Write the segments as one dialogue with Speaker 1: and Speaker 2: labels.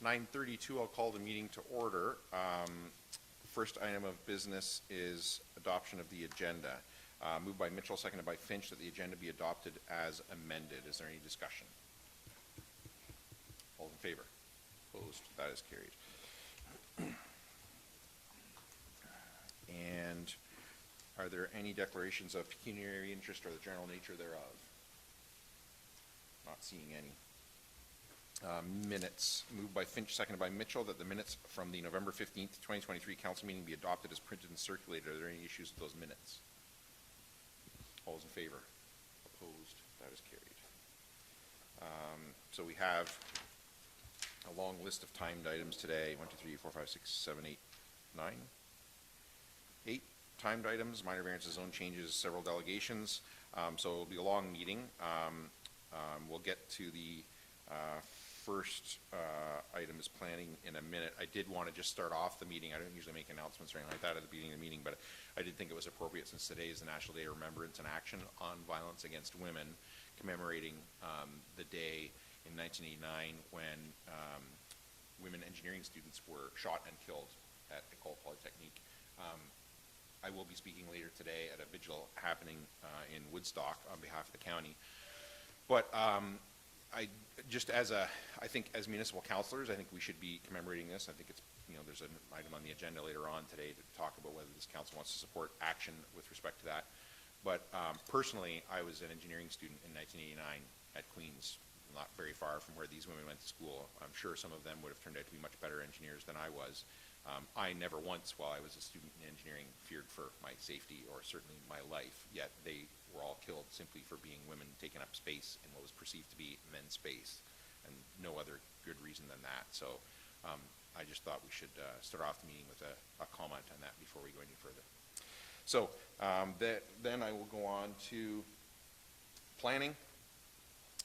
Speaker 1: 9:32, I'll call the meeting to order. First item of business is adoption of the agenda. Moved by Mitchell, seconded by Finch, that the agenda be adopted as amended. Is there any discussion? All in favor? Opposed? That is carried. And are there any declarations of pecuniary interest or the general nature thereof? Not seeing any. Minutes, moved by Finch, seconded by Mitchell, that the minutes from the November 15th, 2023 council meeting be adopted as printed and circulated. Are there any issues with those minutes? All those in favor? Opposed? That is carried. So we have a long list of timed items today. 1, 2, 3, 4, 5, 6, 7, 8, 9. 8 timed items, minor variances, zone changes, several delegations. So it'll be a long meeting. We'll get to the first item is planning in a minute. I did want to just start off the meeting. I don't usually make announcements or anything like that at the beginning of the meeting, but I did think it was appropriate, since today is the National Day of Remembrance and Action on Violence Against Women, commemorating the day in 1989 when women engineering students were shot and killed at École Polytechnique. I will be speaking later today at a vigil happening in Woodstock on behalf of the county. But I think as municipal councillors, I think we should be commemorating this. I think it's, there's an item on the agenda later on today to talk about whether this council wants to support action with respect to that. But personally, I was an engineering student in 1989 at Queen's, not very far from where these women went to school. I'm sure some of them would have turned out to be much better engineers than I was. I never once, while I was a student in engineering, feared for my safety or certainly my life, yet they were all killed simply for being women taking up space in what was perceived to be men's space, and no other good reason than that. So I just thought we should start off the meeting with a comment on that before we go any further. So then I will go on to planning,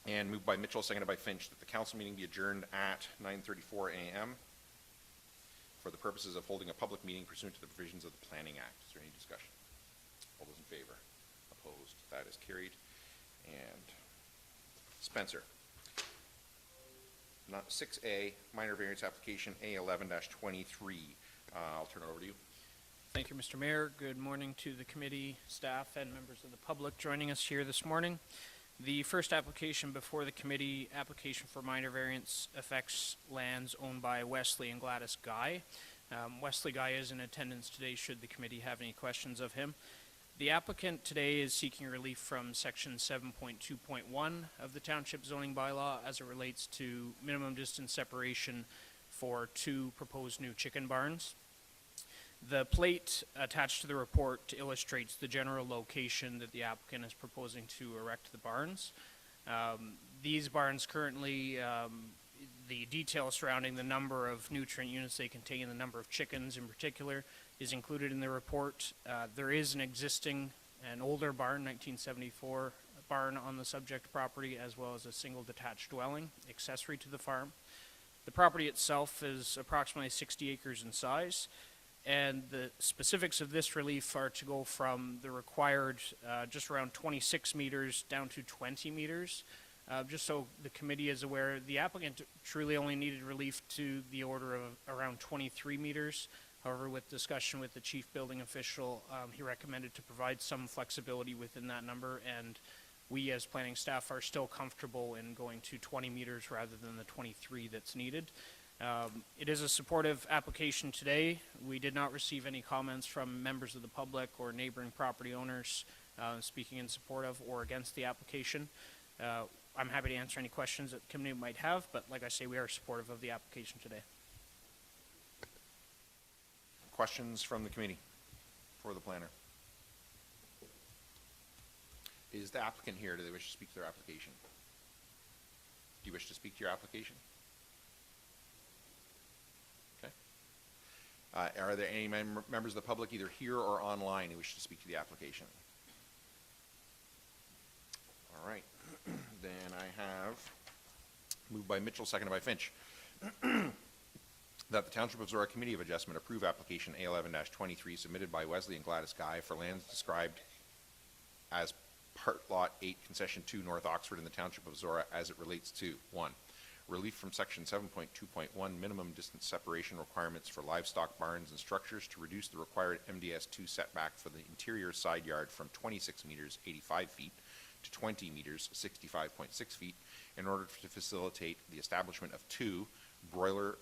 Speaker 1: and moved by Mitchell, seconded by Finch, that the council meeting be adjourned at 9:34 a.m. for the purposes of holding a public meeting pursuant to the provisions of the Planning Act. Is there any discussion? All those in favor? Opposed? That is carried. And Spencer. 6A, minor variance application A11-23. I'll turn it over to you.
Speaker 2: Thank you, Mr. Mayor. Good morning to the committee, staff, and members of the public joining us here this morning. The first application before the committee, application for minor variance, affects lands owned by Wesley and Gladys Guy. Wesley Guy is in attendance today should the committee have any questions of him. The applicant today is seeking relief from section 7.2.1 of the Township zoning bylaw as it relates to minimum distance separation for 2 proposed new chicken barns. The plate attached to the report illustrates the general location that the applicant is proposing to erect the barns. These barns currently, the detail surrounding the number of nutrient units they contain, the number of chickens in particular, is included in the report. There is an existing, an older barn, 1974 barn on the subject property, as well as a single detached dwelling accessory to the farm. The property itself is approximately 60 acres in size, and the specifics of this relief are to go from the required just around 26 meters down to 20 meters. Just so the committee is aware, the applicant truly only needed relief to the order of around 23 meters. However, with discussion with the chief building official, he recommended to provide some flexibility within that number, and we as planning staff are still comfortable in going to 20 meters rather than the 23 that's needed. It is a supportive application today. We did not receive any comments from members of the public or neighboring property owners speaking in support of or against the application. I'm happy to answer any questions that the committee might have, but like I say, we are supportive of the application today.
Speaker 1: Questions from the committee for the planner? Is the applicant here? Do they wish to speak to their application? Do you wish to speak to your application? Okay. Are there any members of the public, either here or online, who wish to speak to the application? All right. Then I have, moved by Mitchell, seconded by Finch, that the Township of Zorra Committee of Adjustment approve application A11-23 submitted by Wesley and Gladys Guy for lands described as Part Lot 8, Concession 2, North Oxford in the Township of Zorra as it relates to 1. relief from section 7.2.1 minimum distance separation requirements for livestock barns and structures to reduce the required MDS2 setback for the interior side yard from 26 meters 85 feet to 20 meters 65.6 feet in order to facilitate the establishment of 2 broiler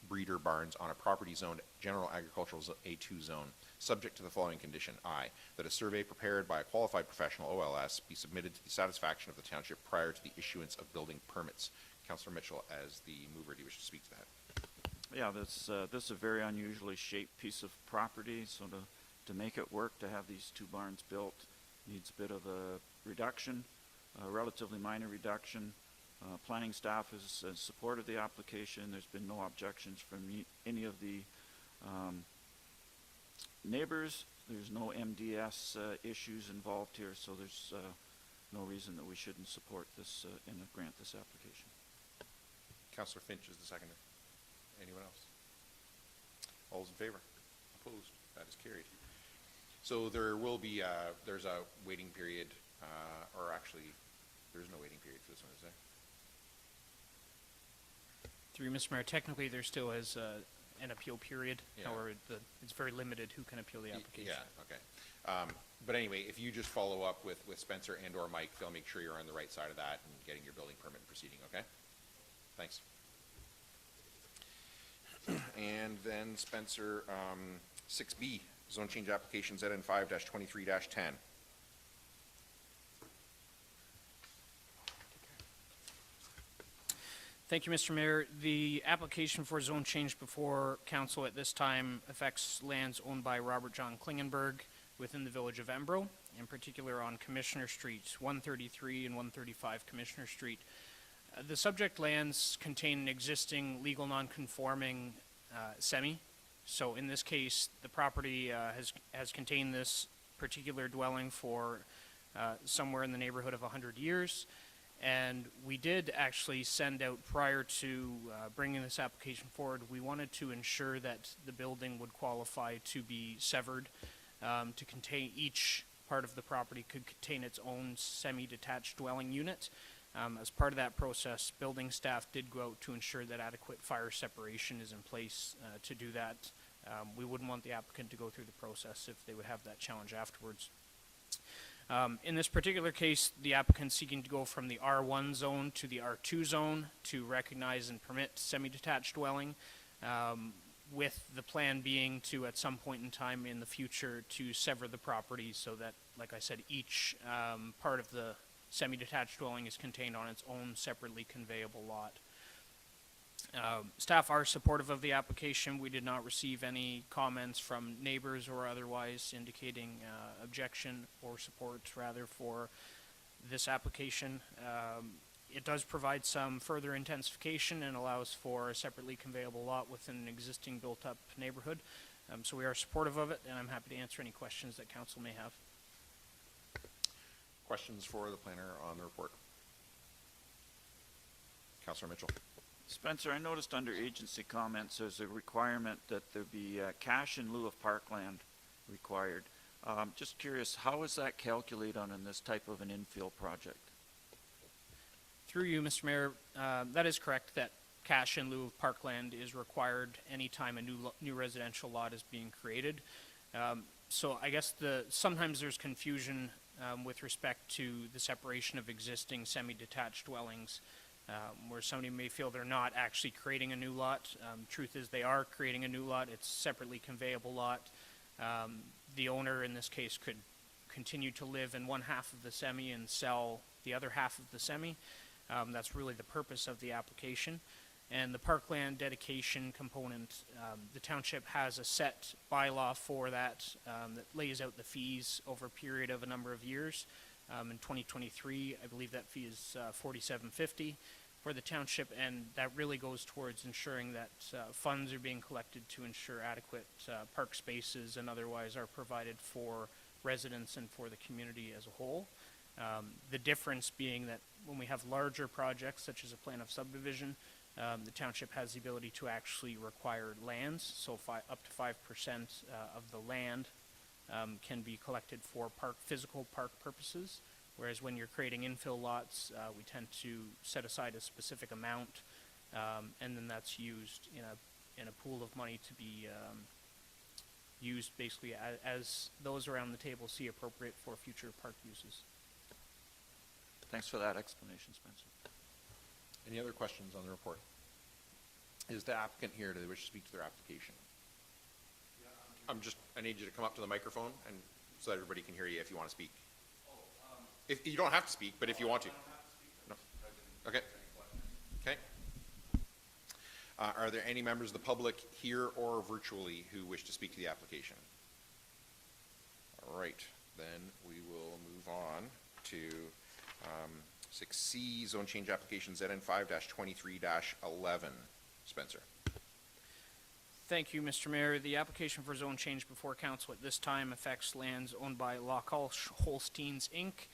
Speaker 1: breeder barns on a property zoned general agricultural A2 zone, subject to the following condition. I, that a survey prepared by a qualified professional OLS be submitted to the satisfaction of the township prior to the issuance of building permits. Councillor Mitchell, as the mover, do you wish to speak to that?
Speaker 3: Yeah, this is a very unusually shaped piece of property, so to make it work, to have these 2 barns built, needs a bit of a reduction, a relatively minor reduction. Planning staff has supported the application. There's been no objections from any of the neighbors. There's no MDS issues involved here, so there's no reason that we shouldn't support this and grant this application.
Speaker 1: Councillor Finch is the seconder. Anyone else? All those in favor? Opposed? That is carried. So there will be, there's a waiting period, or actually, there's no waiting period for this one, is there?
Speaker 2: Through Mr. Mayor, technically there still is an appeal period.
Speaker 1: Yeah.
Speaker 2: However, it's very limited who can appeal the application.
Speaker 1: Yeah, okay. But anyway, if you just follow up with Spencer and or Mike, they'll make sure you're on the right side of that and getting your building permit and proceeding, okay? Thanks. And then Spencer, 6B, zone change application ZN5-23-10.
Speaker 2: Thank you, Mr. Mayor. The application for zone change before council at this time affects lands owned by Robert John Klingenberg within the village of Embro, in particular on Commissioner Street, 133 and 135 Commissioner Street. The subject lands contain an existing legal non-conforming semi. So in this case, the property has contained this particular dwelling for somewhere in the neighborhood of 100 years. And we did actually send out, prior to bringing this application forward, we wanted to ensure that the building would qualify to be severed, to contain, each part of the property could contain its own semi-detached dwelling unit. As part of that process, building staff did go out to ensure that adequate fire separation is in place to do that. We wouldn't want the applicant to go through the process if they would have that challenge afterwards. In this particular case, the applicant seeking to go from the R1 zone to the R2 zone to recognize and permit semi-detached dwelling, with the plan being to, at some point in time in the future, to sever the property so that, like I said, each part of the semi-detached dwelling is contained on its own separately conveyable lot. Staff are supportive of the application. We did not receive any comments from neighbors or otherwise indicating objection or support, rather, for this application. It does provide some further intensification and allows for a separately conveyable lot within an existing built-up neighborhood. So we are supportive of it, and I'm happy to answer any questions that council may have.
Speaker 1: Questions for the planner on the report? Councillor Mitchell.
Speaker 3: Spencer, I noticed under agency comments there's a requirement that there be cash in lieu of parkland required. Just curious, how is that calculated on in this type of an infill project?
Speaker 2: Through you, Mr. Mayor, that is correct, that cash in lieu of parkland is required anytime a new residential lot is being created. So I guess sometimes there's confusion with respect to the separation of existing semi-detached dwellings, where somebody may feel they're not actually creating a new lot. Truth is, they are creating a new lot. It's a separately conveyable lot. The owner in this case could continue to live in one half of the semi and sell the other half of the semi. That's really the purpose of the application. And the parkland dedication component, the township has a set bylaw for that that lays out the fees over a period of a number of years. In 2023, I believe that fee is $47.50 for the township, and that really goes towards ensuring that funds are being collected to ensure adequate park spaces and otherwise are provided for residents and for the community as a whole. The difference being that when we have larger projects, such as a plan of subdivision, the township has the ability to actually require lands, so up to 5% of the land can be collected for physical park purposes. Whereas when you're creating infill lots, we tend to set aside a specific amount, and then that's used in a pool of money to be used basically as those around the table see appropriate for future park uses.
Speaker 3: Thanks for that explanation, Spencer.
Speaker 1: Any other questions on the report? Is the applicant here? Do they wish to speak to their application? I need you to come up to the microphone and so that everybody can hear you if you want to speak. If you don't have to speak, but if you want to. No. Okay. Okay. Are there any members of the public here or virtually who wish to speak to the application? All right, then we will move on to 6C, zone change application ZN5-23-11. Spencer.
Speaker 2: Thank you, Mr. Mayor. The application for zone change before council at this time affects lands owned by Lochalsh Holsteins, Inc.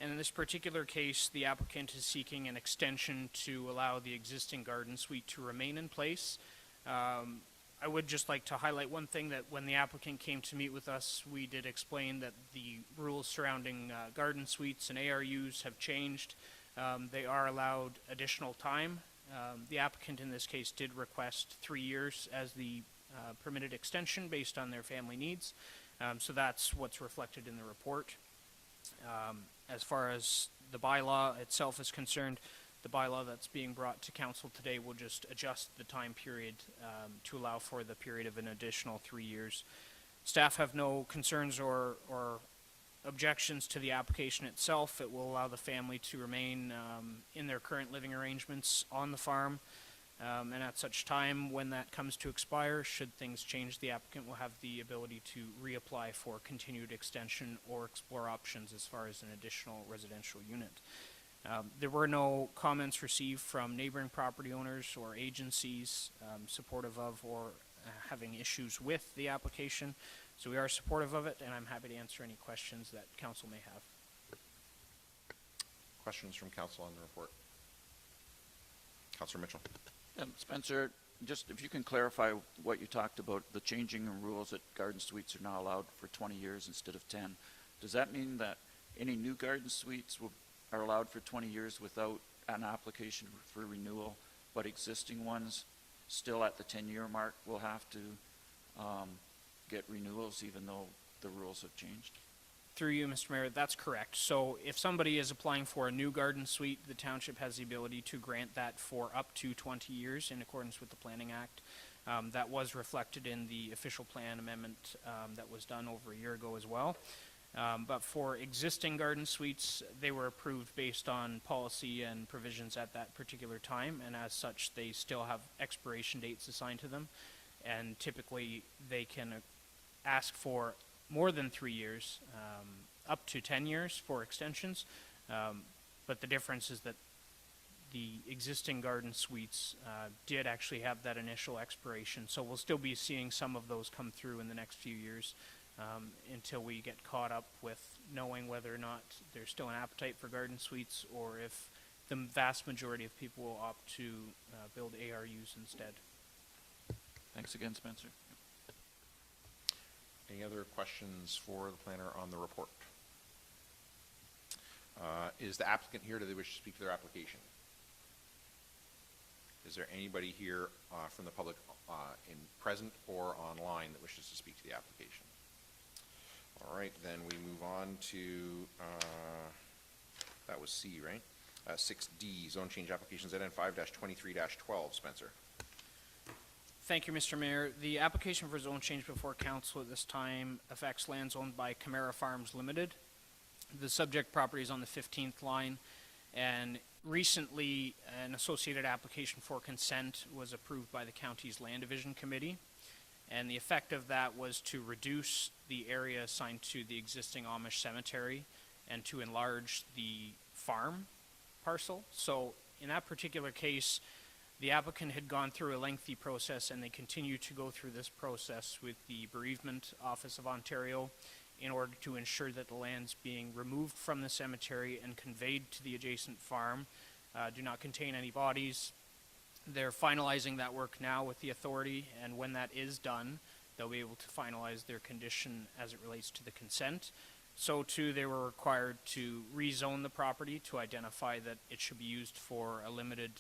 Speaker 2: And in this particular case, the applicant is seeking an extension to allow the existing garden suite to remain in place. I would just like to highlight one thing, that when the applicant came to meet with us, we did explain that the rules surrounding garden suites and ARUs have changed. They are allowed additional time. The applicant in this case did request 3 years as the permitted extension based on their family needs. So that's what's reflected in the report. As far as the bylaw itself is concerned, the bylaw that's being brought to council today will just adjust the time period to allow for the period of an additional 3 years. Staff have no concerns or objections to the application itself. It will allow the family to remain in their current living arrangements on the farm. And at such time when that comes to expire, should things change, the applicant will have the ability to reapply for continued extension or explore options as far as an additional residential unit. There were no comments received from neighboring property owners or agencies supportive of or having issues with the application. So we are supportive of it, and I'm happy to answer any questions that council may have.
Speaker 1: Questions from council on the report? Councilor Mitchell.
Speaker 3: Spencer, just if you can clarify what you talked about, the changing in rules that garden suites are now allowed for 20 years instead of 10. Does that mean that any new garden suites are allowed for 20 years without an application for renewal, but existing ones still at the 10-year mark will have to get renewals even though the rules have changed?
Speaker 2: Through you, Mr. Mayor, that's correct. So if somebody is applying for a new garden suite, the township has the ability to grant that for up to 20 years in accordance with the Planning Act. That was reflected in the official plan amendment that was done over a year ago as well. But for existing garden suites, they were approved based on policy and provisions at that particular time, and as such, they still have expiration dates assigned to them. And typically, they can ask for more than 3 years, up to 10 years for extensions. But the difference is that the existing garden suites did actually have that initial expiration. So we'll still be seeing some of those come through in the next few years until we get caught up with knowing whether or not there's still an appetite for garden suites, or if the vast majority of people will opt to build ARUs instead.
Speaker 3: Thanks again, Spencer.
Speaker 1: Any other questions for the planner on the report? Is the applicant here? Do they wish to speak to their application? Is there anybody here from the public in present or online that wishes to speak to the application? All right, then we move on to, that was C, right? 6D, zone change applications ZN5-23-12, Spencer.
Speaker 2: Thank you, Mr. Mayor. The application for zone change before council at this time affects lands owned by Kamarah Farms Limited. The subject property is on the 15th line, and recently an associated application for consent was approved by the county's Land Division Committee, and the effect of that was to reduce the area assigned to the existing Amish cemetery and to enlarge the farm parcel. So in that particular case, the applicant had gone through a lengthy process, and they continue to go through this process with the Bereavement Office of Ontario in order to ensure that the lands being removed from the cemetery and conveyed to the adjacent farm do not contain any bodies. They're finalizing that work now with the authority, and when that is done, they'll be able to finalize their condition as it relates to the consent. So too, they were required to rezone the property to identify that it should be used for a limited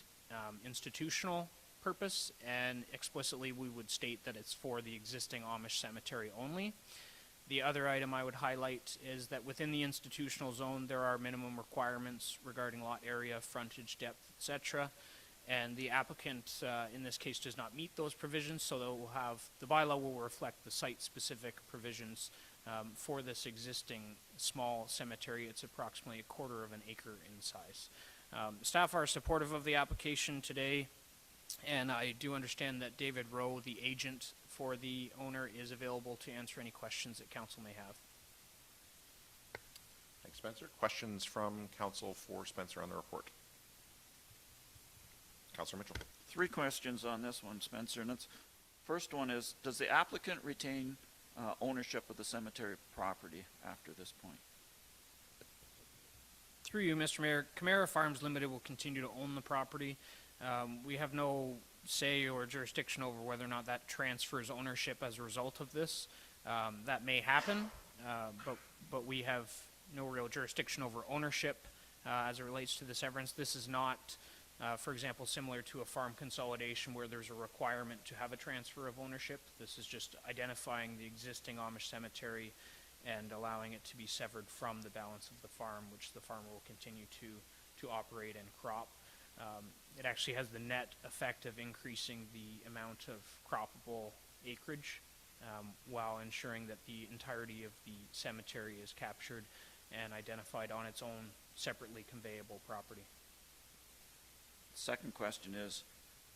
Speaker 2: institutional purpose, and explicitly we would state that it's for the existing Amish cemetery only. The other item I would highlight is that within the institutional zone, there are minimum requirements regarding lot area, frontage, depth, etc. And the applicant, in this case, does not meet those provisions, so the bylaw will reflect the site-specific provisions for this existing small cemetery. It's approximately 1/4 of an acre in size. Staff are supportive of the application today, and I do understand that David Rowe, the agent for the owner, is available to answer any questions that council may have.
Speaker 1: Thanks, Spencer. Questions from council for Spencer on the report? Councilor Mitchell.
Speaker 3: 3 questions on this one, Spencer. And first one is, does the applicant retain ownership of the cemetery property after this point?
Speaker 2: Through you, Mr. Mayor, Kamarah Farms Limited will continue to own the property. We have no say or jurisdiction over whether or not that transfers ownership as a result of this. That may happen, but we have no real jurisdiction over ownership as it relates to the severance. This is not, for example, similar to a farm consolidation where there's a requirement to have a transfer of ownership. This is just identifying the existing Amish cemetery and allowing it to be severed from the balance of the farm, which the farmer will continue to operate and crop. It actually has the net effect of increasing the amount of croppable acreage while ensuring that the entirety of the cemetery is captured and identified on its own separately conveyable property.
Speaker 3: Second question is,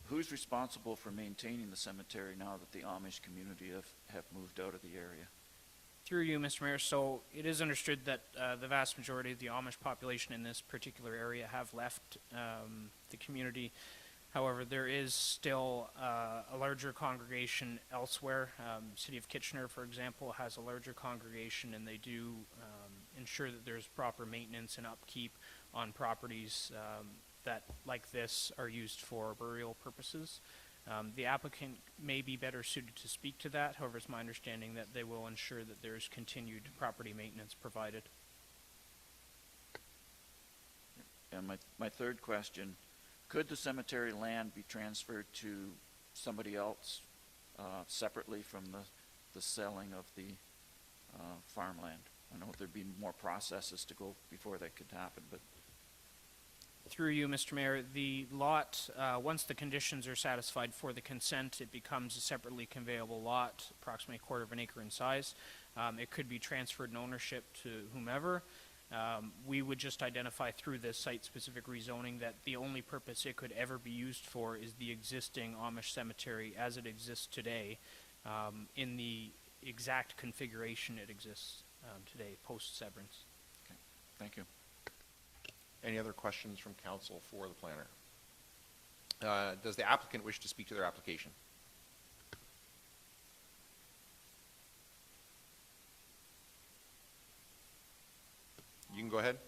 Speaker 3: who's responsible for maintaining the cemetery now that the Amish community have moved out of the area?
Speaker 2: Through you, Mr. Mayor, so it is understood that the vast majority of the Amish population in this particular area have left the community. However, there is still a larger congregation elsewhere. City of Kitchener, for example, has a larger congregation, and they do ensure that there's proper maintenance and upkeep on properties that, like this, are used for burial purposes. The applicant may be better suited to speak to that. However, it's my understanding that they will ensure that there's continued property maintenance provided.
Speaker 3: And my third question, could the cemetery land be transferred to somebody else separately from the selling of the farmland? I know there'd be more processes to go before that could happen, but
Speaker 2: Through you, Mr. Mayor, the lot, once the conditions are satisfied for the consent, it becomes a separately conveyable lot, approximately 1/4 of an acre in size. It could be transferred in ownership to whomever. We would just identify through this site-specific rezoning that the only purpose it could ever be used for is the existing Amish cemetery as it exists today, in the exact configuration it exists today, post-severance.
Speaker 3: okay, thank you.
Speaker 1: Any other questions from council for the planner? Does the applicant wish to speak to their application? You can go ahead.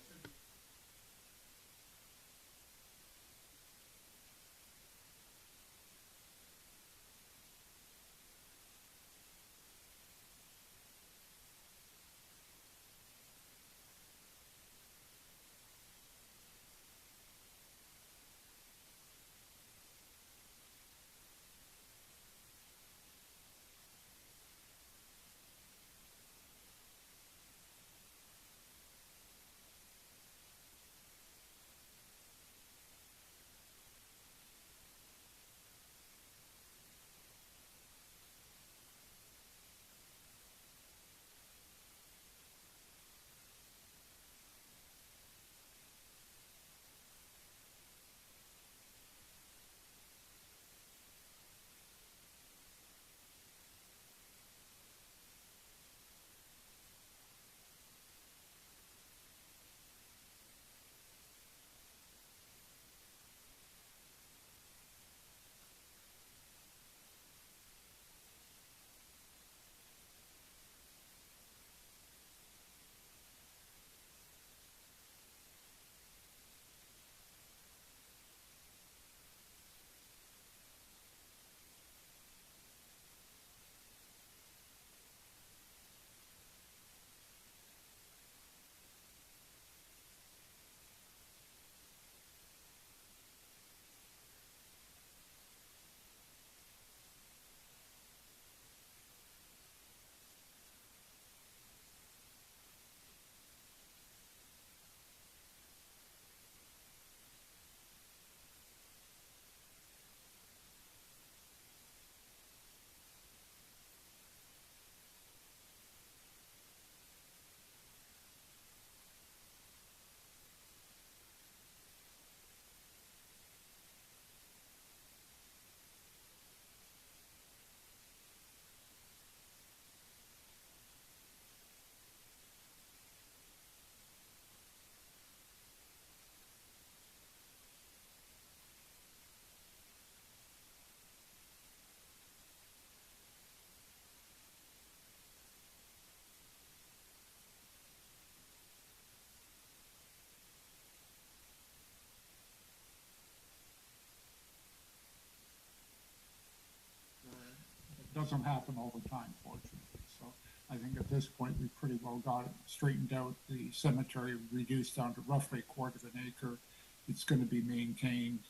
Speaker 4: doesn't happen all the time, fortunately. So I think at this point, we pretty well got it straightened out. The cemetery reduced down to roughly a quarter of an acre. It's going to be maintained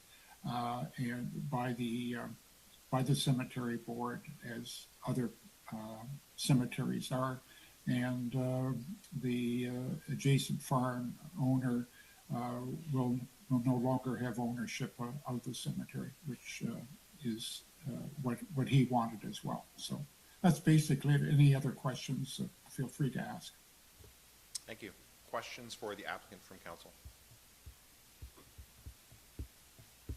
Speaker 4: and by the cemetery board, as other cemeteries are. And the adjacent farm owner will no longer have ownership of the cemetery, which is what he wanted as well. So that's basically it. Any other questions, feel free to ask.
Speaker 1: Thank you. Questions for the applicant from council?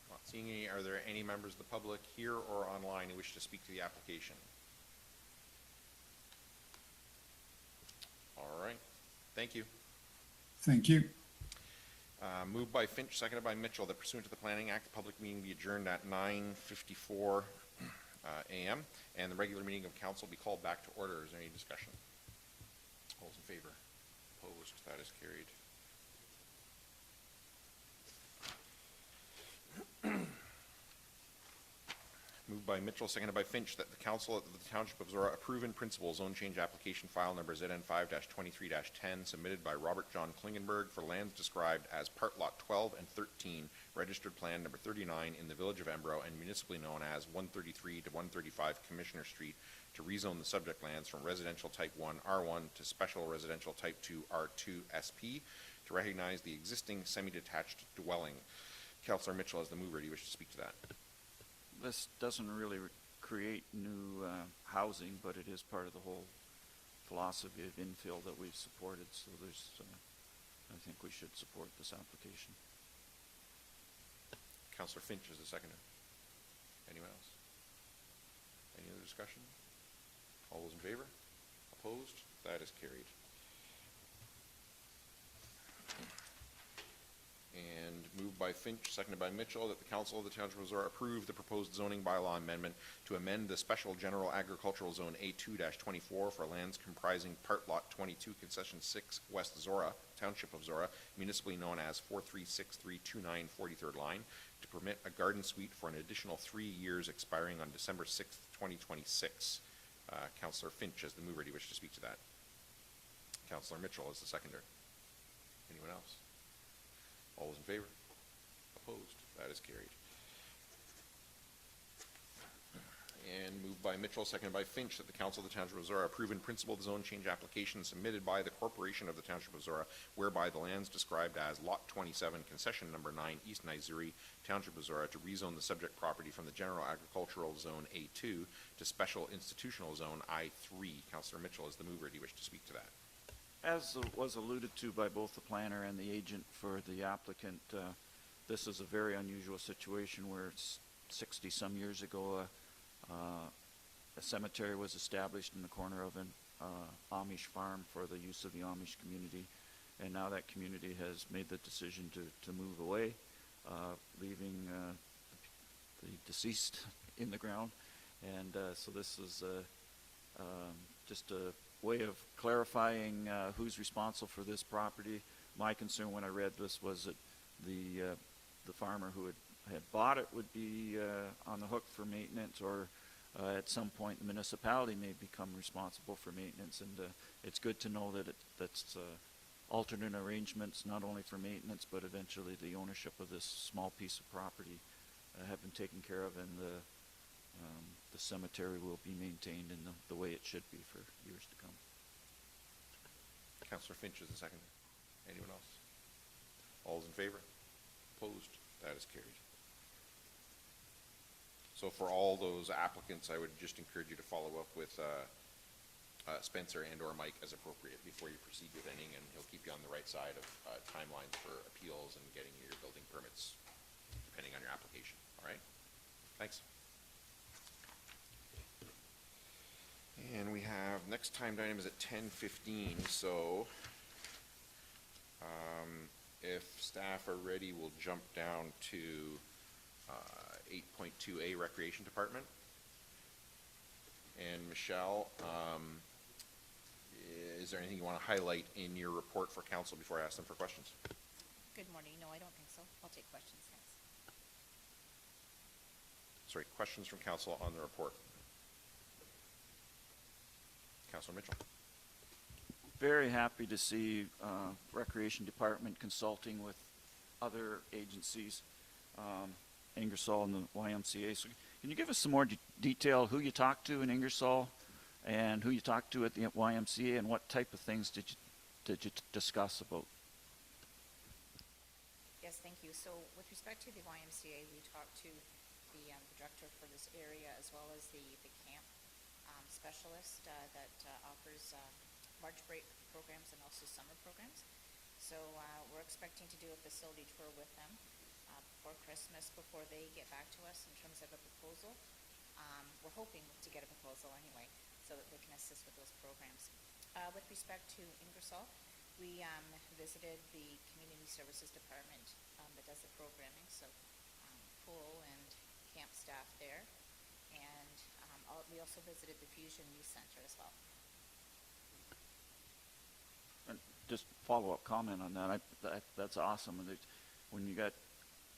Speaker 1: Not seeing any. Are there any members of the public here or online who wish to speak to the application? All right. Thank you.
Speaker 4: Thank you.
Speaker 1: Moved by Finch, seconded by Mitchell, that pursuant to the Planning Act, the public meeting be adjourned at 9:54 a.m. and the regular meeting of council be called back to order. Is there any discussion? All those in favor? Opposed? That is carried. Moved by Mitchell, seconded by Finch, that the council of the Township of Zorra approve in principle zone change application file number ZN5-23-10 submitted by Robert John Klingenberg for lands described as part lot 12 and 13, registered plan number 39 in the village of Embro and municipally known as 133 to 135 Commissioner Street to rezone the subject lands from residential type 1 R1 to special residential type 2 R2 SP to recognize the existing semi-detached dwelling. Councillor Mitchell, as the mover, do you wish to speak to that?
Speaker 3: This doesn't really create new housing, but it is part of the whole philosophy of infill that we've supported, so there's, I think we should support this application.
Speaker 1: Councillor Finch is the seconder. Anyone else? Any other discussion? All those in favor? Opposed? That is carried. And moved by Finch, seconded by Mitchell, that the council of the Township of Zorra approve the proposed zoning bylaw amendment to amend the special general agricultural zone A2-24 for lands comprising part lot 22, concession 6, West Zorra, Township of Zorra, municipally known as 436329 43rd line, to permit a garden suite for an additional 3 years expiring on December 6th, 2026. Councillor Finch, as the mover, do you wish to speak to that? Councillor Mitchell as the seconder. Anyone else? All those in favor? Opposed? That is carried. And moved by Mitchell, seconded by Finch, that the council of the Township of Zorra approve in principle the zone change application submitted by the corporation of the Township of Zorra, whereby the lands described as Lot 27, concession number 9, East Nizuri, Township of Zorra, to rezone the subject property from the general agricultural zone A2 to special institutional zone I3. Councillor Mitchell, as the mover, do you wish to speak to that?
Speaker 3: As was alluded to by both the planner and the agent for the applicant, this is a very unusual situation where 60-some years ago a cemetery was established in the corner of an Amish farm for the use of the Amish community, and now that community has made the decision to move away, leaving the deceased in the ground, and so this is just a way of clarifying who's responsible for this property. My concern when I read this was that the farmer who had bought it would be on the hook for maintenance, or at some point the municipality may become responsible for maintenance, and it's good to know that that's alternate arrangements, not only for maintenance but eventually the ownership of this small piece of property have been taken care of, and the cemetery will be maintained in the way it should be for years to come.
Speaker 1: Councillor Finch is the seconder. Anyone else? All those in favor? Opposed? That is carried. So for all those applicants, I would just encourage you to follow up with Spencer and or Mike as appropriate before you proceed with anything, and he'll keep you on the right side of timelines for appeals and getting your building permits depending on your application. All right? Thanks. And we have, next timed item is at 10:15, so if staff are ready, we'll jump down to 8.2A, Recreation Department. And Michelle, is there anything you want to highlight in your report for council before I ask them for questions?
Speaker 5: Good morning. No, I don't think so. I'll take questions, thanks.
Speaker 1: Sorry, questions from council on the report. Councillor Mitchell.
Speaker 3: Very happy to see Recreation Department consulting with other agencies, Ingersoll and the YMCA. So can you give us some more detail who you talked to in Ingersoll and who you talked to at the YMCA, and what type of things did you discuss about?
Speaker 5: Yes, thank you. So with respect to the YMCA, we talked to the director for this area, as well as the camp specialist that offers March break programs and also summer programs. So we're expecting to do a facility tour with them before Christmas, before they get back to us in terms of a proposal. We're hoping to get a proposal anyway, so that they can assist with those programs. With respect to Ingersoll, we visited the Community Services Department that does the programming, so pool and camp staff there. And we also visited the Fusion Youth Center as well.
Speaker 3: And just follow-up comment on that. That's awesome. And when you got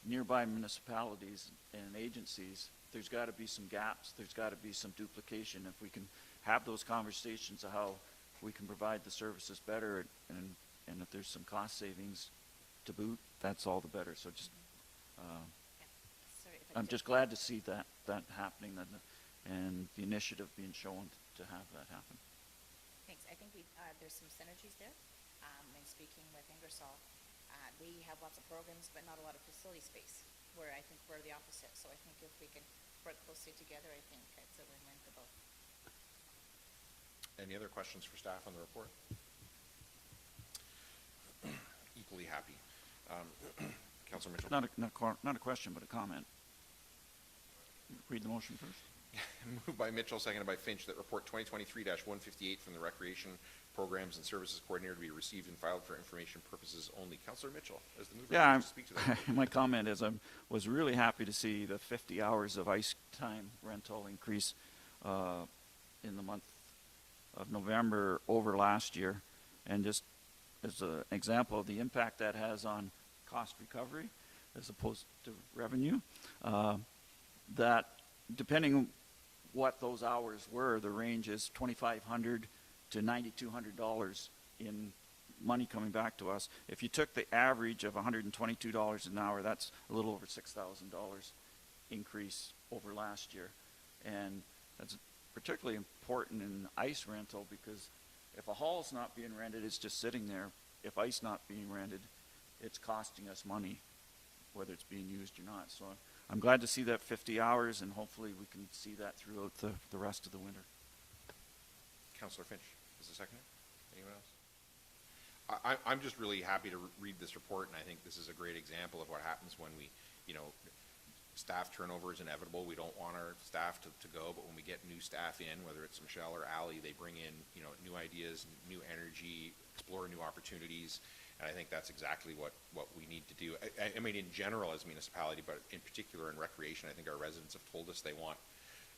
Speaker 3: nearby municipalities and agencies, there's got to be some gaps. There's got to be some duplication. If we can have those conversations of how we can provide the services better, and if there's some cost savings to boot, that's all the better. So just, I'm just glad to see that happening, and the initiative being shown to have that happen.
Speaker 5: Thanks. I think there's some synergies there. In speaking with Ingersoll, we have lots of programs, but not a lot of facility space, where I think we're the opposite. So I think if we can work closely together, I think it's a win-win for both.
Speaker 1: Any other questions for staff on the report? Equally happy. Councillor Mitchell.
Speaker 3: Not a question, but a comment. Read the motion first.
Speaker 1: Moved by Mitchell, seconded by Finch, that report 2023-158 from the Recreation Programs and Services Coordinator to be received and filed for information purposes only. Councillor Mitchell, as the mover,
Speaker 3: Yeah,
Speaker 1: to speak to that.
Speaker 3: my comment is I was really happy to see the 50 hours of ice time rental increase in the month of November over last year, and just as an example of the impact that has on cost recovery as opposed to revenue, that depending what those hours were, the range is $2,500 to $9,200 in money coming back to us. If you took the average of $122 an hour, that's a little over $6,000 increase over last year. And that's particularly important in ice rental, because if a hall's not being rented, it's just sitting there. If ice not being rented, it's costing us money, whether it's being used or not. So I'm glad to see that 50 hours, and hopefully we can see that throughout the rest of the winter.
Speaker 1: Councillor Finch, is the seconder? Anyone else? I'm just really happy to read this report, and I think this is a great example of what happens when we, staff turnover is inevitable. We don't want our staff to go, but when we get new staff in, whether it's Michelle or Ali, they bring in, new ideas, new energy, explore new opportunities, and I think that's exactly what we need to do. I mean, in general as a municipality, but in particular in recreation, I think our residents have told us they want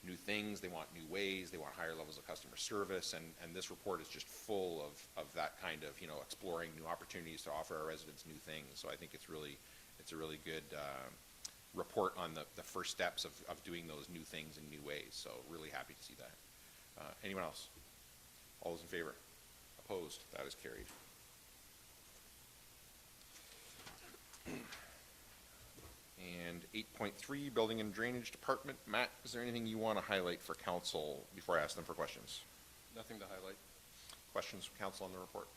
Speaker 1: new things, they want new ways, they want higher levels of customer service, and this report is just full of that kind of, exploring new opportunities to offer our residents new things. So I think it's a really good report on the first steps of doing those new things in new ways. So really happy to see that. Anyone else? All those in favor? Opposed? That is carried. And 8.3, Building and Drainage Department. Matt, is there anything you want to highlight for council before I ask them for questions?
Speaker 6: Nothing to highlight.
Speaker 1: Questions from council on the report?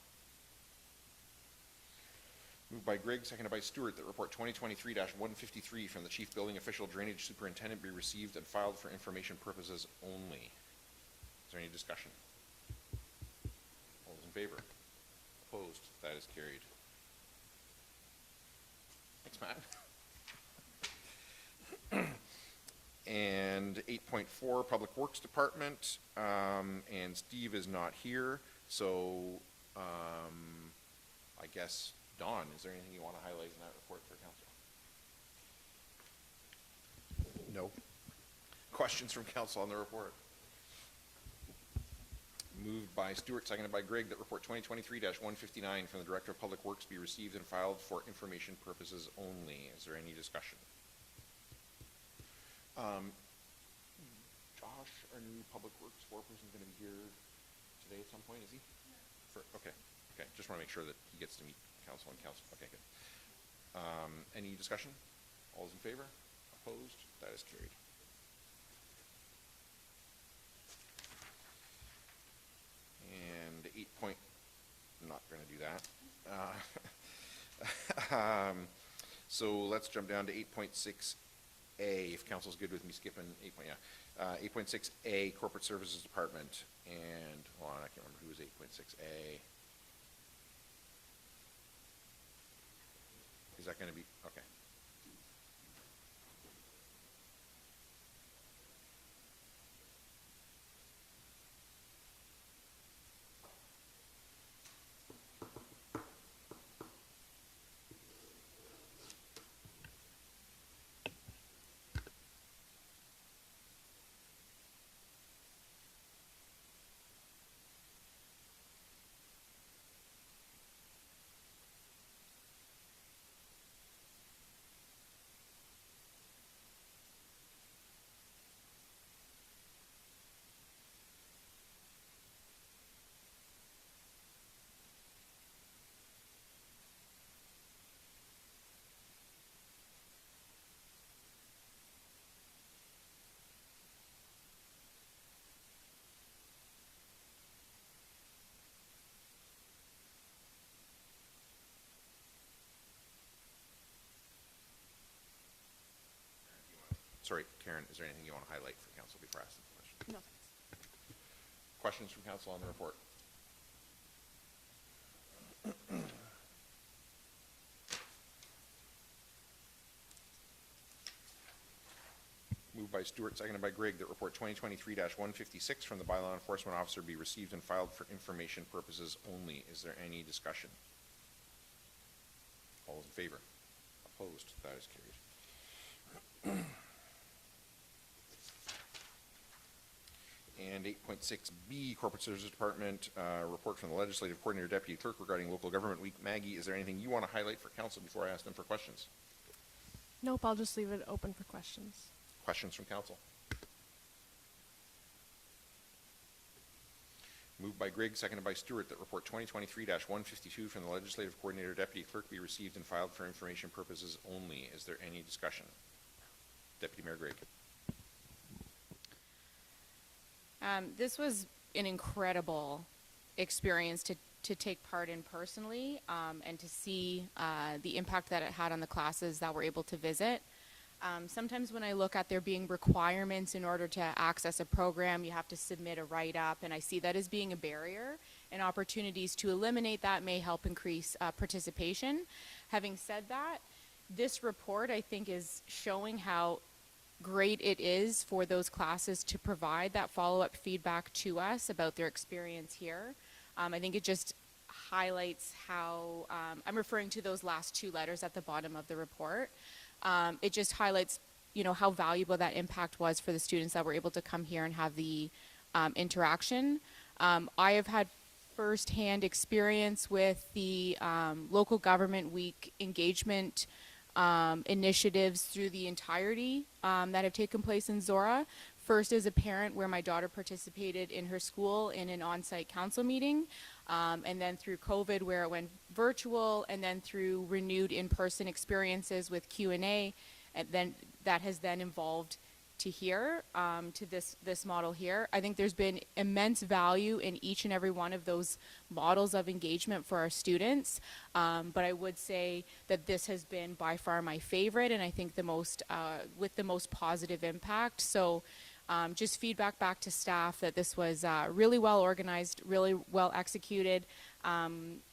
Speaker 1: Moved by Grigg, seconded by Stewart, that report 2023-153 from the Chief Building Official Drainage Superintendent be received and filed for information purposes only. Is there any discussion? All those in favor? Opposed? That is carried. Thanks, Matt. And 8.4, Public Works Department, and Steve is not here, so I guess, Dawn, is there anything you want to highlight in that report for council?
Speaker 6: No.
Speaker 1: Questions from council on the report? Moved by Stewart, seconded by Grigg, that report 2023-159 from the Director of Public Works be received and filed for information purposes only. Is there any discussion? Josh, our new Public Works foreperson, is going to be here today at some point, is he? Okay, just want to make sure that he gets to meet council and council. Okay, good. Any discussion? All those in favor? Opposed? That is carried. And 8 point, I'm not going to do that. So let's jump down to 8.6A, if council's good with me skipping 8.6A, Corporate Services Department, and, hold on, I can't remember who was 8.6A. Is that going to be, okay. Sorry, Karen, is there anything you want to highlight for council before I ask the question?
Speaker 6: No.
Speaker 1: Questions from council on the report? Moved by Stewart, seconded by Grigg, that report 2023-156 from the bylaw enforcement officer be received and filed for information purposes only. Is there any discussion? All those in favor? Opposed? That is carried. And 8.6B, Corporate Services Department, report from the Legislative Coordinator Deputy Clerk regarding Local Government Week. Maggie, is there anything you want to highlight for council before I ask them for questions?
Speaker 6: Nope, I'll just leave it open for questions.
Speaker 1: Questions from council? Moved by Grigg, seconded by Stewart, that report 2023-152 from the Legislative Coordinator Deputy Clerk be received and filed for information purposes only. Is there any discussion? Deputy Mayor Grigg.
Speaker 5: This was an incredible experience to take part in personally, and to see the impact that it had on the classes that were able to visit. Sometimes when I look at there being requirements in order to access a program, you have to submit a write-up, and I see that as being a barrier, and opportunities to eliminate that may help increase participation. Having said that, this report, I think, is showing how great it is for those classes to provide that follow-up feedback to us about their experience here. I think it just highlights how, I'm referring to those last two letters at the bottom of the report. It just highlights, how valuable that impact was for the students that were able to come here and have the interaction. I have had firsthand experience with the Local Government Week engagement initiatives through the entirety that have taken place in Zorra. First as a parent, where my daughter participated in her school in an on-site council meeting, and then through COVID, where it went virtual, and then through renewed in-person experiences with Q&A, and then that has then evolved to here, to this model here. I think there's been immense value in each and every one of those models of engagement for our students, but I would say that this has been by far my favorite, and I think the most with the most positive impact. So just feedback back to staff that this was really well organized, really well executed.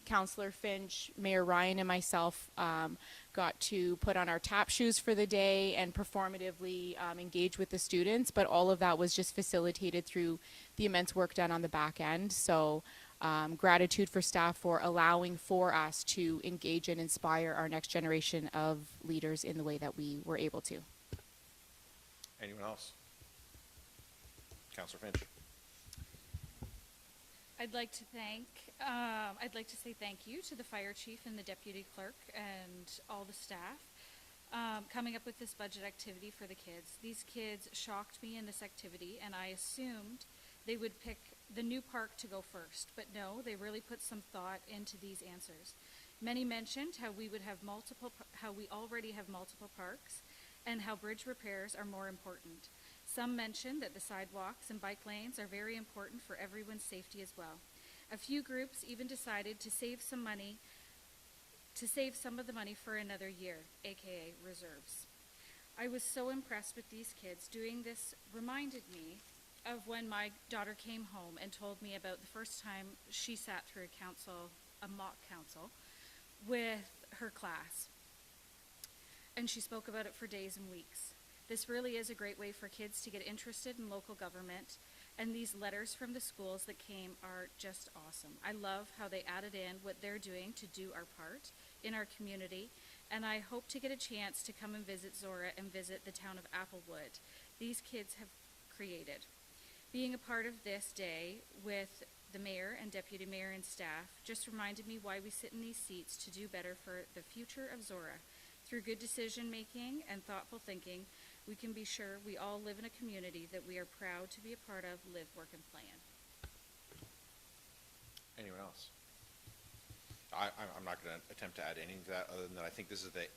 Speaker 5: Councillor Finch, Mayor Ryan, and myself got to put on our tap shoes for the day and performatively engage with the students, but all of that was just facilitated through the immense work done on the back end. So gratitude for staff for allowing for us to engage and inspire our next generation of leaders in the way that we were able to.
Speaker 1: Anyone else? Councillor Finch.
Speaker 7: I'd like to say thank you to the fire chief and the deputy clerk and all the staff coming up with this budget activity for the kids. These kids shocked me in this activity, and I assumed they would pick the new park to go first, but no, they really put some thought into these answers. Many mentioned how we already have multiple parks, and how bridge repairs are more important. Some mentioned that the sidewalks and bike lanes are very important for everyone's safety as well. A few groups even decided to save some of the money for another year, aka reserves. I was so impressed with these kids. Doing this reminded me of when my daughter came home and told me about the first time she sat through a mock council with her class. And she spoke about it for days and weeks. This really is a great way for kids to get interested in local government, and these letters from the schools that came are just awesome. I love how they added in what they're doing to do our part in our community, and I hope to get a chance to come and visit Zorra and visit the town of Applewood these kids have created. Being a part of this day with the mayor and deputy mayor and staff just reminded me why we sit in these seats to do better for the future of Zorra. Through good decision making and thoughtful thinking, we can be sure we all live in a community that we are proud to be a part of, live, work, and plan.
Speaker 1: Anyone else? I'm not going to attempt to add anything to that, other than that I think this is the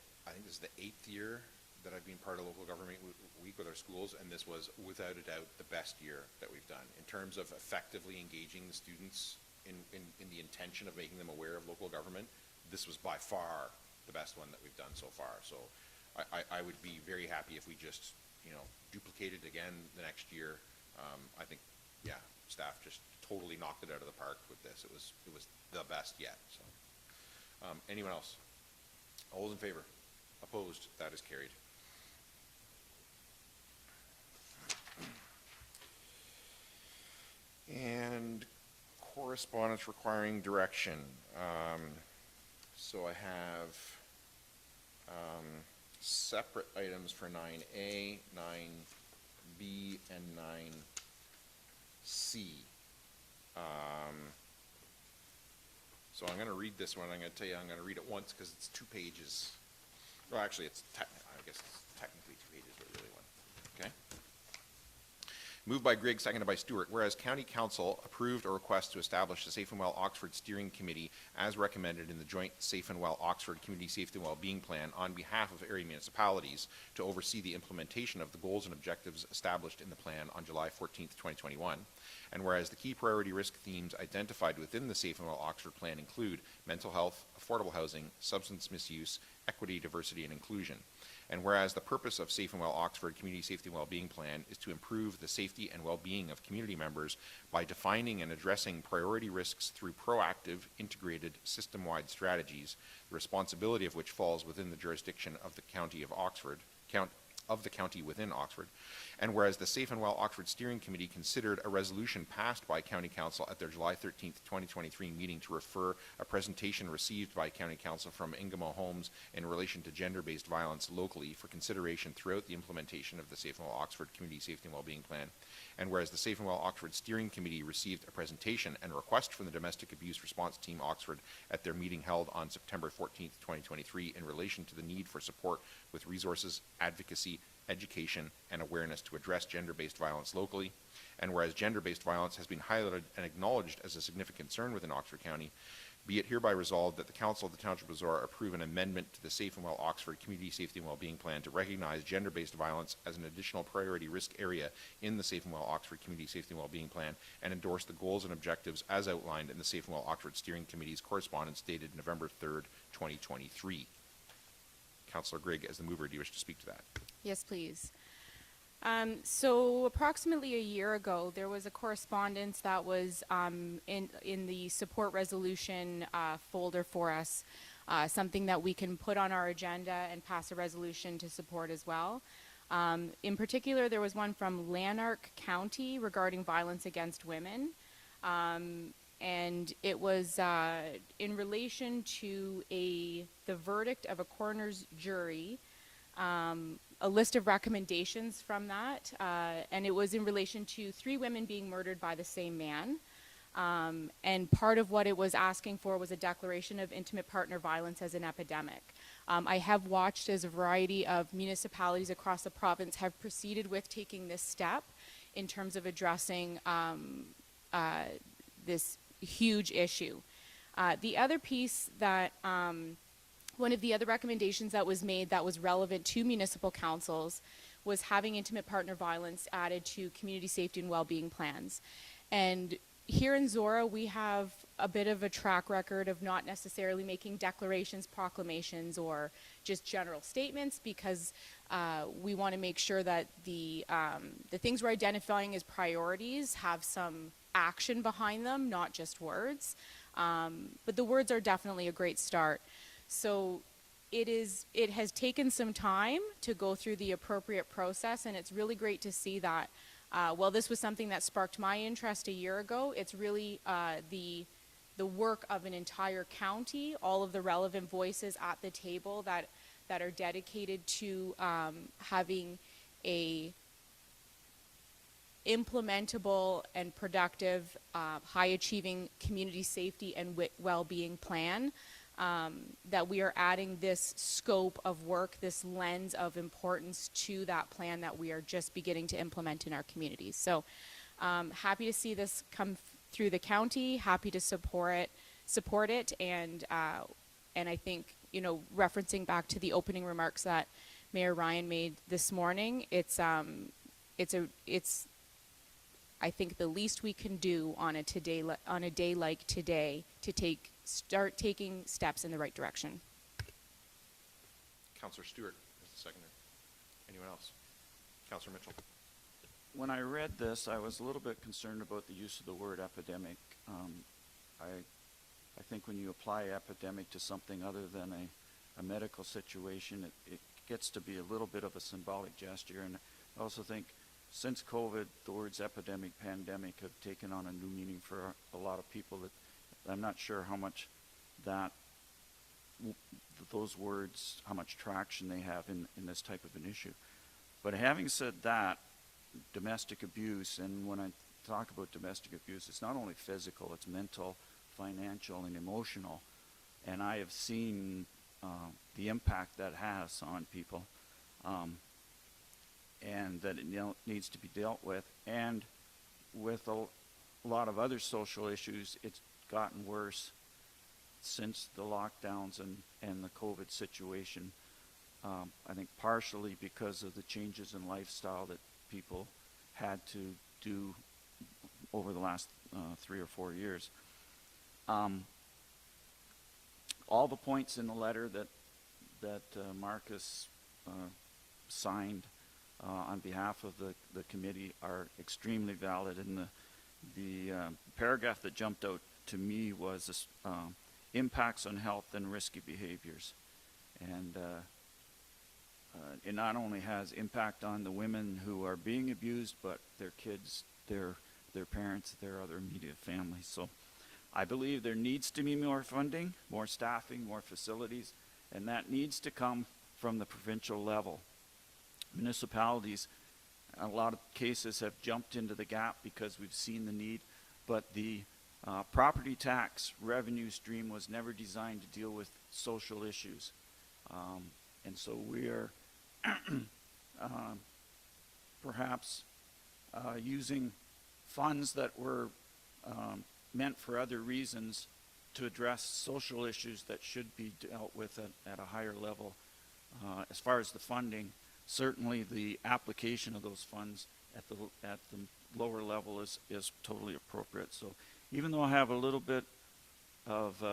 Speaker 1: 8th year that I've been part of local government week with our schools, and this was without a doubt the best year that we've done in terms of effectively engaging the students in the intention of making them aware of local government. This was by far the best one that we've done so far. So I would be very happy if we just, duplicated again the next year. I think, yeah, staff just totally knocked it out of the park with this. It was the best yet. So, anyone else? All those in favor? Opposed? That is carried. And correspondence requiring direction. So I have separate items for 9A, 9B, and 9C. So I'm going to read this one. I'm going to tell you I'm going to read it once because it's 2 pages. Well, actually, I guess it's technically 2 pages, but really one. Okay? Moved by Grigg, seconded by Stewart. Whereas County Council approved a request to establish the Safe and Well Oxford Steering Committee as recommended in the Joint Safe and Well Oxford Community Safety and Wellbeing Plan on behalf of area municipalities to oversee the implementation of the goals and objectives established in the plan on July 14th, 2021. And whereas the key priority risk themes identified within the Safe and Well Oxford Plan include mental health, affordable housing, substance misuse, equity, diversity, and inclusion. And whereas the purpose of Safe and Well Oxford Community Safety and Wellbeing Plan is to improve the safety and well-being of community members by defining and addressing priority risks through proactive, integrated, system-wide strategies, the responsibility of which falls within the jurisdiction of the County of Oxford, of the county within Oxford. And whereas the Safe and Well Oxford Steering Committee considered a resolution passed by County Council at their July 13th, 2023 meeting to refer a presentation received by County Council from Ingamo Homes in relation to gender-based violence locally for consideration throughout the implementation of the Safe and Well Oxford Community Safety and Wellbeing Plan. And whereas the Safe and Well Oxford Steering Committee received a presentation and request from the Domestic Abuse Response Team Oxford at their meeting held on September 14th, 2023 in relation to the need for support with resources, advocacy, education, and awareness to address gender-based violence locally. And whereas gender-based violence has been highlighted and acknowledged as a significant concern within Oxford County, be it hereby resolved that the Council of the Township of Zorra approve an amendment to the Safe and Well Oxford Community Safety and Wellbeing Plan to recognize gender-based violence as an additional priority risk area in the Safe and Well Oxford Community Safety and Wellbeing Plan and endorse the goals and objectives as outlined in the Safe and Well Oxford Steering Committee's correspondence dated November 3rd, 2023. Councillor Grigg, as the mover, do you wish to speak to that?
Speaker 8: Yes, please. So approximately a year ago, there was a correspondence that was in the support resolution folder for us, something that we can put on our agenda and pass a resolution to support as well. In particular, there was one from Lanark County regarding violence against women. And it was in relation to the verdict of a coroner's jury, a list of recommendations from that, and it was in relation to 3 women being murdered by the same man. And part of what it was asking for was a declaration of intimate partner violence as an epidemic. I have watched as a variety of municipalities across the province have proceeded with taking this step in terms of addressing this huge issue. The other piece that one of the other recommendations that was made that was relevant to municipal councils was having intimate partner violence added to community safety and well-being plans. And here in Zorra, we have a bit of a track record of not necessarily making declarations, proclamations, or just general statements, because we want to make sure that the things we're identifying as priorities have some action behind them, not just words. But the words are definitely a great start. So it has taken some time to go through the appropriate process, and it's really great to see that. While this was something that sparked my interest a year ago, it's really the work of an entire county, all of the relevant voices at the table that are dedicated to having a implementable and productive, high-achieving community safety and well-being plan, that we are adding this scope of work, this lens of importance to that plan that we are just beginning to implement in our communities. So happy to see this come through the county, happy to support it, and I think, you know, referencing back to the opening remarks that Mayor Ryan made this morning, it's I think the least we can do on a day like today to start taking steps in the right direction.
Speaker 1: Councillor Stewart is the seconder. Anyone else? Councillor Mitchell.
Speaker 3: When I read this, I was a little bit concerned about the use of the word epidemic. I think when you apply epidemic to something other than a medical situation, it gets to be a little bit of a symbolic gesture. And I also think since COVID, the words epidemic, pandemic have taken on a new meaning for a lot of people. That I'm not sure how much those words, how much traction they have in this type of an issue. But having said that, domestic abuse, and when I talk about domestic abuse, it's not only physical, it's mental, financial, and emotional. And I have seen the impact that has on people, and that it needs to be dealt with. And with a lot of other social issues, it's gotten worse since the lockdowns and the COVID situation. I think partially because of the changes in lifestyle that people had to do over the last 3 or 4 years. All the points in the letter that Marcus signed on behalf of the committee are extremely valid, and the paragraph that jumped out to me was this, impacts on health and risky behaviors. And it not only has impact on the women who are being abused, but their kids, their parents, their other immediate families. So I believe there needs to be more funding, more staffing, more facilities, and that needs to come from the provincial level. Municipalities, in a lot of cases, have jumped into the gap because we've seen the need, but the property tax revenue stream was never designed to deal with social issues. And so we are perhaps using funds that were meant for other reasons to address social issues that should be dealt with at a higher level. As far as the funding, certainly the application of those funds at the lower level is totally appropriate. So even though I have a little bit of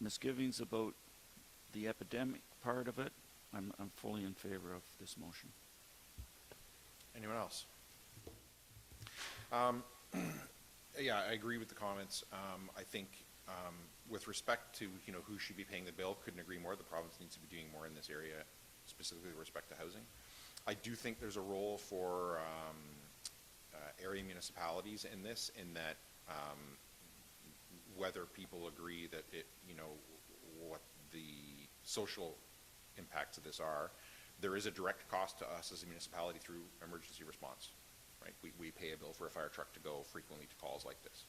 Speaker 3: misgivings about the epidemic part of it, I'm fully in favor of this motion.
Speaker 1: Anyone else? Yeah, I agree with the comments. I think with respect to who should be paying the bill, couldn't agree more. The province needs to be doing more in this area, specifically with respect to housing. I do think there's a role for area municipalities in this, in that whether people agree that what the social impacts of this are, there is a direct cost to us as a municipality through emergency response, right? We pay a bill for a fire truck to go frequently to calls like this.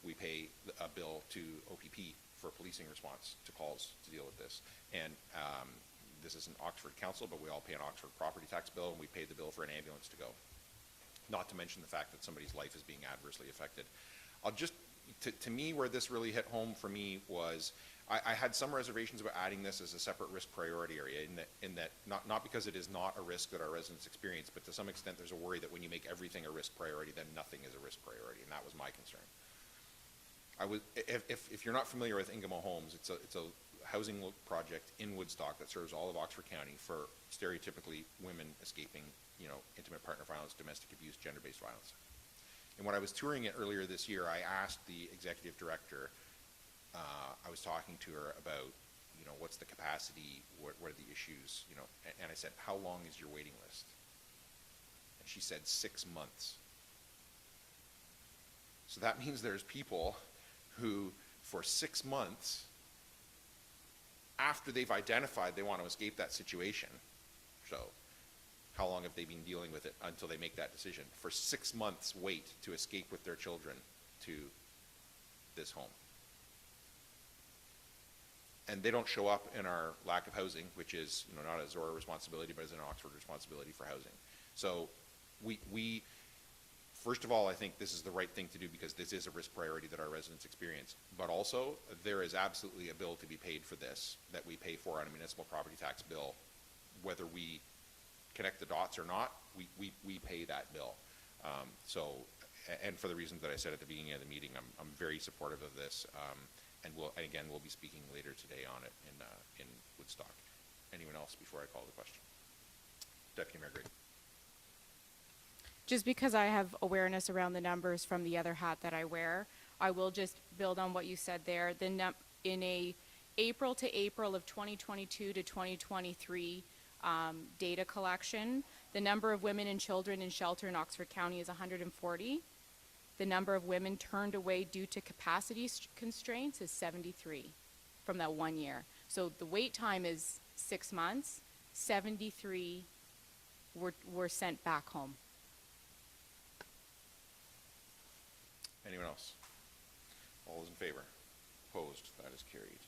Speaker 1: We pay a bill to OPP for policing response to calls to deal with this. And this isn't Oxford Council, but we all pay an Oxford property tax bill, and we pay the bill for an ambulance to go. not to mention the fact that somebody's life is being adversely affected. I'll just, to me, where this really hit home for me was, I had some reservations about adding this as a separate risk priority area, in that not because it is not a risk that our residents experience, but to some extent there's a worry that when you make everything a risk priority, then nothing is a risk priority, and that was my concern. If you're not familiar with Ingamo Homes, it's a housing project in Woodstock that serves all of Oxford County for stereotypically women escaping, intimate partner violence, domestic abuse, gender-based violence. And when I was touring it earlier this year, I asked the executive director, I was talking to her about, what's the capacity, what are the issues, and I said, how long is your waiting list? And she said 6 months. So that means there's people who, for 6 months, after they've identified they want to escape that situation, so how long have they been dealing with it until they make that decision? For 6 months wait to escape with their children to this home. And they don't show up in our lack of housing, which is not a Zorra responsibility, but is an Oxford responsibility for housing. So we first of all, I think this is the right thing to do because this is a risk priority that our residents experience. But also, there is absolutely a bill to be paid for this that we pay for on a municipal property tax bill. Whether we connect the dots or not, we pay that bill. And for the reasons that I said at the beginning of the meeting, I'm very supportive of this. And we'll be speaking later today on it in Woodstock. Anyone else before I call the question? Deputy Mayor Grady.
Speaker 8: Just because I have awareness around the numbers from the other hat that I wear, I will just build on what you said there. In a April to April of 2022 to 2023 data collection, the number of women and children in shelter in Oxford County is 140. The number of women turned away due to capacity constraints is 73 from that 1 year. So the wait time is 6 months. 73 were sent back home.
Speaker 1: Anyone else? All those in favor? Opposed? That is carried.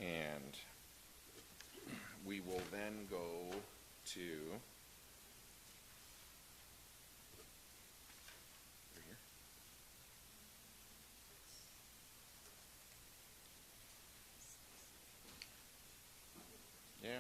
Speaker 1: And we will then go to over here. Yeah.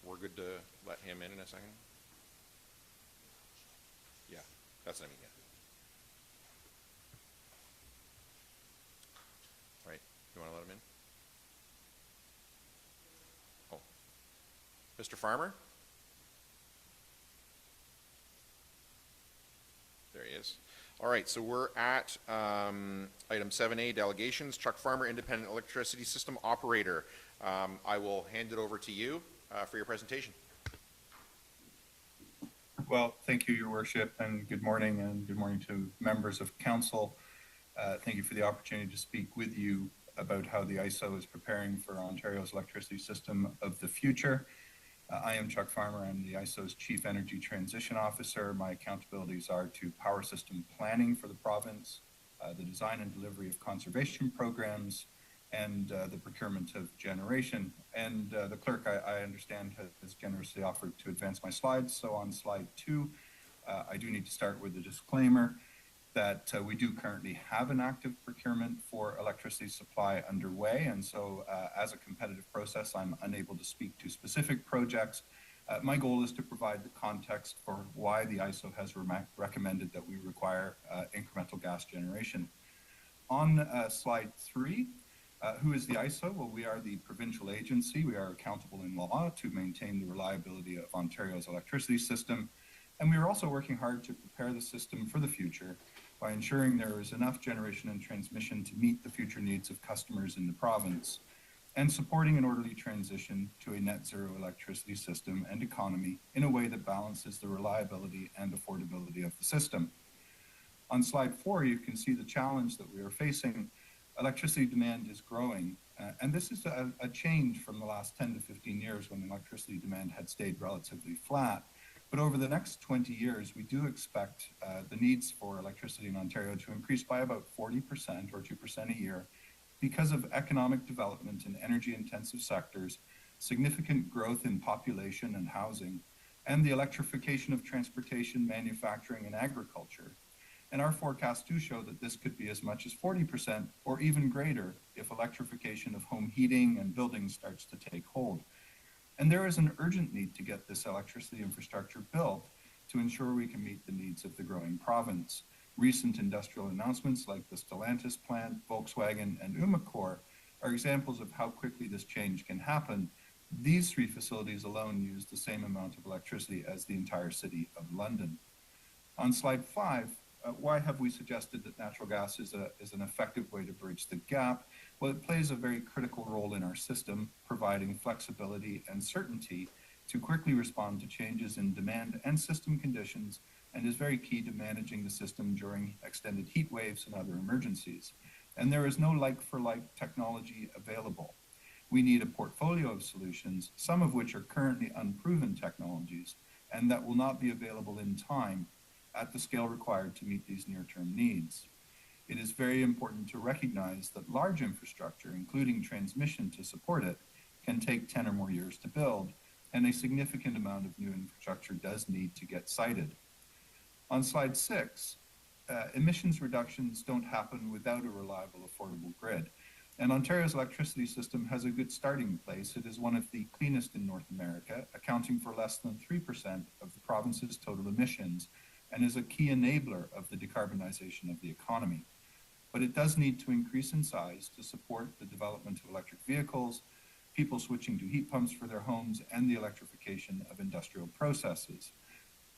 Speaker 1: We're good to let him in a second? Yeah, that's what I mean, yeah. Right, you want to let him in? Oh. Mr. Farmer? There he is. All right, so we're at item 7A, Delegations. Chuck Farmer, Independent Electricity System Operator. I will hand it over to you for your presentation.
Speaker 9: Well, thank you, Your Worship, and good morning to members of Council. Thank you for the opportunity to speak with you about how the IESO is preparing for Ontario's electricity system of the future. I am Chuck Farmer. I'm the IESO's Chief Energy Transition Officer. My accountabilities are to power system planning for the province, the design and delivery of conservation programs, and the procurement of generation. And the clerk, I understand, has generously offered to advance my slides. So on slide 2, I do need to start with a disclaimer that we do currently have an active procurement for electricity supply underway. And so as a competitive process, I'm unable to speak to specific projects. My goal is to provide the context for why the IESO has recommended that we require incremental gas generation. On slide 3, who is the IESO? Well, we are the provincial agency. We are accountable in law to maintain the reliability of Ontario's electricity system. And we are also working hard to prepare the system for the future by ensuring there is enough generation and transmission to meet the future needs of customers in the province, and supporting an orderly transition to a net zero electricity system and economy in a way that balances the reliability and affordability of the system. On slide 4, you can see the challenge that we are facing electricity demand is growing, and this is a change from the last 10 to 15 years when electricity demand had stayed relatively flat. But over the next 20 years, we do expect the needs for electricity in Ontario to increase by about 40% or 2% a year because of economic development in energy-intensive sectors, significant growth in population and housing, and the electrification of transportation, manufacturing, and agriculture. And our forecasts do show that this could be as much as 40% or even greater if electrification of home heating and buildings starts to take hold. And there is an urgent need to get this electricity infrastructure built to ensure we can meet the needs of the growing province. Recent industrial announcements like the Stellantis plant, Volkswagen, and Umicore are examples of how quickly this change can happen. These three facilities alone use the same amount of electricity as the entire city of London. On slide 5, why have we suggested that natural gas is an effective way to bridge the gap? Well, it plays a very critical role in our system, providing flexibility and certainty to quickly respond to changes in demand and system conditions, and is very key to managing the system during extended heat waves and other emergencies. And there is no like-for-like technology available. We need a portfolio of solutions, some of which are currently unproven technologies, and that will not be available in time at the scale required to meet these near-term needs. It is very important to recognize that large infrastructure, including transmission to support it, can take 10 or more years to build, and a significant amount of new infrastructure does need to get sited. On slide 6, emissions reductions don't happen without a reliable, affordable grid. And Ontario's electricity system has a good starting place. It is one of the cleanest in North America, accounting for less than 3% of the province's total emissions, and is a key enabler of the decarbonization of the economy. But it does need to increase in size to support the development of electric vehicles, people switching to heat pumps for their homes, and the electrification of industrial processes.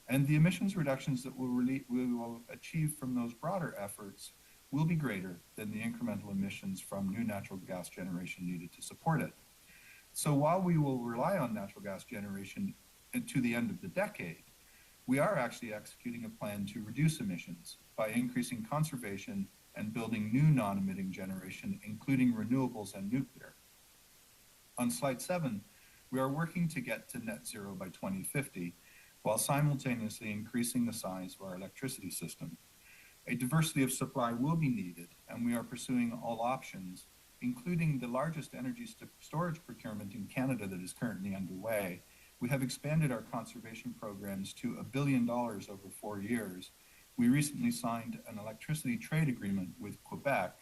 Speaker 9: And the emissions reductions that we will achieve from those broader efforts will be greater than the incremental emissions from new natural gas generation needed to support it. So while we will rely on natural gas generation to the end of the decade, we are actually executing a plan to reduce emissions by increasing conservation and building new non-emitting generation, including renewables and nuclear. On slide 7, we are working to get to net zero by 2050, while simultaneously increasing the size of our electricity system. A diversity of supply will be needed, and we are pursuing all options, including the largest energy storage procurement in Canada that is currently underway. We have expanded our conservation programs to $1 billion over 4 years. We recently signed an electricity trade agreement with Quebec,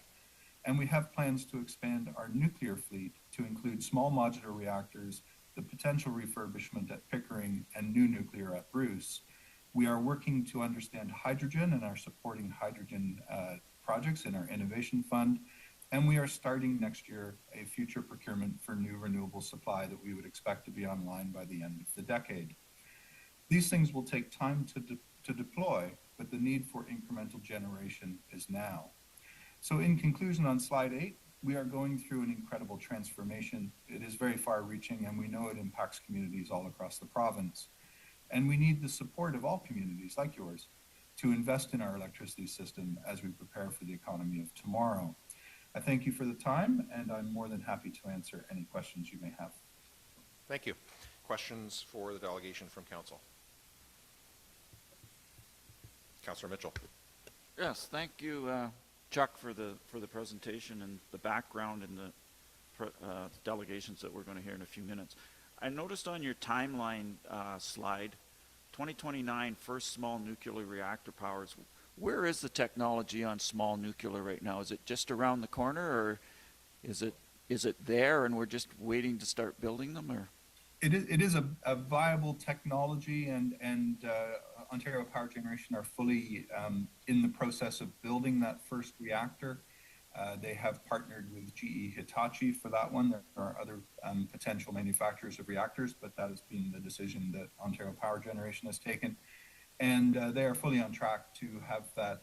Speaker 9: and we have plans to expand our nuclear fleet to include small modular reactors, the potential refurbishment at Pickering, and new nuclear at Bruce. We are working to understand hydrogen and are supporting hydrogen projects in our innovation fund. And we are starting next year a future procurement for new renewable supply that we would expect to be online by the end of the decade. These things will take time to deploy, but the need for incremental generation is now. So in conclusion, on slide 8, we are going through an incredible transformation. It is very far-reaching, and we know it impacts communities all across the province. And we need the support of all communities like yours to invest in our electricity system as we prepare for the economy of tomorrow. I thank you for the time, and I'm more than happy to answer any questions you may have.
Speaker 1: Thank you. Questions for the delegation from council? Councillor Mitchell.
Speaker 3: Yes, thank you, Chuck, for the presentation and the background and the delegations that we're going to hear in a few minutes. I noticed on your timeline slide, 2029 first small nuclear reactor powers. Where is the technology on small nuclear right now? Is it just around the corner, or is it there and we're just waiting to start building them? Or
Speaker 9: it is a viable technology, and Ontario Power Generation are fully in the process of building that first reactor. They have partnered with GE Hitachi for that one. There are other potential manufacturers of reactors, but that has been the decision that Ontario Power Generation has taken. And they are fully on track to have that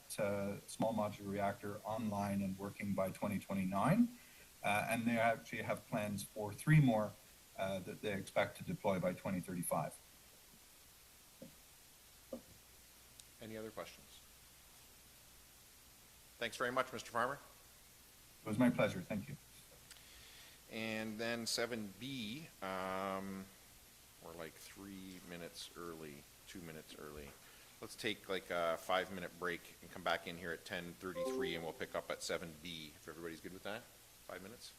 Speaker 9: small modular reactor online and working by 2029. And they actually have plans for 3 more that they expect to deploy by 2035.
Speaker 1: Any other questions? Thanks very much, Mr. Farmer.
Speaker 9: It was my pleasure. Thank you.
Speaker 1: And then 7B, we're like 3 minutes early, 2 minutes early. Let's take like a 5-minute break and come back in here at 10:33 and we'll pick up at 7B, if everybody's good with that. 5 minutes?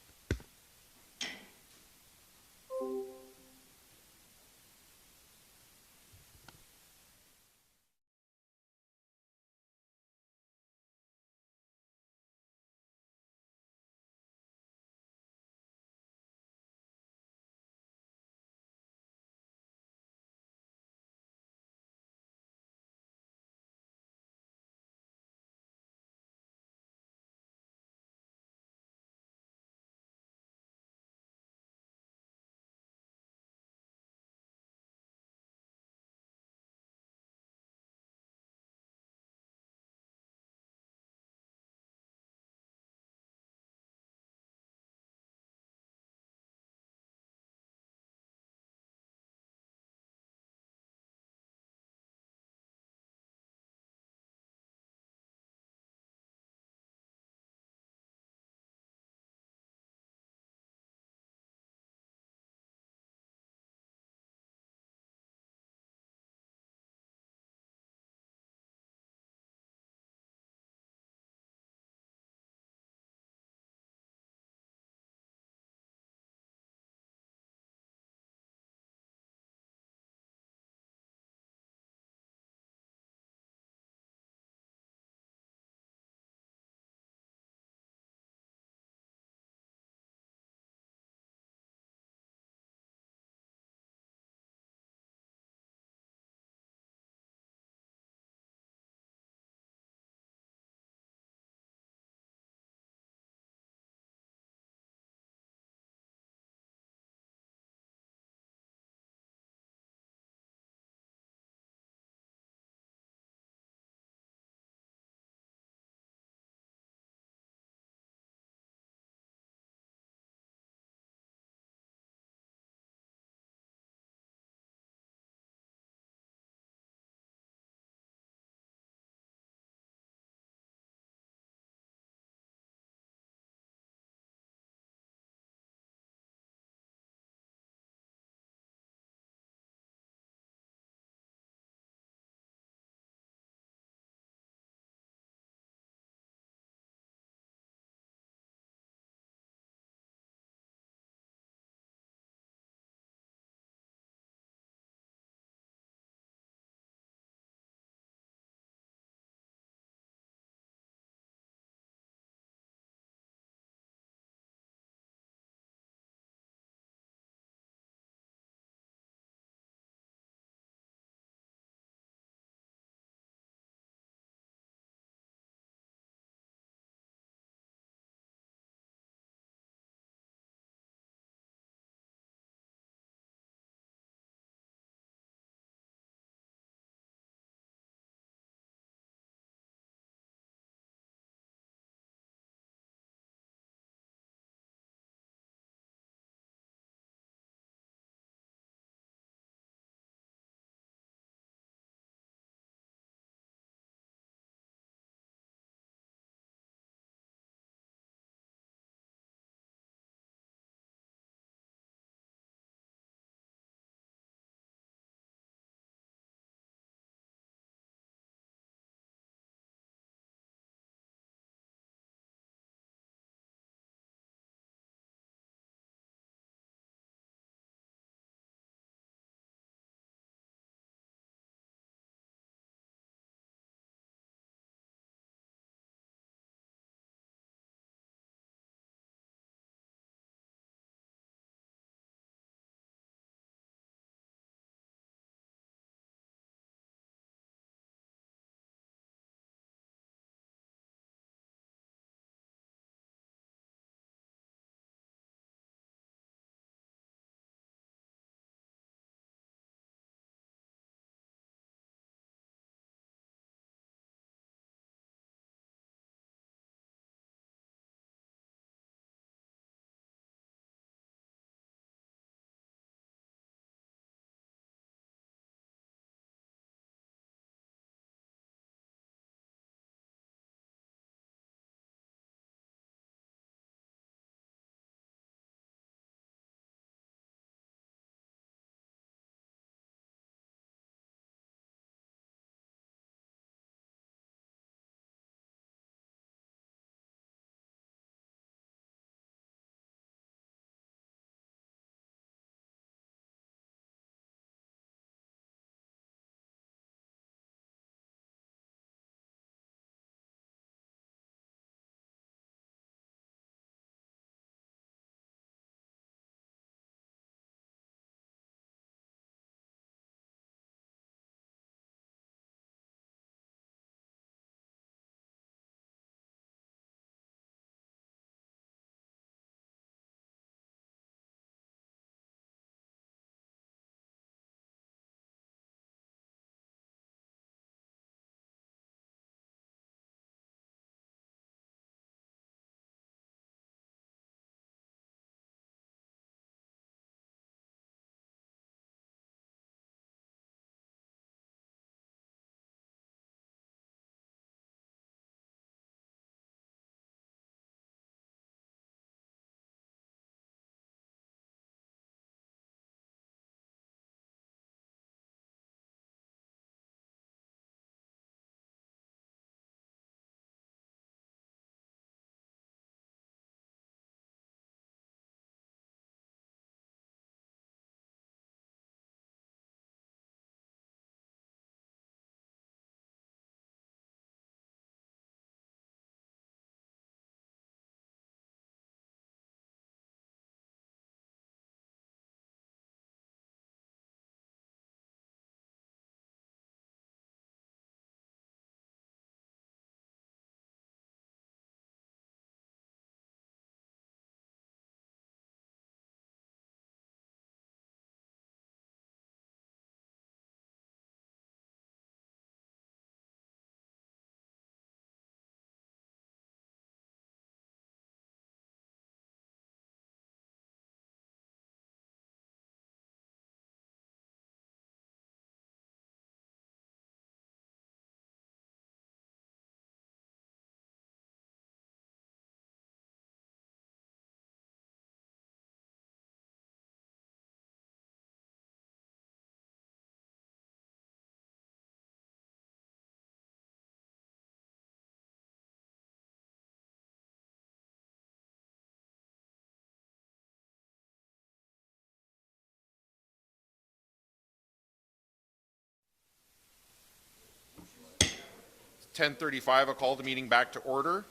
Speaker 1: 10:35, I'll call the meeting back to order,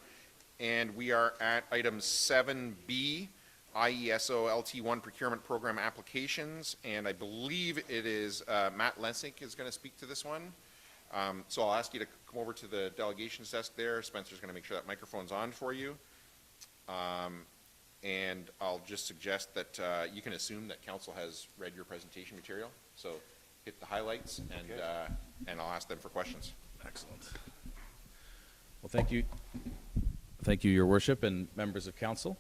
Speaker 1: and we are at item 7B, IESO LT1 Procurement Program Applications, and I believe it is Matt Lensink is going to speak to this one. So I'll ask you to come over to the delegations desk there. Spencer's going to make sure that microphone's on for you. And I'll just suggest that you can assume that council has read your presentation material. So hit the highlights, and I'll ask them for questions.
Speaker 10: Excellent. Well, thank you. Thank you, Your Worship, and members of council.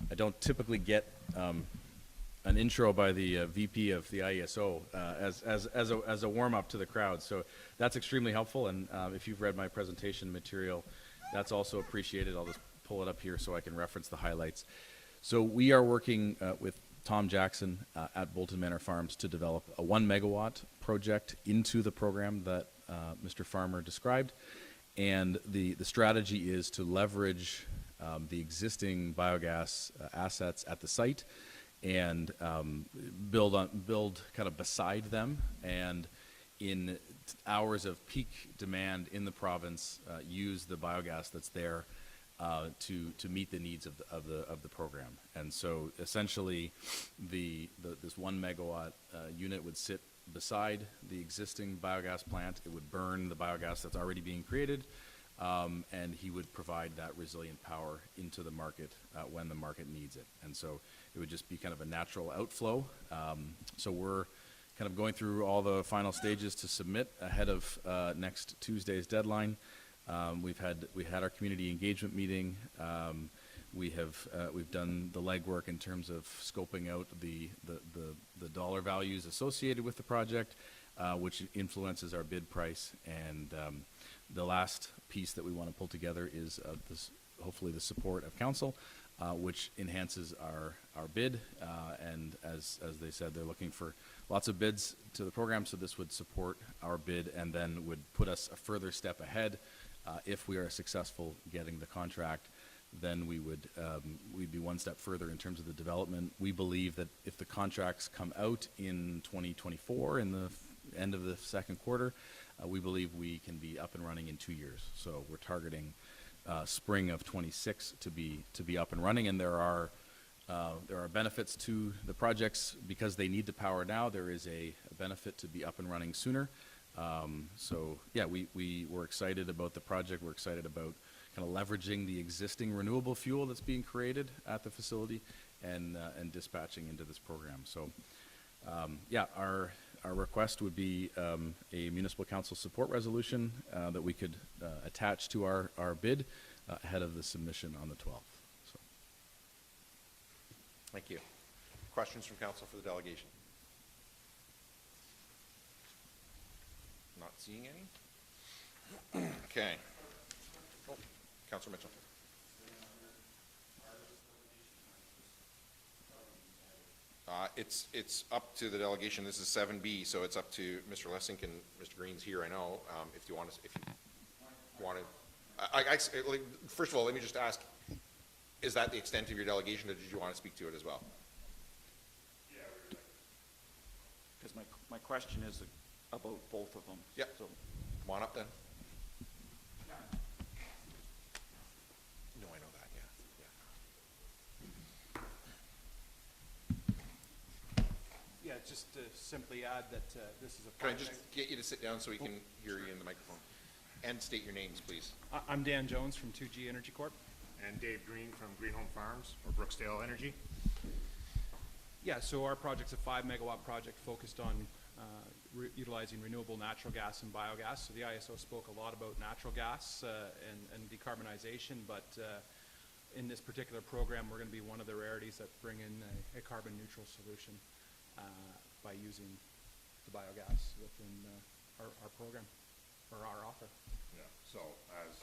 Speaker 10: I don't typically get an intro by the VP of the IESO as a warm-up to the crowd, so that's extremely helpful, and if you've read my presentation material, that's also appreciated. I'll just pull it up here so I can reference the highlights. So we are working with Tom Jackson at Bolton Manor Farms to develop a 1 megawatt project into the program that Mr. Farmer described, and the strategy is to leverage the existing biogas assets at the site and build kind of beside them, and in hours of peak demand in the province, use the biogas that's there to meet the needs of the program. And so essentially this 1 megawatt unit would sit beside the existing biogas plant. It would burn the biogas that's already being created, and he would provide that resilient power into the market when the market needs it. And so it would just be kind of a natural outflow. So we're kind of going through all the final stages to submit ahead of next Tuesday's deadline. We had our community engagement meeting. We've done the legwork in terms of scoping out the dollar values associated with the project, which influences our bid price. And the last piece that we want to pull together is hopefully the support of council, which enhances our bid. And as they said, they're looking for lots of bids to the program, so this would support our bid and then would put us a further step ahead. If we are successful getting the contract, then we'd be one step further in terms of the development. We believe that if the contracts come out in 2024, in the end of the second quarter, we believe we can be up and running in 2 years. So we're targeting spring of 26 to be up and running, and there are benefits to the projects because they need the power now. There is a benefit to be up and running sooner. So yeah, we're excited about the project. We're excited about kind of leveraging the existing renewable fuel that's being created at the facility and dispatching into this program. So yeah, our request would be a municipal council support resolution that we could attach to our bid ahead of the submission on the 12th. So.
Speaker 1: Thank you. Questions from council for the delegation? Not seeing any? Okay. Oh, Councilor Mitchell. It's up to the delegation. This is 7B, so it's up to Mr. Lessink and Mr. Green's here. I know. If you want to, first of all, let me just ask: is that the extent of your delegation, or did you want to speak to it as well?
Speaker 3: Yeah. Because my question is about both of them.
Speaker 1: Yeah.
Speaker 3: So
Speaker 1: come on up then. No, I know that.
Speaker 11: Yeah, just to simply add that this is a
Speaker 1: Can I
Speaker 11: project.
Speaker 1: just get you to sit down so we can hear you in the microphone? And state your names, please.
Speaker 11: I'm Dan Jones from 2G Energy Corp.
Speaker 12: And Dave Green from Greenhome Farms, or Brooksdale Energy.
Speaker 11: Yeah, so our project's a 5 megawatt project focused on utilizing renewable natural gas and biogas. So the IESO spoke a lot about natural gas and decarbonization, but in this particular program, we're going to be one of the rarities that bring in a carbon neutral solution by using the biogas within our program, or our offer.
Speaker 12: Yeah, so as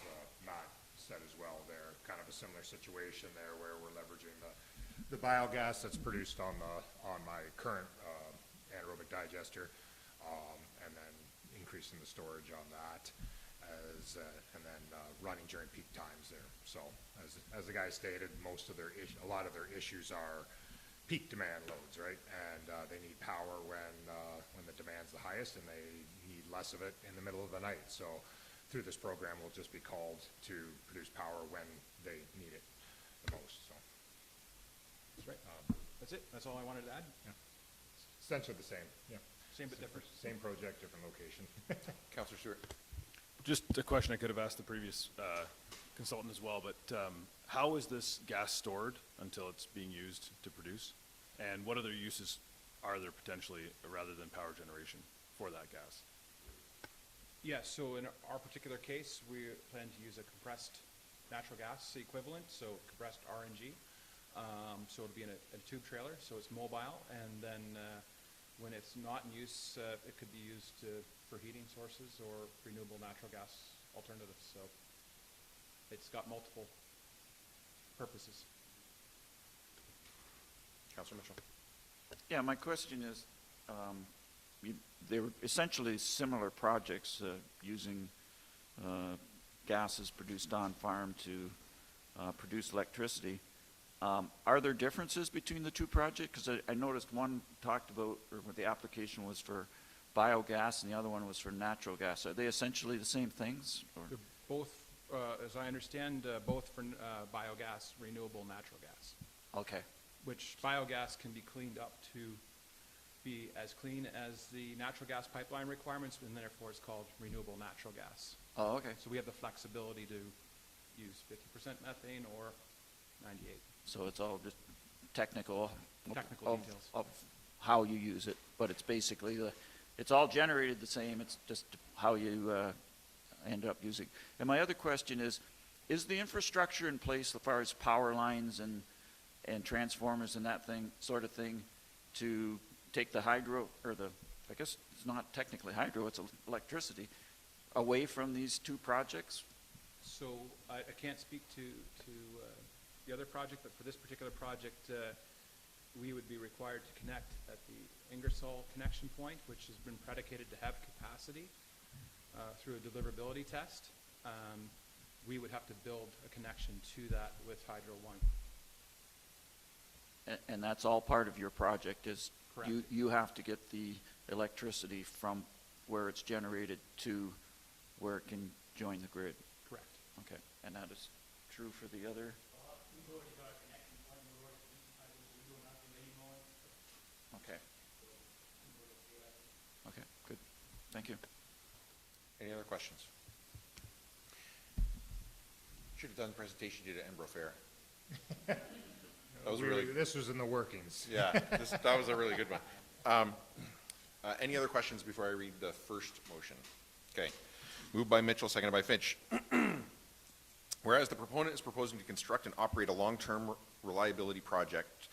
Speaker 12: Matt said as well, they're kind of a similar situation there where we're leveraging the biogas that's produced on my current anaerobic digester, and then increasing the storage on that and then running during peak times there. So as the guy stated, a lot of their issues are peak demand loads, right? And they need power when the demand's the highest, and they need less of it in the middle of the night. So through this program, will just be called to produce power when they need it the most, so.
Speaker 11: That's right. That's it. That's all I wanted to add.
Speaker 12: Essentially the same, yeah.
Speaker 11: Same but different.
Speaker 12: Same project, different location.
Speaker 1: Counselor Stewart?
Speaker 13: Just a question I could have asked the previous consultant as well, but how is this gas stored until it's being used to produce? And what other uses are there potentially rather than power generation for that gas?
Speaker 11: Yeah, so in our particular case, we plan to use a compressed natural gas equivalent, so compressed RNG. So it'll be in a tube trailer, so it's mobile, and then when it's not in use, it could be used for heating sources or renewable natural gas alternatives. So it's got multiple purposes.
Speaker 1: Counselor Mitchell?
Speaker 3: Yeah, my question is, they were essentially similar projects using gases produced on farm to produce electricity. Are there differences between the two projects? Because I noticed one talked about, or the application was for biogas and the other one was for natural gas. Are they essentially the same things? Or?
Speaker 11: They're both, as I understand, both for biogas, renewable natural gas.
Speaker 3: Okay.
Speaker 11: Which biogas can be cleaned up to be as clean as the natural gas pipeline requirements, and therefore it's called renewable natural gas.
Speaker 3: Oh, okay.
Speaker 11: So we have the flexibility to use 50% methane or 98.
Speaker 3: So it's all just technical
Speaker 11: Technical details.
Speaker 3: of how you use it, but it's basically it's all generated the same. It's just how you end up using. And my other question is the infrastructure in place as far as power lines and transformers and that sort of thing to take the hydro, or I guess it's not technically hydro, it's electricity, away from these two projects?
Speaker 11: So I can't speak to the other project, but for this particular project, we would be required to connect at the Ingersoll connection point, which has been predicated to have capacity through a deliverability test. We would have to build a connection to that with Hydro One.
Speaker 3: And that's all part of your project is
Speaker 11: Correct.
Speaker 3: You have to get the electricity from where it's generated to where it can join the grid.
Speaker 11: Correct.
Speaker 3: Okay, and that is true for the other? Okay. Okay, good. Thank you.
Speaker 1: Any other questions? Should have done the presentation you did at Embro Fair. That was really,
Speaker 12: This was in the workings.
Speaker 1: yeah, that was a really good one. Any other questions before I read the first motion? Okay. Moved by Mitchell, seconded by Finch. Whereas the proponent is proposing to construct and operate a long-term reliability project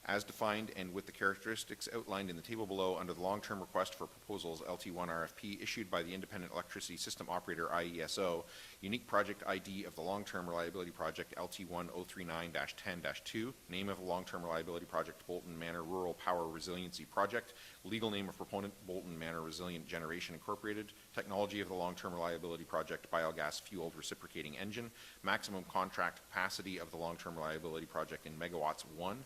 Speaker 1: as defined and with the characteristics outlined in the table below under the long-term request for proposals LT1 RFP issued by the Independent Electricity System Operator IESO, unique project ID of the long-term reliability project LT1 039-10-2, name of the long-term reliability project Bolton Manor Rural Power Resiliency Project, legal name of proponent Bolton Manor Resilient Generation Incorporated, technology of the long-term reliability project biogas fueled reciprocating engine, maximum contract capacity of the long-term reliability project in megawatts 1,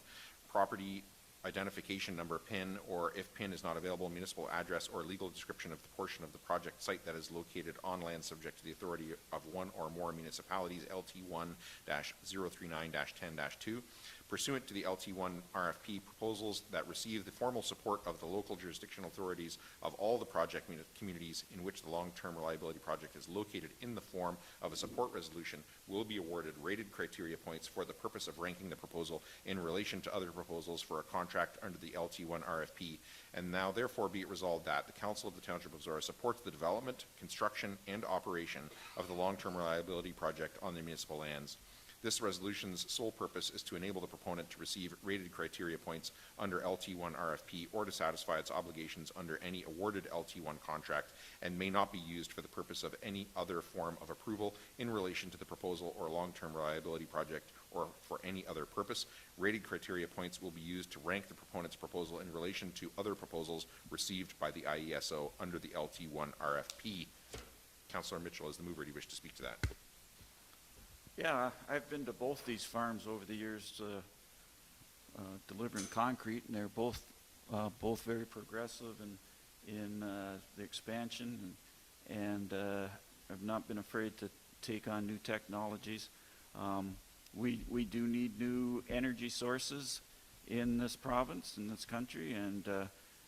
Speaker 1: property identification number PIN, or if PIN is not available, municipal address or legal description of the portion of the project site that is located on land subject to the authority of one or more municipalities, LT1-039-10-2. Pursuant to the LT1 RFP proposals that receive the formal support of the local jurisdictional authorities of all the project communities in which the long-term reliability project is located in the form of a support resolution will be awarded rated criteria points for the purpose of ranking the proposal in relation to other proposals for a contract under the LT1 RFP. And now therefore be it resolved that the Council of the Township of Zorra supports the development, construction, and operation of the long-term reliability project on the municipal lands. This resolution's sole purpose is to enable the proponent to receive rated criteria points under LT1 RFP or to satisfy its obligations under any awarded LT1 contract and may not be used for the purpose of any other form of approval in relation to the proposal or long-term reliability project or for any other purpose. Rated criteria points will be used to rank the proponent's proposal in relation to other proposals received by the IESO under the LT1 RFP. Councillor Mitchell, as the mover, do you wish to speak to that?
Speaker 3: Yeah, I've been to both these farms over the years delivering concrete, and they're both very progressive in the expansion, and have not been afraid to take on new technologies. We do need new energy sources in this province, in this country, and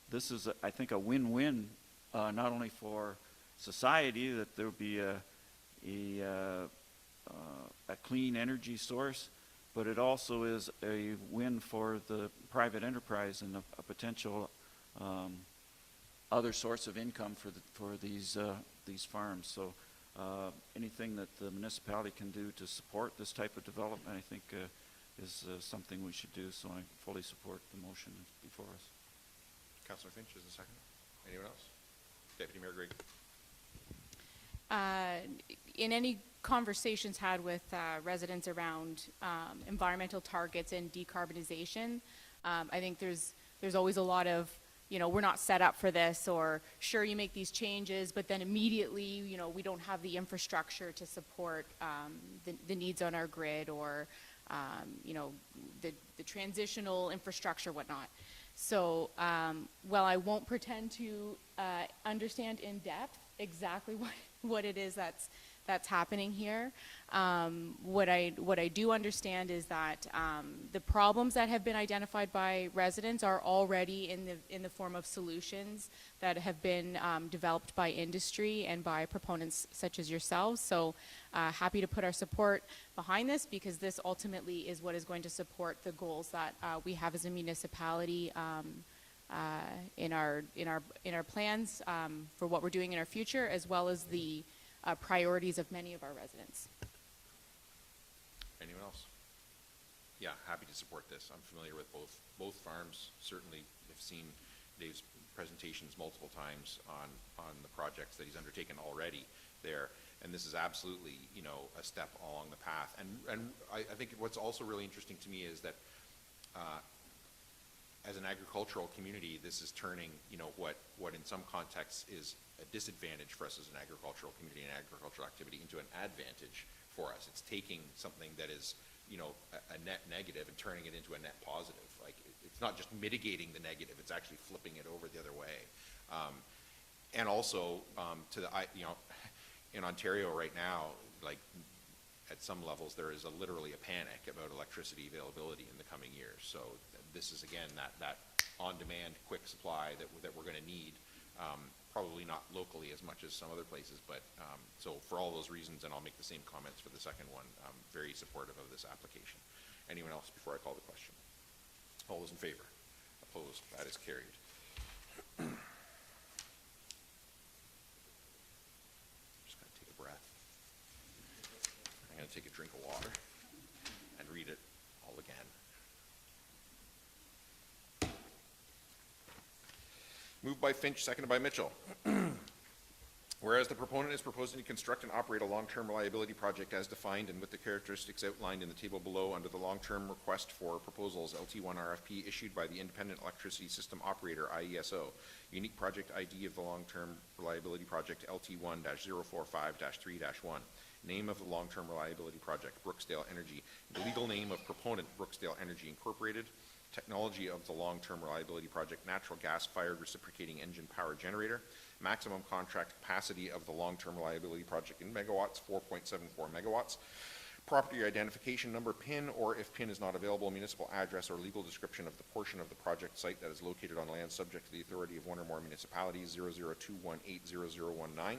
Speaker 3: this is, I think, a win-win, not only for society, that there will be a clean energy source, but it also is a win for the private enterprise and a potential other source of income for these farms. So anything that the municipality can do to support this type of development, I think, is something we should do. So I fully support the motion before us.
Speaker 1: Councillor Finch is the second. Anyone else? Deputy Mayor Greg.
Speaker 8: In any conversations had with residents around environmental targets and decarbonization, I think there's always a lot of, we're not set up for this, or sure, you make these changes, but then immediately, we don't have the infrastructure to support the needs on our grid, or, the transitional infrastructure, whatnot. So while I won't pretend to understand in depth exactly what it is that's happening here, what I do understand is that the problems that have been identified by residents are already in the form of solutions that have been developed by industry and by proponents such as yourselves. So happy to put our support behind this, because this ultimately is what is going to support the goals that we have as a municipality in our plans for what we're doing in our future, as well as the priorities of many of our residents.
Speaker 1: Anyone else? Yeah, happy to support this. I'm familiar with both farms. Certainly have seen Dave's presentations multiple times on the projects that he's undertaken already there. And this is absolutely, a step along the path. And I think what's also really interesting to me is that as an agricultural community, this is turning, what in some contexts is a disadvantage for us as an agricultural community and agricultural activity into an advantage for us. It's taking something that is, a net negative and turning it into a net positive. Like, it's not just mitigating the negative, it's actually flipping it over the other way. And also, in Ontario right now, like, at some levels, there is literally a panic about electricity availability in the coming years. So this is, again, that on-demand, quick supply that we're going to need. Probably not locally as much as some other places, but so for all those reasons, and I'll make the same comments for the second one, I'm very supportive of this application. Anyone else before I call the question? All those in favor? Opposed? That is carried. Just going to take a breath. I'm going to take a drink of water and read it all again. Moved by Finch, seconded by Mitchell. Whereas the proponent is proposing to construct and operate a long-term reliability project as defined and with the characteristics outlined in the table below under the long-term request for proposals LT1 RFP issued by the Independent Electricity System Operator, IESO. Unique project ID of the long-term reliability project LT1-045-3-1. Name of the long-term reliability project, Brookesdale Energy. The legal name of proponent, Brookesdale Energy Incorporated. Technology of the long-term reliability project, natural gas-fired reciprocating engine power generator. Maximum contract capacity of the long-term reliability project in megawatts, 4.74 megawatts. Property identification number, PIN, or if PIN is not available, municipal address or legal description of the portion of the project site that is located on land subject to the authority of one or more municipalities, 0021800019.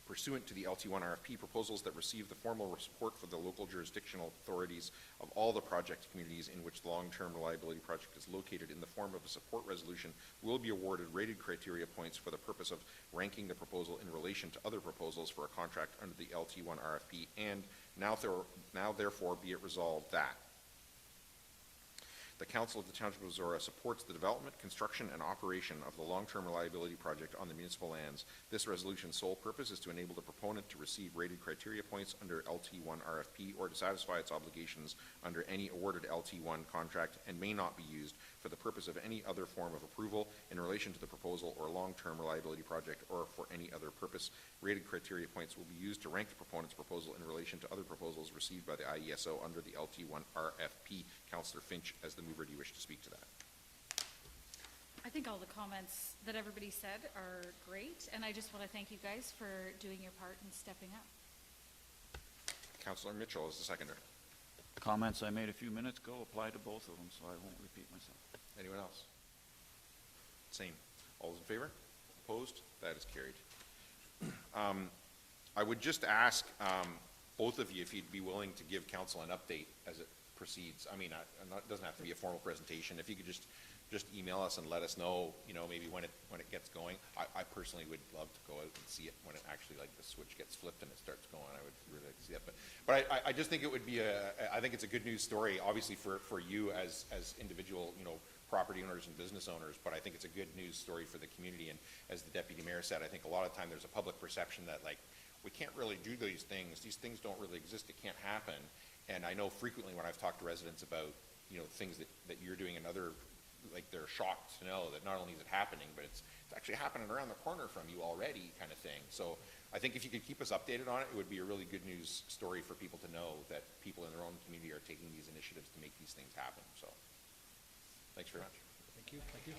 Speaker 1: Pursuant to the LT1 RFP proposals that receive the formal support for the local jurisdictional authorities of all the project communities in which the long-term reliability project is located in the form of a support resolution will be awarded rated criteria points for the purpose of ranking the proposal in relation to other proposals for a contract under the LT1 RFP, and now therefore be it resolved that the Council of the Township of Zorra supports the development, construction, and operation of the long-term reliability project on the municipal lands. This resolution's sole purpose is to enable the proponent to receive rated criteria points under LT1 RFP or to satisfy its obligations under any awarded LT1 contract, and may not be used for the purpose of any other form of approval in relation to the proposal or long-term reliability project or for any other purpose. Rated criteria points will be used to rank the proponent's proposal in relation to other proposals received by the IESO under the LT1 RFP. Councillor Finch, as the mover, do you wish to speak to that?
Speaker 7: I think all the comments that everybody said are great, and I just want to thank you guys for doing your part and stepping up.
Speaker 1: Councillor Mitchell is the seconder.
Speaker 3: Comments I made a few minutes ago apply to both of them, so I won't repeat myself.
Speaker 1: Anyone else? Same. All those in favor? Opposed? That is carried. I would just ask both of you if you'd be willing to give council an update as it proceeds. I mean, it doesn't have to be a formal presentation. If you could just email us and let us know, you know, maybe when it gets going. I personally would love to go out and see it when it actually, like, the switch gets flipped and it starts going. I would really like to see that. But I just think it would be I think it's a good news story, obviously for you as individual, you know, property owners and business owners, but I think it's a good news story for the community. And as the deputy mayor said, I think a lot of time there's a public perception that, like, we can't really do these things don't really exist, it can't happen. And I know frequently when I've talked to residents about, you know, things that you're doing and other, like, they're shocked to know that not only is it happening, but it's actually happening around the corner from you already, kind of thing. So I think if you could keep us updated on it, it would be a really good news story for people to know that people in their own community are taking these initiatives to make these things happen. So thanks very much.
Speaker 11: Thank you. Thank you.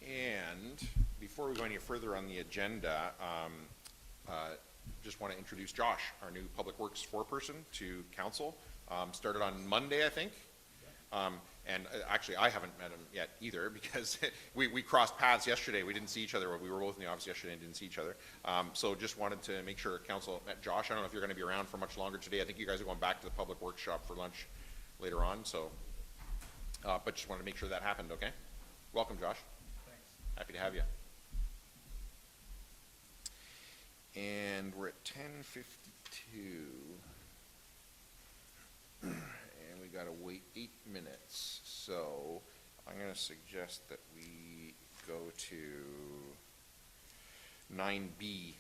Speaker 1: And before we go any further on the agenda, just want to introduce Josh, our new Public Works foreperson, to council. Started on Monday, I think. And actually, I haven't met him yet either, because we crossed paths yesterday. We didn't see each other. We were both in the office yesterday and didn't see each other. So just wanted to make sure council met Josh. I don't know if you're going to be around for much longer today. I think you guys are going back to the Public Works shop for lunch later on. So, but just wanted to make sure that happened, okay? Welcome, Josh.
Speaker 11: Thanks.
Speaker 1: Happy to have you. And we're at 10:52. And we gotta wait 8 minutes. So I'm gonna suggest that we go to 9B.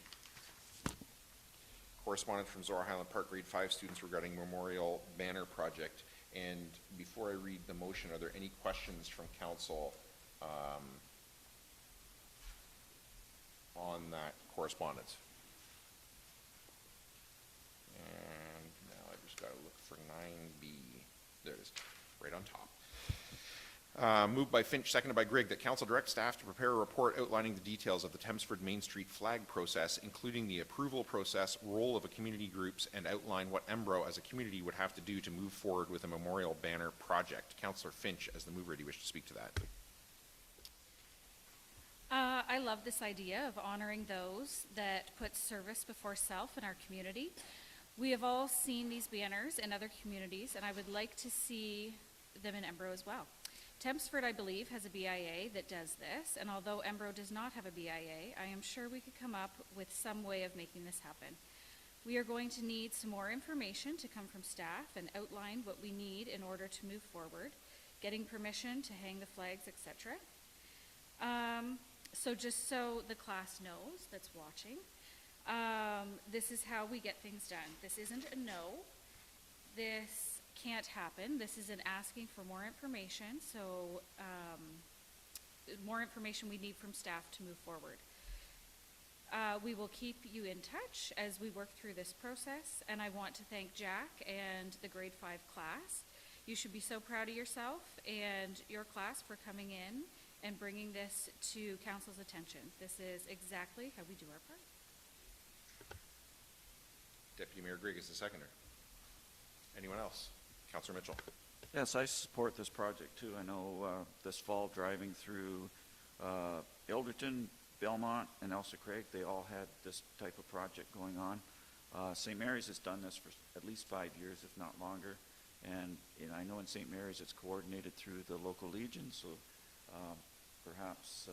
Speaker 1: Correspondence from Zorra Highland Park grade 5 students regarding memorial banner project. And before I read the motion, are there any questions from council on that correspondence? And now I just gotta look for 9B. There it is, right on top. Moved by Finch, seconded by Grigg, that council direct staff to prepare a report outlining the details of the Thamesford Main Street flag process, including the approval process, role of a community groups, and outline what Embro as a community would have to do to move forward with a memorial banner project. Councillor Finch, as the mover, do you wish to speak to that?
Speaker 7: I love this idea of honoring those that put service before self in our community. We have all seen these banners in other communities, and I would like to see them in Embro as well. Thamesford, I believe, has a BIA that does this, and although Embro does not have a BIA, I am sure we could come up with some way of making this happen. We are going to need some more information to come from staff and outline what we need in order to move forward, getting permission to hang the flags, etc. So just so the class knows that's watching, this is how we get things done. This isn't a no. This can't happen. This is an asking for more information, so more information we need from staff to move forward. We will keep you in touch as we work through this process, and I want to thank Jack and the grade 5 class. You should be so proud of yourself and your class for coming in and bringing this to council's attention. This is exactly how we do our part.
Speaker 1: Deputy Mayor Grigg is the seconder. Anyone else? Councillor Mitchell.
Speaker 3: Yes, I support this project too. I know this fall driving through Ilderton, Belmont, and Elsa Craig, they all had this type of project going on. St. Mary's has done this for at least 5 years, if not longer. And I know in St. Mary's it's coordinated through the local legion, so perhaps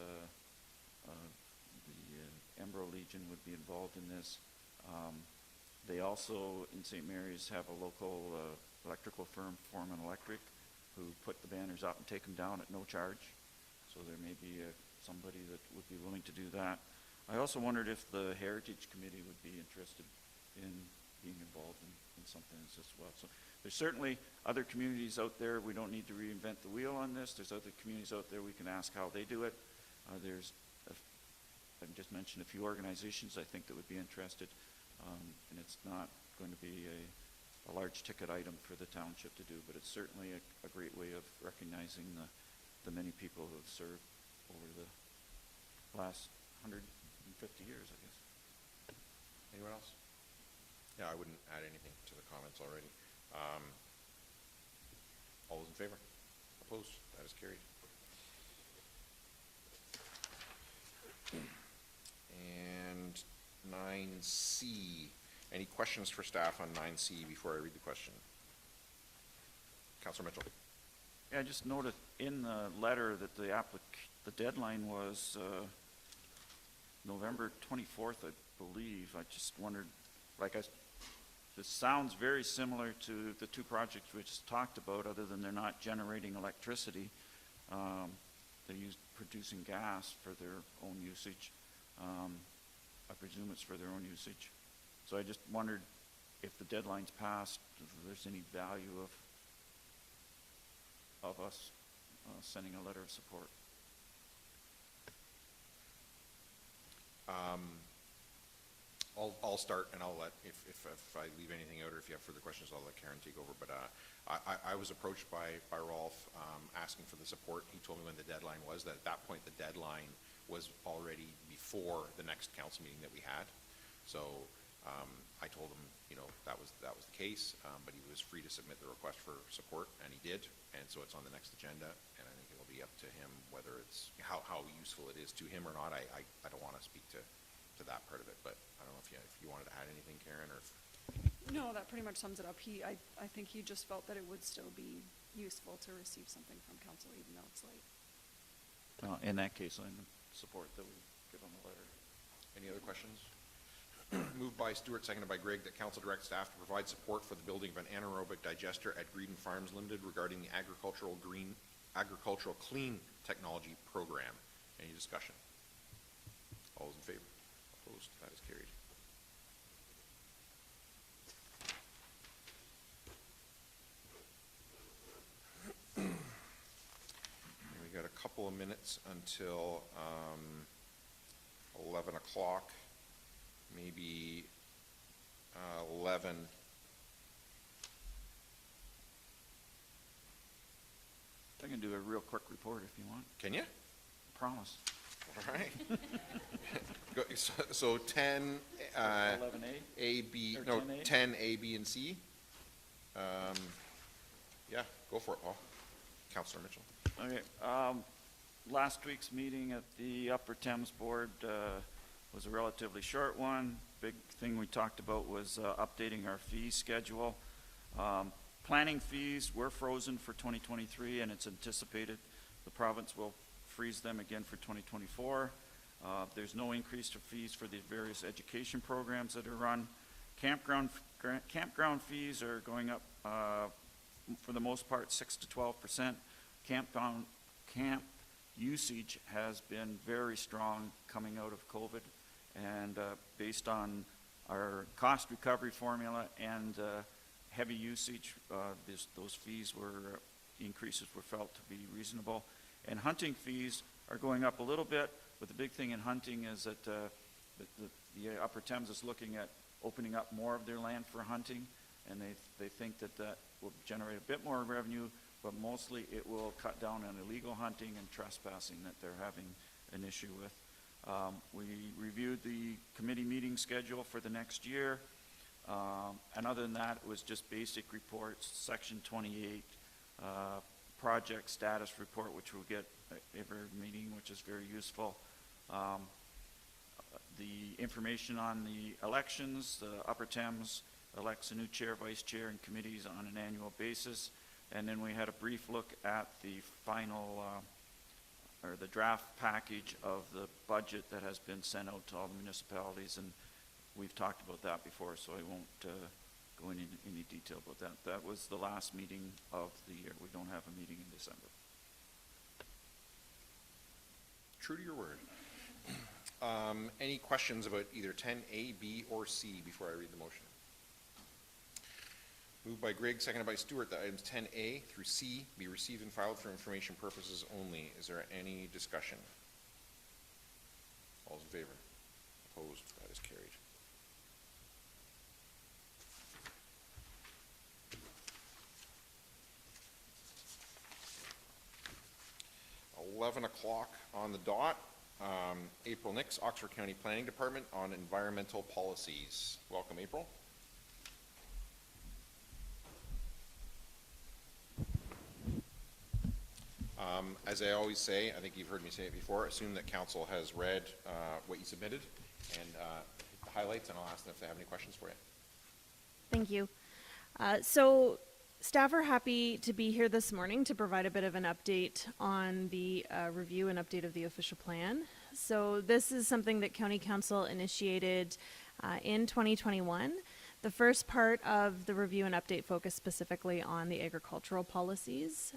Speaker 3: the Embro Legion would be involved in this. They also, in St. Mary's, have a local electrical firm, Foreman Electric, who put the banners up and take them down at no charge. So there may be somebody that would be willing to do that. I also wondered if the Heritage Committee would be interested in being involved in something as this as well. So there's certainly other communities out there. We don't need to reinvent the wheel on this. There's other communities out there we can ask how they do it. I've just mentioned a few organizations I think that would be interested. And it's not going to be large ticket item for the township to do, but it's certainly a great way of recognizing the many people who have served over the last 150 years, I guess.
Speaker 1: Anyone else? Yeah, I wouldn't add anything to the comments already. All those in favor? Opposed? That is carried. And 9C. Any questions for staff on 9C before I read the question? Councillor Mitchell.
Speaker 3: Yeah, I just noted in the letter that the deadline was November 24th, I believe. I just wondered, this sounds very similar to the two projects we just talked about, other than they're not generating electricity. They're producing gas for their own usage. I presume it's for their own usage. So I just wondered if the deadline's passed, if there's any value of us sending a letter of support.
Speaker 1: I'll start, and I'll let, if I leave anything out or if you have further questions, I'll let Karen take over. But I was approached by Rolf asking for the support. He told me when the deadline was, that at that point the deadline was already before the next council meeting that we had. So I told him, that was the case, but he was free to submit the request for support, and he did. And so it's on the next agenda, and I think it'll be up to him whether it's how useful it is to him or not. I don't want to speak to that part of it, but I don't know if you wanted to add anything, Karen, or if...
Speaker 14: No, that pretty much sums it up. I think he just felt that it would still be useful to receive something from council, even though it's late.
Speaker 3: In that case, I'm in support that we give him a letter.
Speaker 1: Any other questions? Moved by Stewart, seconded by Greg, that council direct staff to provide support for the building of an anaerobic digester at Green Farms Limited regarding the agricultural clean technology program. Any discussion? All those in favor? Opposed? That is carried. We got a couple of minutes until 11 o'clock, maybe 11.
Speaker 3: I can do a real quick report if you want.
Speaker 1: Can you?
Speaker 3: Promise.
Speaker 1: All right. So 10,
Speaker 3: 11A?
Speaker 1: A, B,
Speaker 3: Or
Speaker 1: no,
Speaker 3: 10A?
Speaker 1: 10, A, B, and C. Yeah, go for it, Paul. Councillor Mitchell.
Speaker 3: Okay. Last week's meeting at the Upper Thames Board was a relatively short one. Big thing we talked about was updating our fee schedule. Planning fees were frozen for 2023, and it's anticipated the province will freeze them again for 2024. There's no increase to fees for the various education programs that are run. Campground fees are going up for the most part 6 to 12%. Camp usage has been very strong coming out of COVID, and based on our cost recovery formula and heavy usage, those increases were felt to be reasonable. And hunting fees are going up a little bit, but the big thing in hunting is that the Upper Thames is looking at opening up more of their land for hunting, and they think that will generate a bit more revenue, but mostly it will cut down on illegal hunting and trespassing that they're having an issue with. We reviewed the committee meeting schedule for the next year, and other than that, it was just basic reports, Section 28, project status report, which we'll get every meeting, which is very useful. The information on the elections, the Upper Thames elects a new chair, vice chair, and committees on an annual basis. And then we had a brief look at the final, or the draft package of the budget that has been sent out to all the municipalities, and we've talked about that before, so I won't go into any detail about that. That was the last meeting of the year. We don't have a meeting in December.
Speaker 1: True to your word. Any questions about either 10A, B, or C before I read the motion? Moved by Greg, seconded by Stewart, that items 10A through C be received and filed for information purposes only. Is there any discussion? All in favor? Opposed? That is carried. 11 o'clock on the dot. April Nix, Oxford County Planning Department on environmental policies. Welcome, April. As I always say, I think you've heard me say it before, assume that council has read what you submitted and the highlights, and I'll ask them if they have any questions for you.
Speaker 15: Thank you. So staff are happy to be here this morning to provide a bit of an update on the review and update of the official plan. So this is something that County Council initiated in 2021. The first part of the review and update focused specifically on the agricultural policies.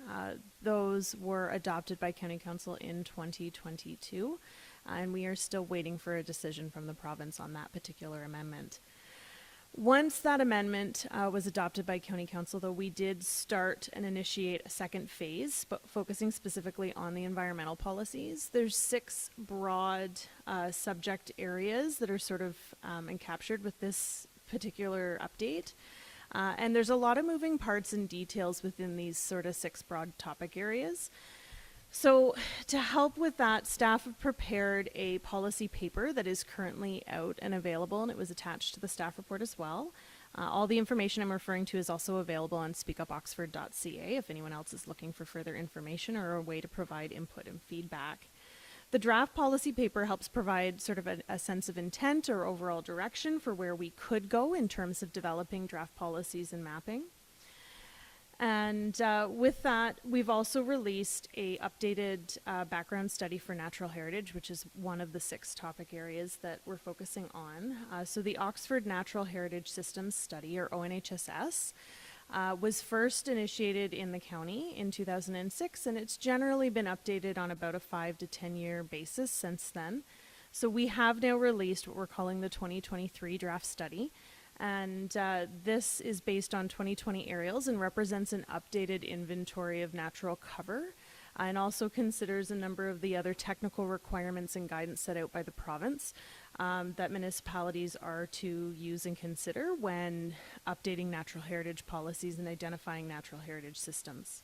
Speaker 15: Those were adopted by County Council in 2022, and we are still waiting for a decision from the province on that particular amendment. Once that amendment was adopted by County Council, though, we did start and initiate a second phase, but focusing specifically on the environmental policies. There's 6 broad subject areas that are sort of encaptured with this particular update. And there's a lot of moving parts and details within these sort of 6 broad topic areas. So to help with that, staff have prepared a policy paper that is currently out and available, and it was attached to the staff report as well. All the information I'm referring to is also available on speakupoxford.ca if anyone else is looking for further information or a way to provide input and feedback. The draft policy paper helps provide sort of a sense of intent or overall direction for where we could go in terms of developing draft policies and mapping. And with that, we've also released a updated background study for natural heritage, which is one of the 6 topic areas that we're focusing on. So the Oxford Natural Heritage Systems Study, or ONHSS, was first initiated in the county in 2006, and it's generally been updated on about a 5 to 10 year basis since then. So we have now released what we're calling the 2023 draft study. And this is based on 2020 aerials and represents an updated inventory of natural cover, and also considers a number of the other technical requirements and guidance set out by the province that municipalities are to use and consider when updating natural heritage policies and identifying natural heritage systems.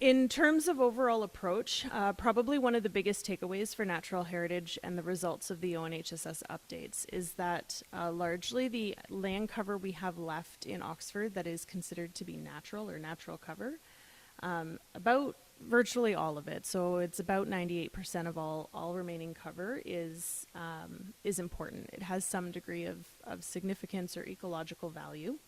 Speaker 15: In terms of overall approach, probably one of the biggest takeaways for natural heritage and the results of the ONHSS updates is that largely the land cover we have left in Oxford that is considered to be natural or natural cover, about virtually all of it, so it's about 98% of all remaining cover is important. It has some degree of significance or ecological value.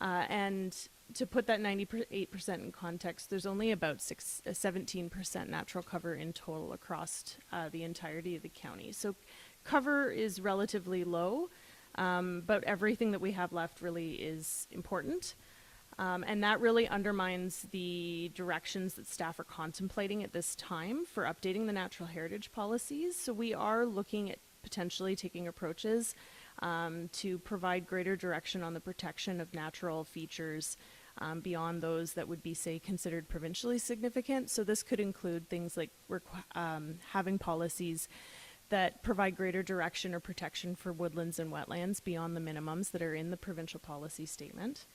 Speaker 15: And to put that 98% in context, there's only about 17% natural cover in total across the entirety of the county. So cover is relatively low, but everything that we have left really is important. And that really undermines the directions that staff are contemplating at this time for updating the natural heritage policies. So we are looking at potentially taking approaches to provide greater direction on the protection of natural features beyond those that would be, say, considered provincially significant. So this could include things like having policies that provide greater direction or protection for woodlands and wetlands beyond the minimums that are in the provincial policy statement.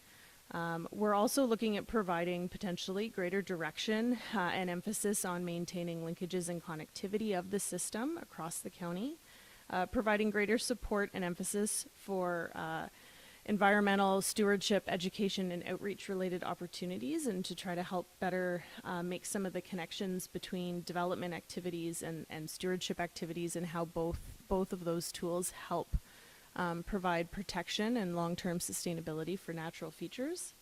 Speaker 15: We're also looking at providing potentially greater direction and emphasis on maintaining linkages and connectivity of the system across the county. Providing greater support and emphasis for environmental stewardship, education, and outreach-related opportunities, and to try to help better make some of the connections between development activities and stewardship activities, and how both of those tools help provide protection and long-term sustainability for natural features.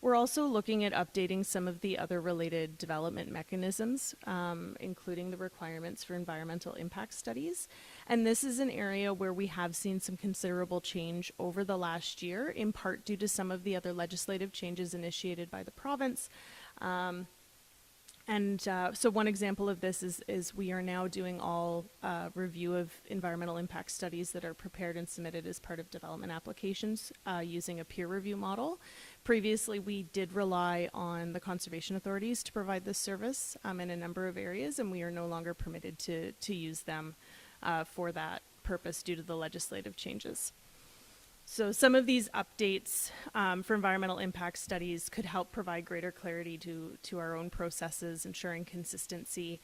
Speaker 15: We're also looking at updating some of the other related development mechanisms, including the requirements for environmental impact studies. And this is an area where we have seen some considerable change over the last year, in part due to some of the other legislative changes initiated by the province. So one example of this is we are now doing all review of environmental impact studies that are prepared and submitted as part of development applications using a peer review model. Previously, we did rely on the conservation authorities to provide this service in a number of areas, and we are no longer permitted to use them for that purpose due to the legislative changes. So some of these updates for environmental impact studies could help provide greater clarity to our own processes, ensuring consistency,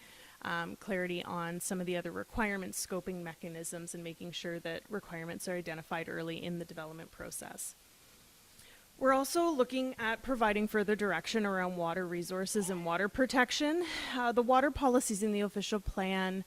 Speaker 15: clarity on some of the other requirements, scoping mechanisms, and making sure that requirements are identified early in the development process. We're also looking at providing further direction around water resources and water protection. The water policies in the official plan,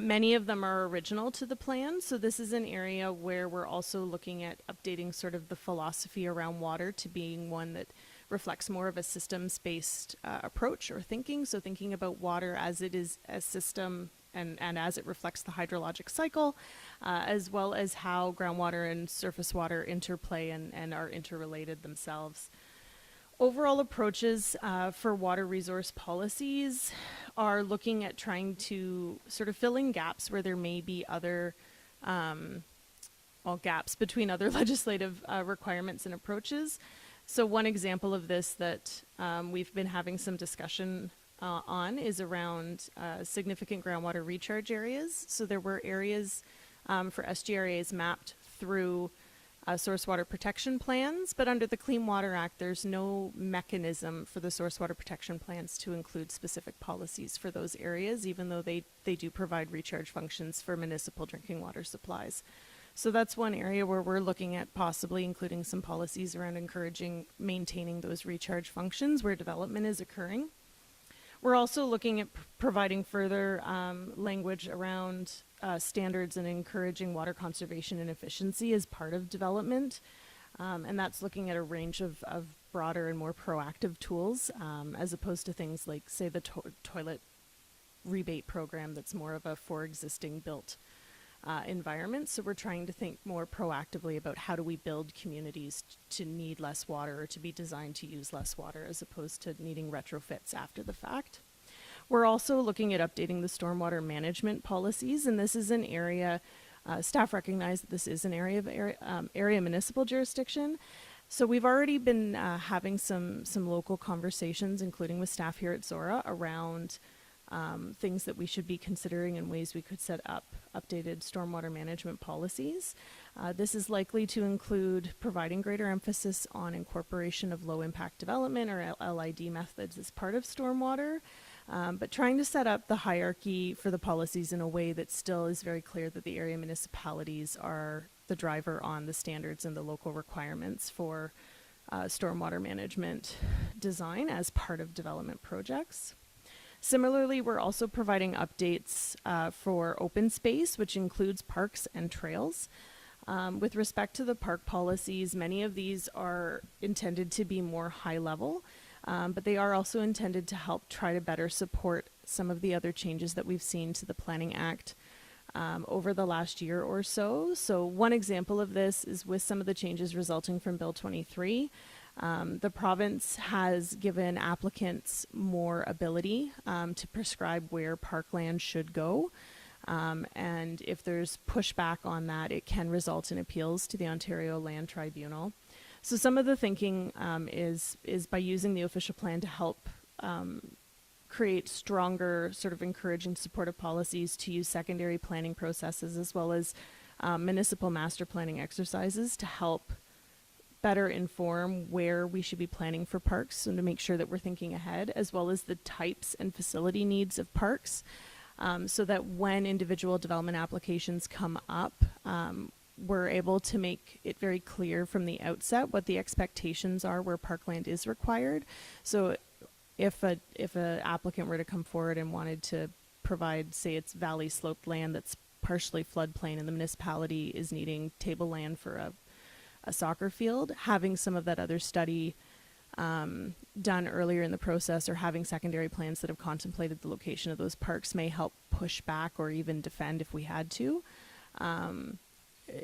Speaker 15: many of them are original to the plan, so this is an area where we're also looking at updating sort of the philosophy around water to being one that reflects more of a systems-based approach or thinking, so thinking about water as it is a system and as it reflects the hydrologic cycle, as well as how groundwater and surface water interplay and are interrelated themselves. Overall approaches for water resource policies are looking at trying to sort of fill in gaps where there may be other gaps between other legislative requirements and approaches. So one example of this that we've been having some discussion on is around significant groundwater recharge areas. So there were areas for SGRAs mapped through source water protection plans, but under the Clean Water Act, there's no mechanism for the source water protection plans to include specific policies for those areas, even though they do provide recharge functions for municipal drinking water supplies. So that's one area where we're looking at possibly including some policies around encouraging maintaining those recharge functions where development is occurring. We're also looking at providing further language around standards and encouraging water conservation and efficiency as part of development. And that's looking at a range of broader and more proactive tools, as opposed to things like, say, the toilet rebate program that's more of a for existing built environment. So we're trying to think more proactively about how do we build communities to need less water or to be designed to use less water as opposed to needing retrofits after the fact. We're also looking at updating the stormwater management policies, and this is an area, staff recognize that this is an area of area municipal jurisdiction. So we've already been having some local conversations, including with staff here at Zorra, around things that we should be considering and ways we could set up updated stormwater management policies. This is likely to include providing greater emphasis on incorporation of low impact development or LID methods as part of stormwater, but trying to set up the hierarchy for the policies in a way that still is very clear that the area municipalities are the driver on the standards and the local requirements for stormwater management design as part of development projects. Similarly, we're also providing updates for open space, which includes parks and trails. With respect to the park policies, many of these are intended to be more high level, but they are also intended to help try to better support some of the other changes that we've seen to the Planning Act over the last year or so. So one example of this is with some of the changes resulting from Bill 23. The province has given applicants more ability to prescribe where parkland should go. And if there's pushback on that, it can result in appeals to the Ontario Land Tribunal. So some of the thinking is by using the official plan to help create stronger sort of encouraging supportive policies to use secondary planning processes as well as municipal master planning exercises to help better inform where we should be planning for parks and to make sure that we're thinking ahead, as well as the types and facility needs of parks, so that when individual development applications come up, we're able to make it very clear from the outset what the expectations are where parkland is required. So if a applicant were to come forward and wanted to provide, say, it's valley sloped land that's partially floodplain and the municipality is needing table land for a soccer field, having some of that other study done earlier in the process or having secondary plans that have contemplated the location of those parks may help push back or even defend, if we had to,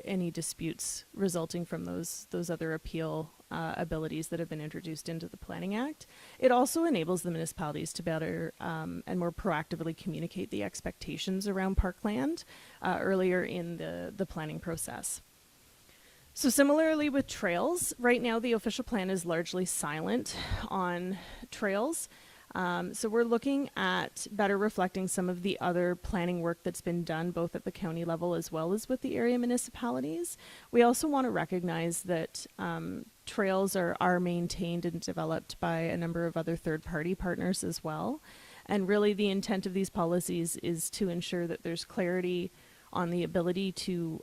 Speaker 15: any disputes resulting from those other appeal abilities that have been introduced into the Planning Act. It also enables the municipalities to better and more proactively communicate the expectations around parkland earlier in the planning process. So similarly with trails, right now the official plan is largely silent on trails. So we're looking at better reflecting some of the other planning work that's been done both at the county level as well as with the area municipalities. We also want to recognize that trails are maintained and developed by a number of other third-party partners as well. And really the intent of these policies is to ensure that there's clarity on the ability to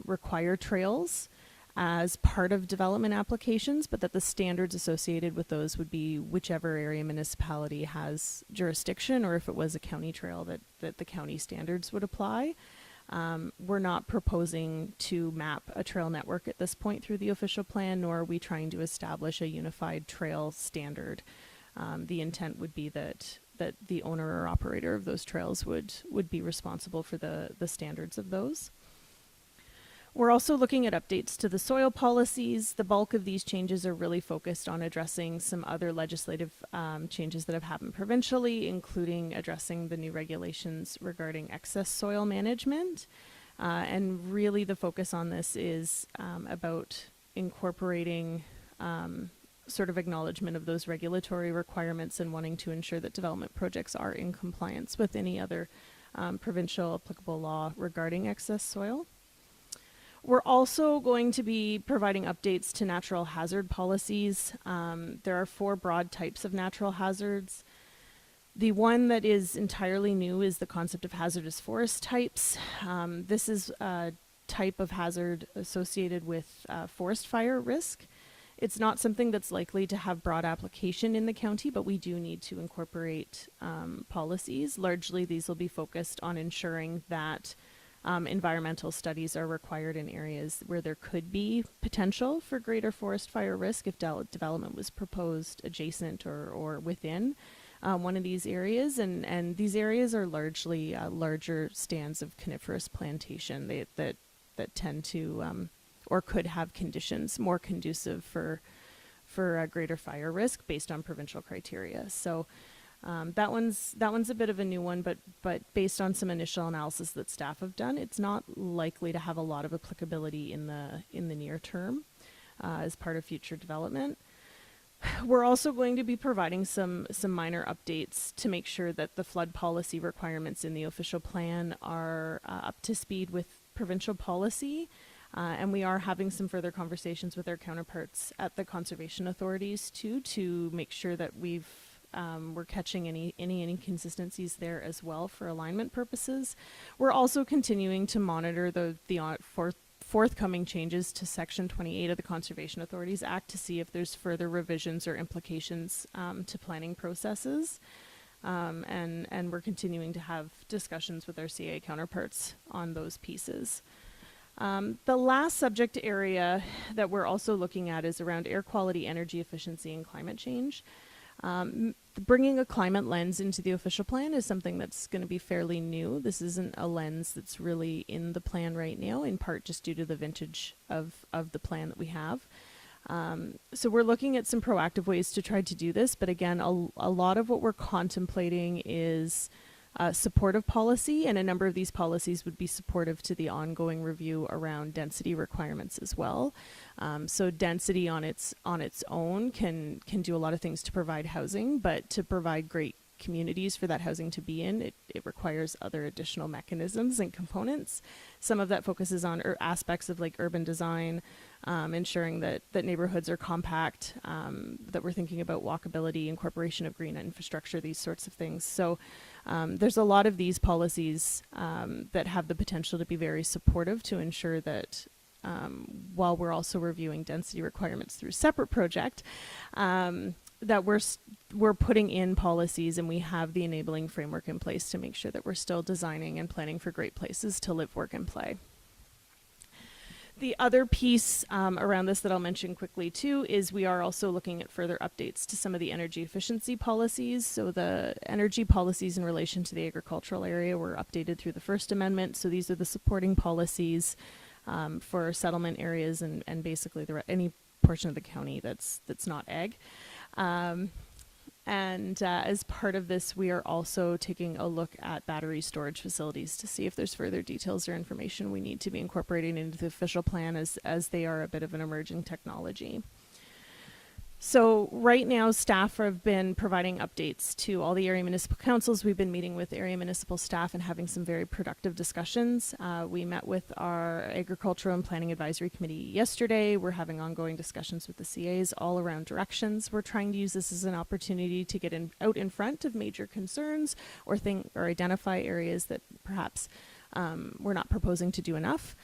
Speaker 15: require trails as part of development applications, but that the standards associated with those would be whichever area municipality has jurisdiction, or if it was a county trail, that the county standards would apply. We're not proposing to map a trail network at this point through the official plan, nor are we trying to establish a unified trail standard. The intent would be that the owner or operator of those trails would be responsible for the standards of those. We're also looking at updates to the soil policies. The bulk of these changes are really focused on addressing some other legislative changes that have happened provincially, including addressing the new regulations regarding excess soil management. And really the focus on this is about incorporating sort of acknowledgement of those regulatory requirements and wanting to ensure that development projects are in compliance with any other provincial applicable law regarding excess soil. We're also going to be providing updates to natural hazard policies. There are 4 broad types of natural hazards. The one that is entirely new is the concept of hazardous forest types. This is a type of hazard associated with forest fire risk. It's not something that's likely to have broad application in the county, but we do need to incorporate policies. Largely, these will be focused on ensuring that environmental studies are required in areas where there could be potential for greater forest fire risk if development was proposed adjacent or within one of these areas. And these areas are largely larger stands of coniferous plantation that tend to or could have conditions more conducive for greater fire risk based on provincial criteria. So that one's a bit of a new one, but based on some initial analysis that staff have done, it's not likely to have a lot of applicability in the near term as part of future development. We're also going to be providing some minor updates to make sure that the flood policy requirements in the official plan are up to speed with provincial policy. And we are having some further conversations with our counterparts at the conservation authorities too, to make sure that we're catching any inconsistencies there as well for alignment purposes. We're also continuing to monitor the forthcoming changes to Section 28 of the Conservation Authorities Act to see if there's further revisions or implications to planning processes. And we're continuing to have discussions with our CA counterparts on those pieces. The last subject area that we're also looking at is around air quality, energy efficiency, and climate change. Bringing a climate lens into the official plan is something that's going to be fairly new. This isn't a lens that's really in the plan right now, in part just due to the vintage of the plan that we have. So we're looking at some proactive ways to try to do this, but again, a lot of what we're contemplating is supportive policy, and a number of these policies would be supportive to the ongoing review around density requirements as well. So density on its own can do a lot of things to provide housing, but to provide great communities for that housing to be in, it requires other additional mechanisms and components. Some of that focuses on aspects of like urban design, ensuring that neighborhoods are compact, that we're thinking about walkability, incorporation of green infrastructure, these sorts of things. So there's a lot of these policies that have the potential to be very supportive to ensure that while we're also reviewing density requirements through a separate project, that we're putting in policies and we have the enabling framework in place to make sure that we're still designing and planning for great places to live, work, and play. The other piece around this that I'll mention quickly too is we are also looking at further updates to some of the energy efficiency policies. So the energy policies in relation to the agricultural area were updated through the First Amendment. So these are the supporting policies for settlement areas and basically any portion of the county that's not ag. And as part of this, we are also taking a look at battery storage facilities to see if there's further details or information we need to be incorporating into the official plan as they are a bit of an emerging technology. So right now, staff have been providing updates to all the area municipal councils. We've been meeting with area municipal staff and having some very productive discussions. We met with our Agricultural and Planning Advisory Committee yesterday. We're having ongoing discussions with the CAs all around directions. We're trying to use this as an opportunity to get out in front of major concerns or identify areas that perhaps we're not proposing to do enough.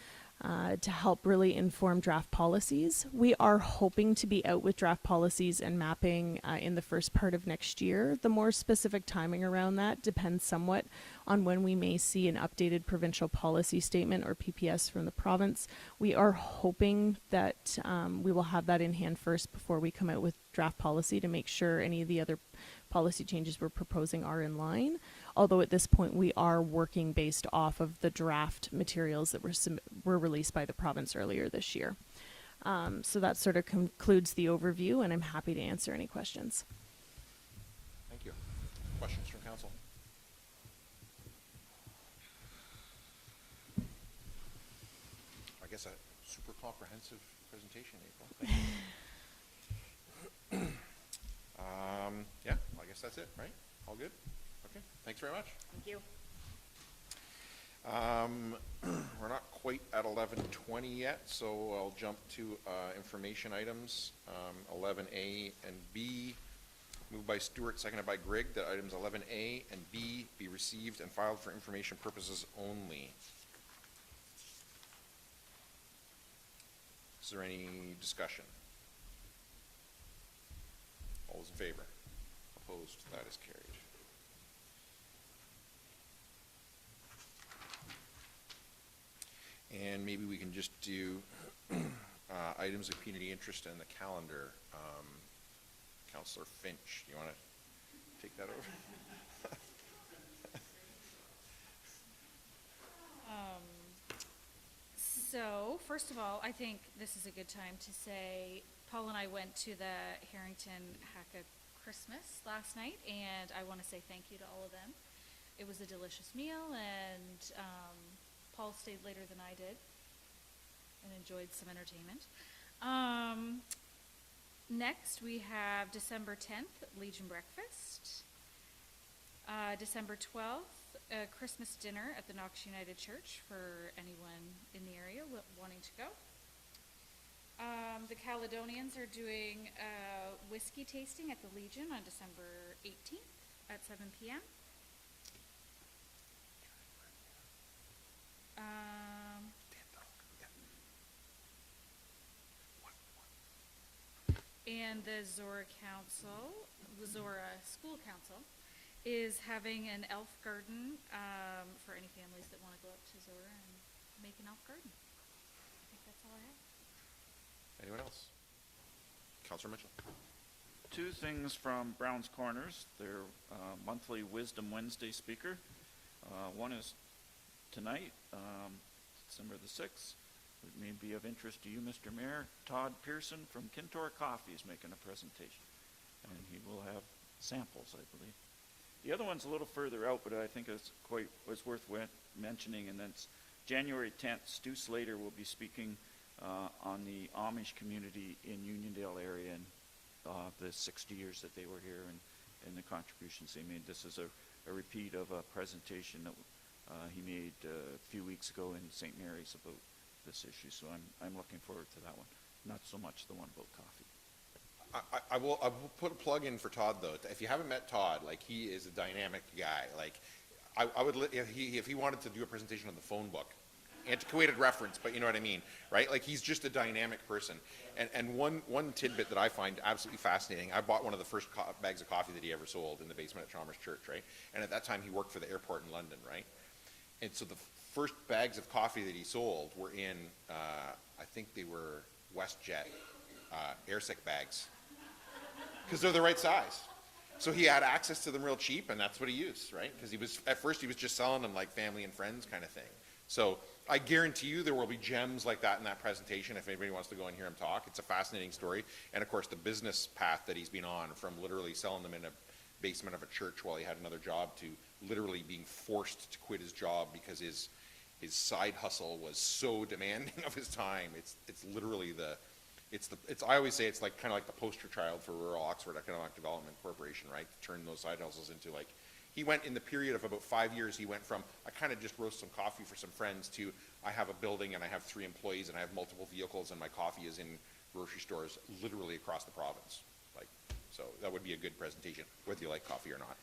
Speaker 15: To help really inform draft policies. We are hoping to be out with draft policies and mapping in the first part of next year. The more specific timing around that depends somewhat on when we may see an updated provincial policy statement or PPS from the province. We are hoping that we will have that in hand first before we come out with draft policy to make sure any of the other policy changes we're proposing are in line. Although at this point we are working based off of the draft materials that were released by the province earlier this year. So that sort of concludes the overview, and I'm happy to answer any questions.
Speaker 1: Thank you. Questions from council? I guess a super comprehensive presentation, April. Thank you. Yeah, I guess that's it, right? All good? Okay, thanks very much.
Speaker 5: Thank you.
Speaker 1: We're not quite at 11:20 yet, so I'll jump to information items, 11A and B. Moved by Stewart, seconded by Grigg, that items 11A and B be received and filed for information purposes only. Is there any discussion? All those in favor? Opposed? That is carried. And maybe we can just do items of community interest in the calendar. Councillor Finch, you want to take that over?
Speaker 7: So, first of all, I think this is a good time to say, Paul and I went to the Harrington Haka Christmas last night, and I want to say thank you to all of them. It was a delicious meal, and Paul stayed later than I did and enjoyed some entertainment. Next, we have December 10th, Legion Breakfast. December 12th, a Christmas dinner at the Knox United Church for anyone in the area wanting to go. The Caledonians are doing a whiskey tasting at the Legion on December 18th at 7 p.m. And the Zorra School Council is having an elf garden for any families that want to go up to Zorra and make an elf garden. I think that's all I have.
Speaker 1: Anyone else? Councillor Mitchell.
Speaker 3: Two things from Brown's Corners, their monthly Wisdom Wednesday speaker. One is tonight, December the 6th. It may be of interest to you, Mr. Mayor. Todd Pearson from Kintor Coffee is making a presentation, and he will have samples, I believe. The other one's a little further out, but I think it's was worth mentioning, and that's January 10th. Stu Slater will be speaking on the Amish community in Uniondale area and the 60 years that they were here and the contributions they made. This is a repeat of a presentation that he made a few weeks ago in St. Mary's about this issue, so I'm looking forward to that one. Not so much the one about coffee.
Speaker 1: I will put a plug in for Todd, though. If you haven't met Todd, like, he is a dynamic guy. Like, I would, if he wanted to do a presentation on the phone book, antiquated reference, but you know what I mean, right? Like, he's just a dynamic person. And one tidbit that I find absolutely fascinating, I bought one of the first bags of coffee that he ever sold in the basement at Chalmers Church, right? And at that time, he worked for the airport in London, right? And so the first bags of coffee that he sold were in, I think they were WestJet AirSec bags, because they're the right size. So he had access to them real cheap, and that's what he used, right? Because at first he was just selling them like family and friends kind of thing. So I guarantee you there will be gems like that in that presentation if anybody wants to go and hear him talk. It's a fascinating story. And of course the business path that he's been on, from literally selling them in a basement of a church while he had another job to literally being forced to quit his job because his side hustle was so demanding of his time. It's literally I always say it's like, kind of like the poster child for rural Oxford Economic Development Corporation, right? To turn those side hustles into like, he went in the period of about 5 years, he went from, I kind of just roast some coffee for some friends to, I have a building and I have 3 employees and I have multiple vehicles and my coffee is in grocery stores literally across the province. Like, so that would be a good presentation, whether you like coffee or not.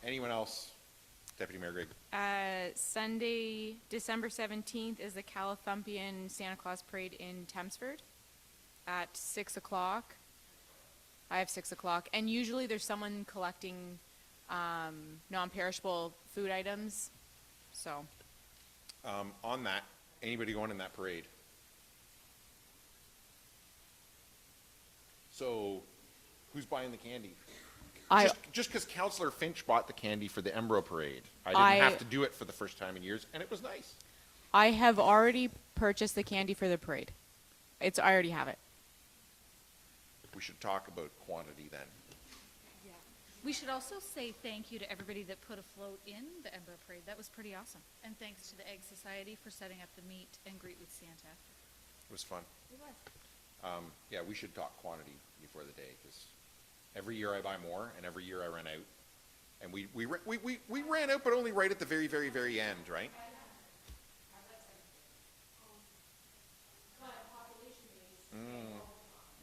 Speaker 1: Anyone else? Deputy Mayor Greg.
Speaker 8: Sunday, December 17th is the Calathumpian Santa Claus Parade in Thamesford at 6 o'clock. I have 6 o'clock. And usually there's someone collecting non-perishable food items. So.
Speaker 1: On that, anybody going in that parade? So, who's buying the candy? Just because Councillor Finch bought the candy for the Embro Parade. I didn't have to do it for the first time in years, and it was nice.
Speaker 8: I have already purchased the candy for the parade. I already have it.
Speaker 1: We should talk about quantity then.
Speaker 7: Yeah. We should also say thank you to everybody that put a float in the Embro Parade. That was pretty awesome. And thanks to the Egg Society for setting up the meet and greet with Santa.
Speaker 1: It was fun.
Speaker 7: It was.
Speaker 1: Yeah, we should talk quantity before the day, because every year I buy more, and every year I run out. And we ran out, but only right at the very, very, very end, right?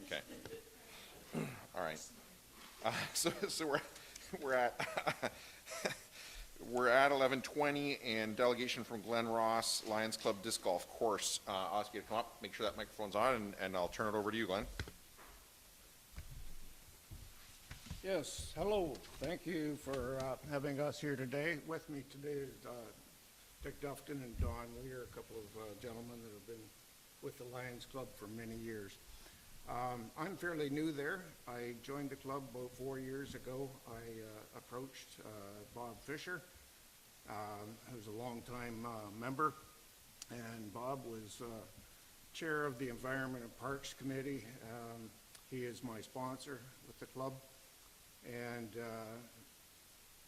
Speaker 1: Okay. All right. So we're at we're at 11:20, and delegation from Glen Ross Lions Club Disc Golf Course. I'll ask you to come up, make sure that microphone's on, and I'll turn it over to you, Glenn.
Speaker 16: Yes, hello. Thank you for having us here today. With me today is Dick Dufton and Don Weir, a couple of gentlemen that have been with the Lions Club for many years. I'm fairly new there. I joined the club about 4 years ago. I approached Bob Fisher, who's a longtime member, and Bob was chair of the Environment and Parks Committee. He is my sponsor with the club. And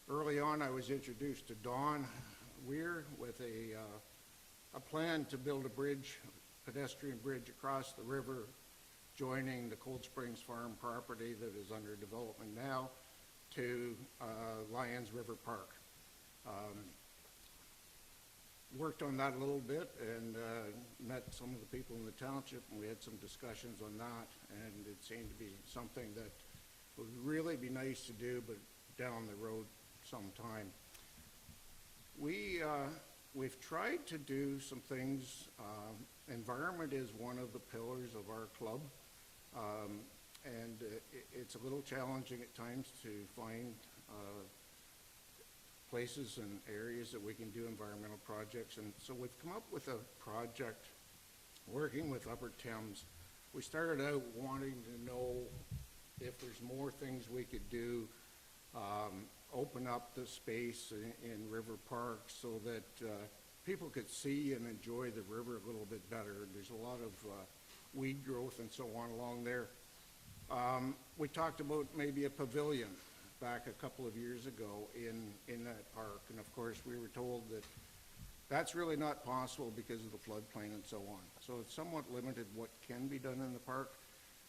Speaker 16: early on, I was introduced to Don Weir with a plan to build a bridge, pedestrian bridge across the river, joining the Cold Springs Farm property that is under development now to Lions River Park. Worked on that a little bit and met some of the people in the township, and we had some discussions on that, and it seemed to be something that would really be nice to do, but down the road sometime. We've tried to do some things. Environment is one of the pillars of our club, and it's a little challenging at times to find places and areas that we can do environmental projects. And so we've come up with a project working with Upper Thames. We started out wanting to know if there's more things we could do, open up the space in River Park so that people could see and enjoy the river a little bit better. There's a lot of weed growth and so on along there. We talked about maybe a pavilion back a couple of years ago in that park, and of course we were told that that's really not possible because of the floodplain and so on. So it's somewhat limited what can be done in the park.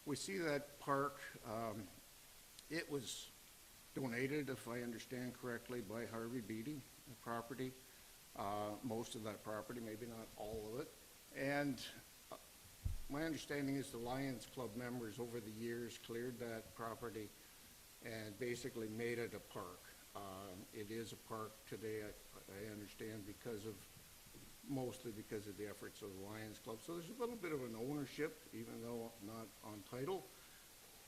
Speaker 16: We see that park, it was donated, if I understand correctly, by Harvey Beatty, the property, most of that property, maybe not all of it. And my understanding is the Lions Club members over the years cleared that property and basically made it a park. It is a park today, I understand, mostly because of the efforts of the Lions Club. So there's a little bit of an ownership, even though not on title,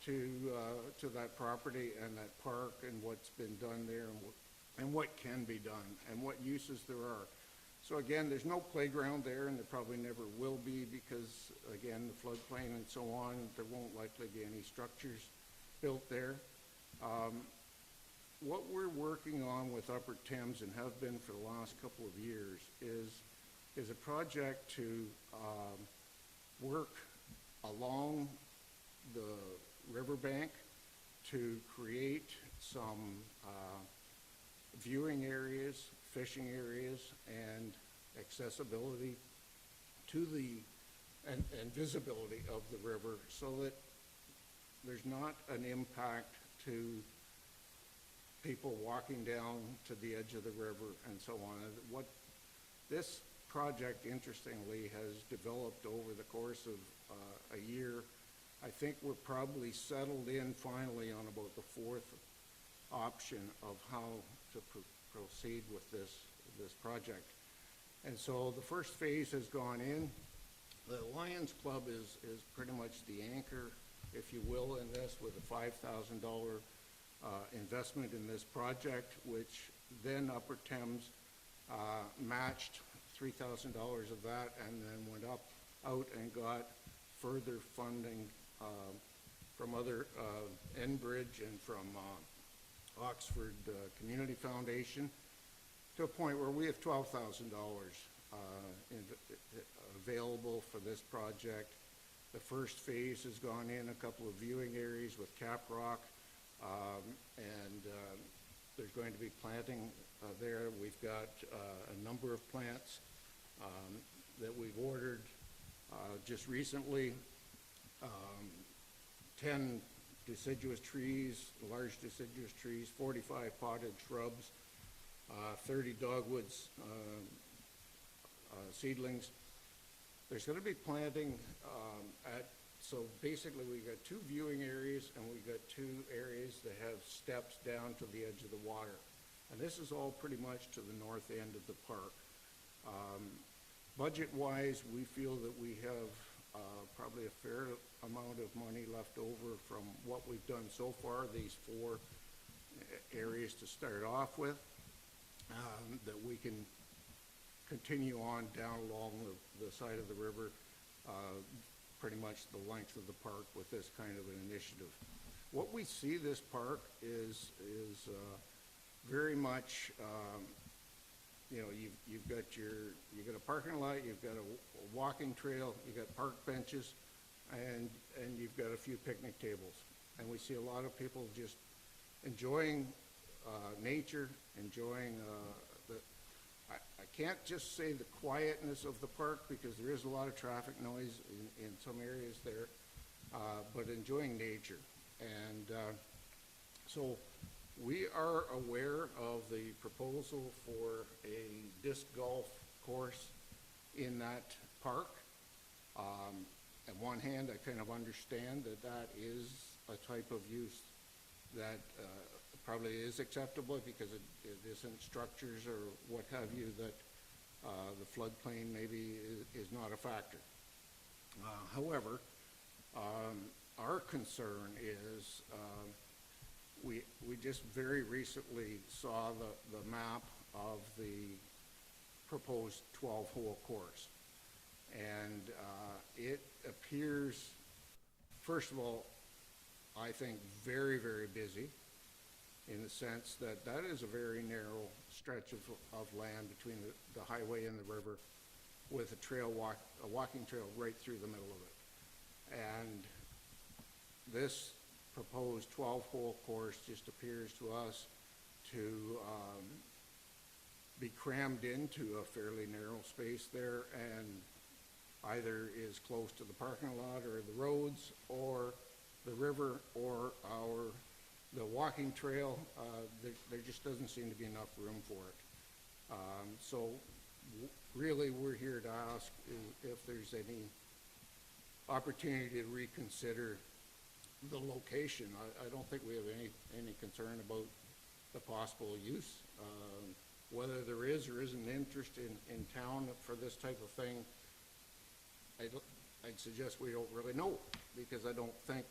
Speaker 16: to that property and that park and what's been done there and what can be done and what uses there are. So again, there's no playground there, and there probably never will be because, again, the floodplain and so on, there won't likely be any structures built there. What we're working on with Upper Thames and have been for the last couple of years is a project to work along the riverbank to create some viewing areas, fishing areas, and accessibility to the and visibility of the river so that there's not an impact to people walking down to the edge of the river and so on. And what this project, interestingly, has developed over the course of a year. I think we're probably settled in finally on about the fourth option of how to proceed with this project. And so the first phase has gone in. The Lions Club is pretty much the anchor, if you will, in this, with a $5,000 investment in this project, which then Upper Thames matched $3,000 of that, and then went out and got further funding from other Enbridge and from Oxford Community Foundation, to a point where we have $12,000 available for this project. The first phase has gone in, a couple of viewing areas with cap rock, and there's going to be planting there. We've got a number of plants that we've ordered just recently. 10 deciduous trees, large deciduous trees, 45 potted shrubs, 30 dogwoods seedlings. There's going to be planting so basically we got 2 viewing areas and we got 2 areas that have steps down to the edge of the water. And this is all pretty much to the north end of the park. Budget-wise, we feel that we have probably a fair amount of money left over from what we've done so far, these 4 areas to start off with, that we can continue on down along the side of the river, pretty much the length of the park with this kind of an initiative. What we see this park is very much, you know, you've got a parking lot, you've got a walking trail, you've got park benches, and you've got a few picnic tables. And we see a lot of people just enjoying nature, enjoying I can't just say the quietness of the park, because there is a lot of traffic noise in some areas there, but enjoying nature. And so we are aware of the proposal for a disc golf course in that park. On one hand, I kind of understand that that is a type of use that probably is acceptable, because it isn't structures or what have you that the floodplain maybe is not a factor. However, our concern is we just very recently saw the map of the proposed 12-hole course, and it appears, first of all, I think very, very busy, in the sense that that is a very narrow stretch of land between the highway and the river, with a walking trail right through the middle of it. And this proposed 12-hole course just appears to us to be crammed into a fairly narrow space there, and either is close to the parking lot or the roads or the river or the walking trail. There just doesn't seem to be enough room for it. So really we're here to ask if there's any opportunity to reconsider the location. I don't think we have any concern about the possible use. Whether there is or isn't interest in town for this type of thing, I'd suggest we don't really know, because I don't think,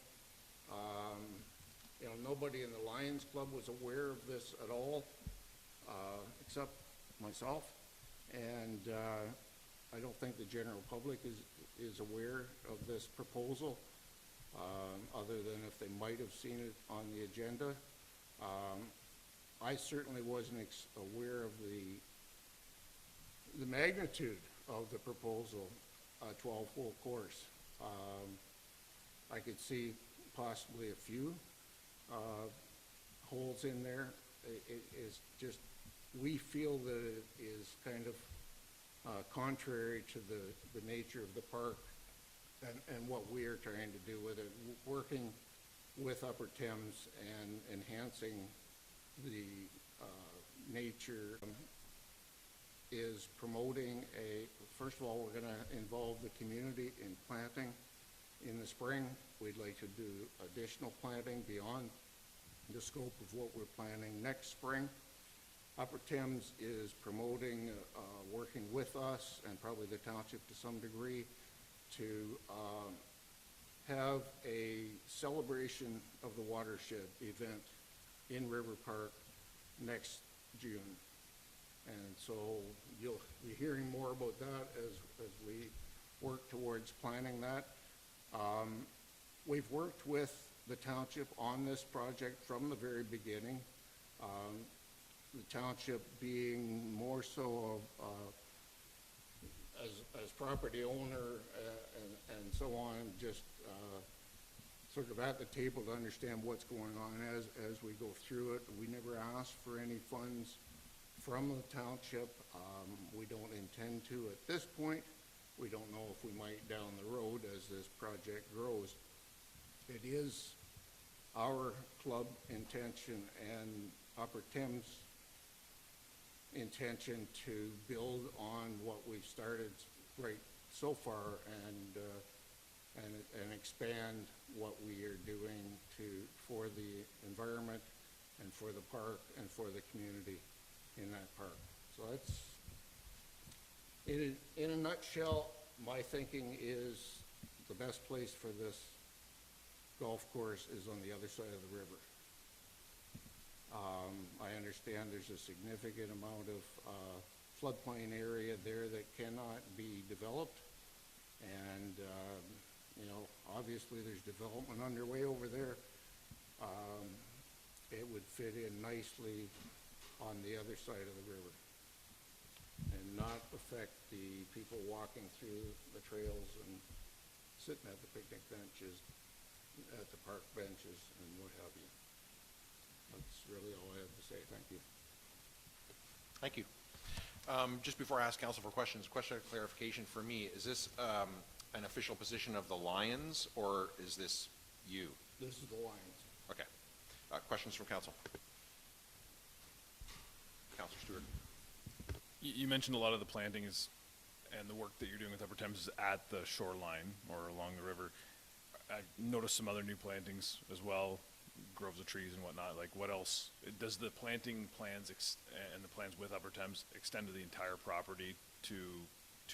Speaker 16: you know, nobody in the Lions Club was aware of this at all, except myself, and I don't think the general public is aware of this proposal, other than if they might have seen it on the agenda. I certainly wasn't aware of the magnitude of the proposal, 12-hole course. I could see possibly a few holes in there. It is just, we feel that it is kind of contrary to the nature of the park and what we are trying to do with it, working with Upper Thames and enhancing the nature, is promoting first of all, we're going to involve the community in planting in the spring. We'd like to do additional planting beyond the scope of what we're planning next spring. Upper Thames is promoting, working with us and probably the township to some degree, to have a celebration of the watershed event in River Park next June. And so you'll be hearing more about that as we work towards planning that. We've worked with the township on this project from the very beginning. The township being more so as property owner and so on, just sort of at the table to understand what's going on as we go through it. We never asked for any funds from the township. We don't intend to at this point. We don't know if we might down the road as this project grows. It is our club intention and Upper Thames intention to build on what we've started right so far and expand what we are doing for the environment and for the park and for the community in that park. So that's, in a nutshell, my thinking is the best place for this golf course is on the other side of the river. I understand there's a significant amount of floodplain area there that cannot be developed, and you know, obviously there's development underway over there. It would fit in nicely on the other side of the river and not affect the people walking through the trails and sitting at the picnic benches, at the park benches, and what have you. That's really all I have to say. Thank you.
Speaker 1: Thank you. Just before I ask council for questions, question of clarification for me, is this an official position of the Lions, or is this you?
Speaker 16: This is the Lions.
Speaker 1: Okay. Questions from council? Councilor Stewart.
Speaker 13: You mentioned a lot of the plantings and the work that you're doing with Upper Thames is at the shoreline or along the river. I noticed some other new plantings as well, groves of trees and whatnot. Like, what else? Does the planting plans and the plans with Upper Thames extend to the entire property to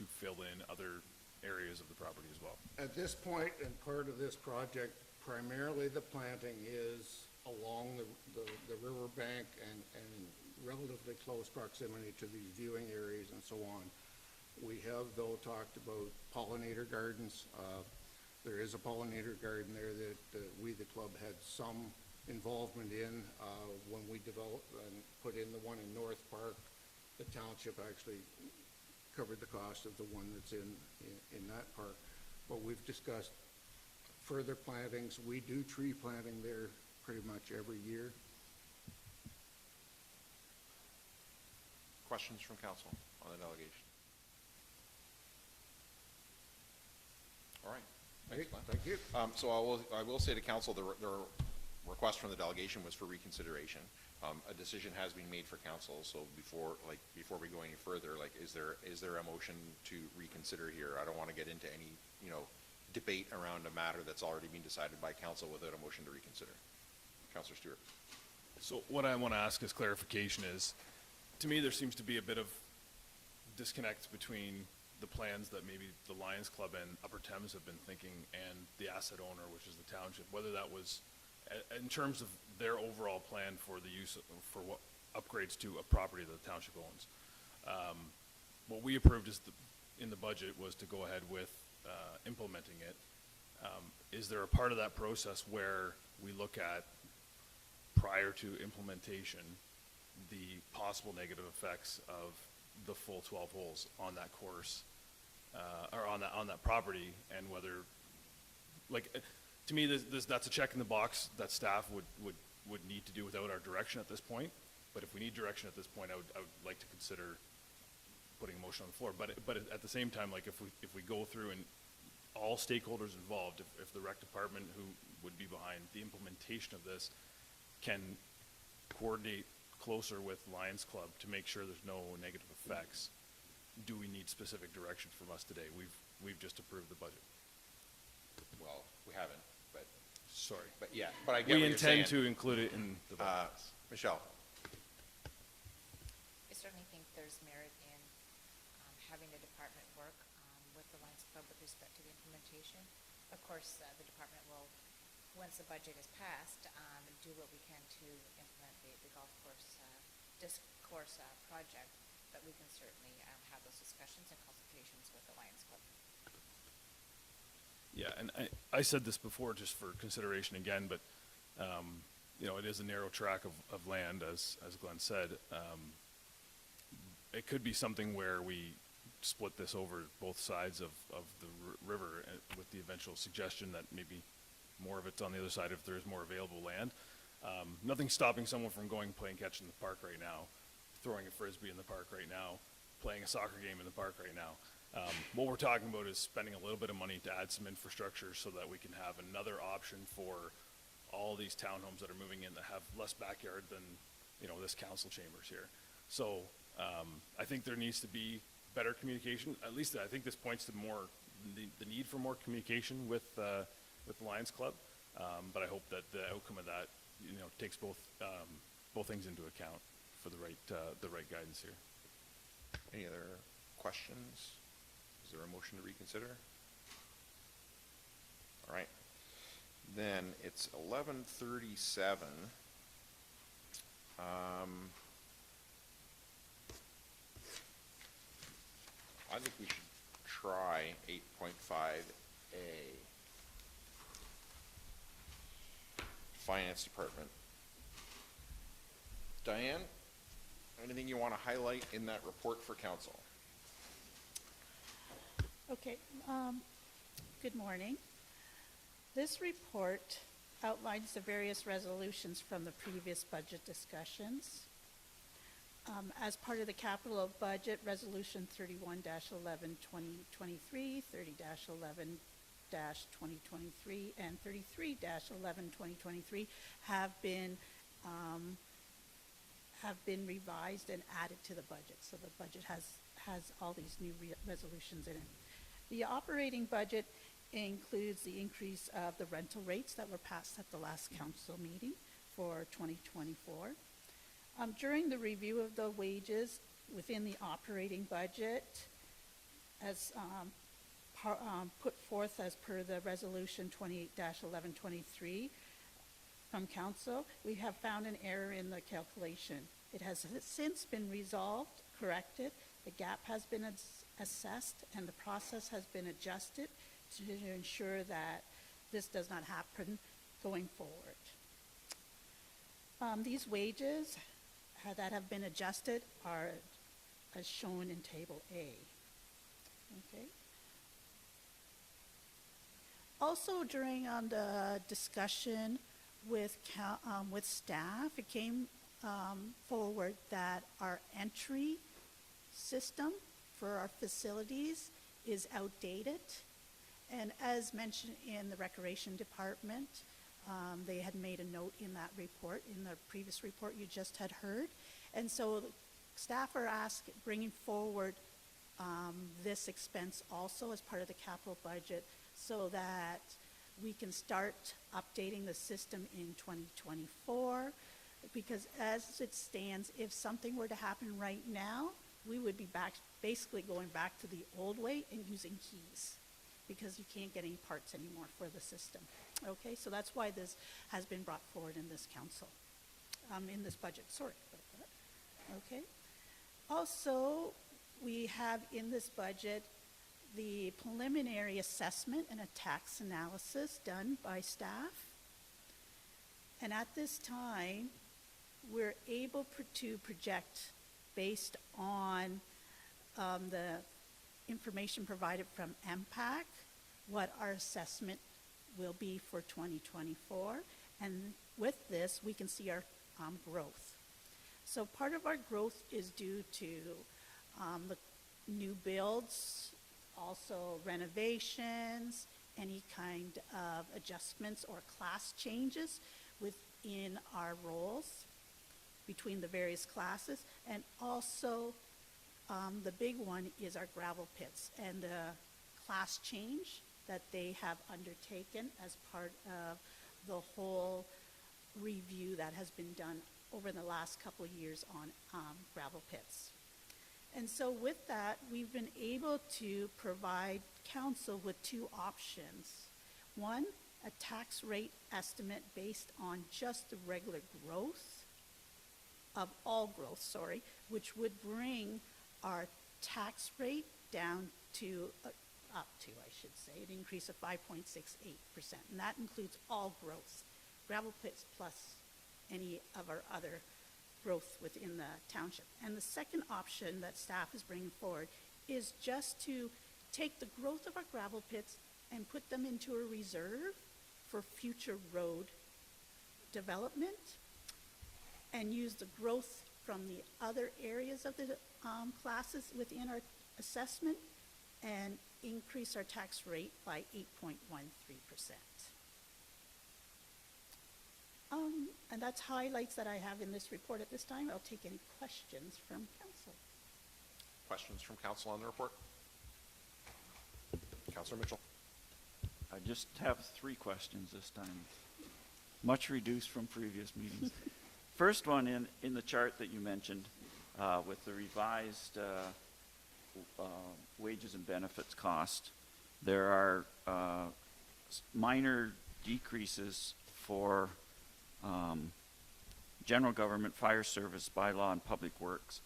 Speaker 13: fill in other areas of the property as well?
Speaker 16: At this point, and part of this project, primarily the planting is along the river bank and relatively close proximity to these viewing areas and so on. We have, though, talked about pollinator gardens. There is a pollinator garden there that we, the club, had some involvement in when we developed and put in the one in North Park. The township actually covered the cost of the one that's in that park. But we've discussed further plantings. We do tree planting there pretty much every year.
Speaker 1: Questions from council on the delegation? All right. Thanks, Glenn.
Speaker 16: Thank you.
Speaker 1: So I will say to council, the request from the delegation was for reconsideration. A decision has been made for council, so before we go any further, is there a motion to reconsider here? I don't want to get into any, debate around a matter that's already been decided by council without a motion to reconsider. Councilor Stewart.
Speaker 13: So what I want to ask as clarification is, to me, there seems to be a bit of disconnect between the plans that maybe the Lions Club and Upper Thames have been thinking and the asset owner, which is the township, whether that was in terms of their overall plan for the use for what upgrades to a property that the township owns. What we approved in the budget was to go ahead with implementing it. Is there a part of that process where we look at, prior to implementation, the possible negative effects of the full 12 holes on that course, or on that property, and whether, to me, that's a check in the box that staff would need to do without our direction at this point. But if we need direction at this point, I would like to consider putting a motion on the floor. But at the same time, if we go through and all stakeholders involved, if the rec department, who would be behind the implementation of this, can coordinate closer with Lions Club to make sure there's no negative effects, do we need specific direction from us today? We've just approved the budget.
Speaker 1: Well, we haven't, but,
Speaker 13: Sorry.
Speaker 1: but yeah, but I get what
Speaker 13: We
Speaker 1: you're saying.
Speaker 13: intend to include it in the budget.
Speaker 1: Michelle?
Speaker 5: I certainly think there's merit in having the department work with the Lions Club with respect to the implementation. Of course, the department will, once the budget is passed, do what we can to implement the golf course, disc course project, but we can certainly have those discussions and consultations with the Lions Club.
Speaker 13: Yeah, and I said this before just for consideration again, but, you know, it is a narrow tract of land, as Glenn said. It could be something where we split this over both sides of the river with the eventual suggestion that maybe more of it's on the other side if there's more available land. Nothing's stopping someone from going playing catch in the park right now, throwing a frisbee in the park right now, playing a soccer game in the park right now. What we're talking about is spending a little bit of money to add some infrastructure so that we can have another option for all these townhomes that are moving in that have less backyard than, you know, this council chambers here. So I think there needs to be better communication. At least I think this points to more the need for more communication with the Lions Club. But I hope that the outcome of that, you know, takes both things into account for the right guidance here.
Speaker 1: Any other questions? Is there a motion to reconsider? All right. Then it's 11:37. I think we should try 8.5A. Finance Department. Diane, anything you want to highlight in that report for council?
Speaker 17: Okay, good morning. This report outlines the various resolutions from the previous budget discussions. As part of the capital budget, Resolution 31-11-2023, 30-11-2023, and 33-11-2023 have been revised and added to the budget. So the budget has all these new resolutions in it. The operating budget includes the increase of the rental rates that were passed at the last council meeting for 2024. During the review of the wages within the operating budget, as put forth as per the resolution 28-1123 from council, we have found an error in the calculation. It has since been resolved, corrected, the gap has been assessed, and the process has been adjusted to ensure that this does not happen going forward. These wages that have been adjusted are as shown in Table A. Okay. Also, during the discussion with staff, it came forward that our entry system for our facilities is outdated. And as mentioned in the Recreation Department, they had made a note in that report, in the previous report you just had heard. And so staff are bringing forward this expense also as part of the capital budget so that we can start updating the system in 2024. Because as it stands, if something were to happen right now, we would be basically going back to the old way and using keys, because you can't get any parts anymore for the system. Okay, so that's why this has been brought forward in this council, in this budget, sorry about that. Okay. Also, we have in this budget the preliminary assessment and a tax analysis done by staff. And at this time, we're able to project based on the information provided from MPAC, what our assessment will be for 2024. And with this, we can see our growth. So part of our growth is due to the new builds also renovations, any kind of adjustments or class changes within our roles between the various classes. And also, the big one is our gravel pits and the class change that they have undertaken as part of the whole review that has been done over the last couple of years on gravel pits. And so with that, we've been able to provide council with two options. One, a tax rate estimate based on just the regular growth of all growth, which would bring our tax rate down to, up to, I should say, an increase of 5.68%. And that includes all growth, gravel pits plus any of our other growth within the township. And the second option that staff is bringing forward is just to take the growth of our gravel pits and put them into a reserve for future road development, and use the growth from the other areas of the classes within our assessment and increase our tax rate by 8.13%. And that's highlights that I have in this report at this time. I'll take any questions from council.
Speaker 1: Questions from council on the report? Councilor Mitchell.
Speaker 3: I just have 3 questions this time, much reduced from previous meetings. First one, in the chart that you mentioned with the revised wages and benefits cost, there are minor decreases for general government, fire service, bylaw, and public works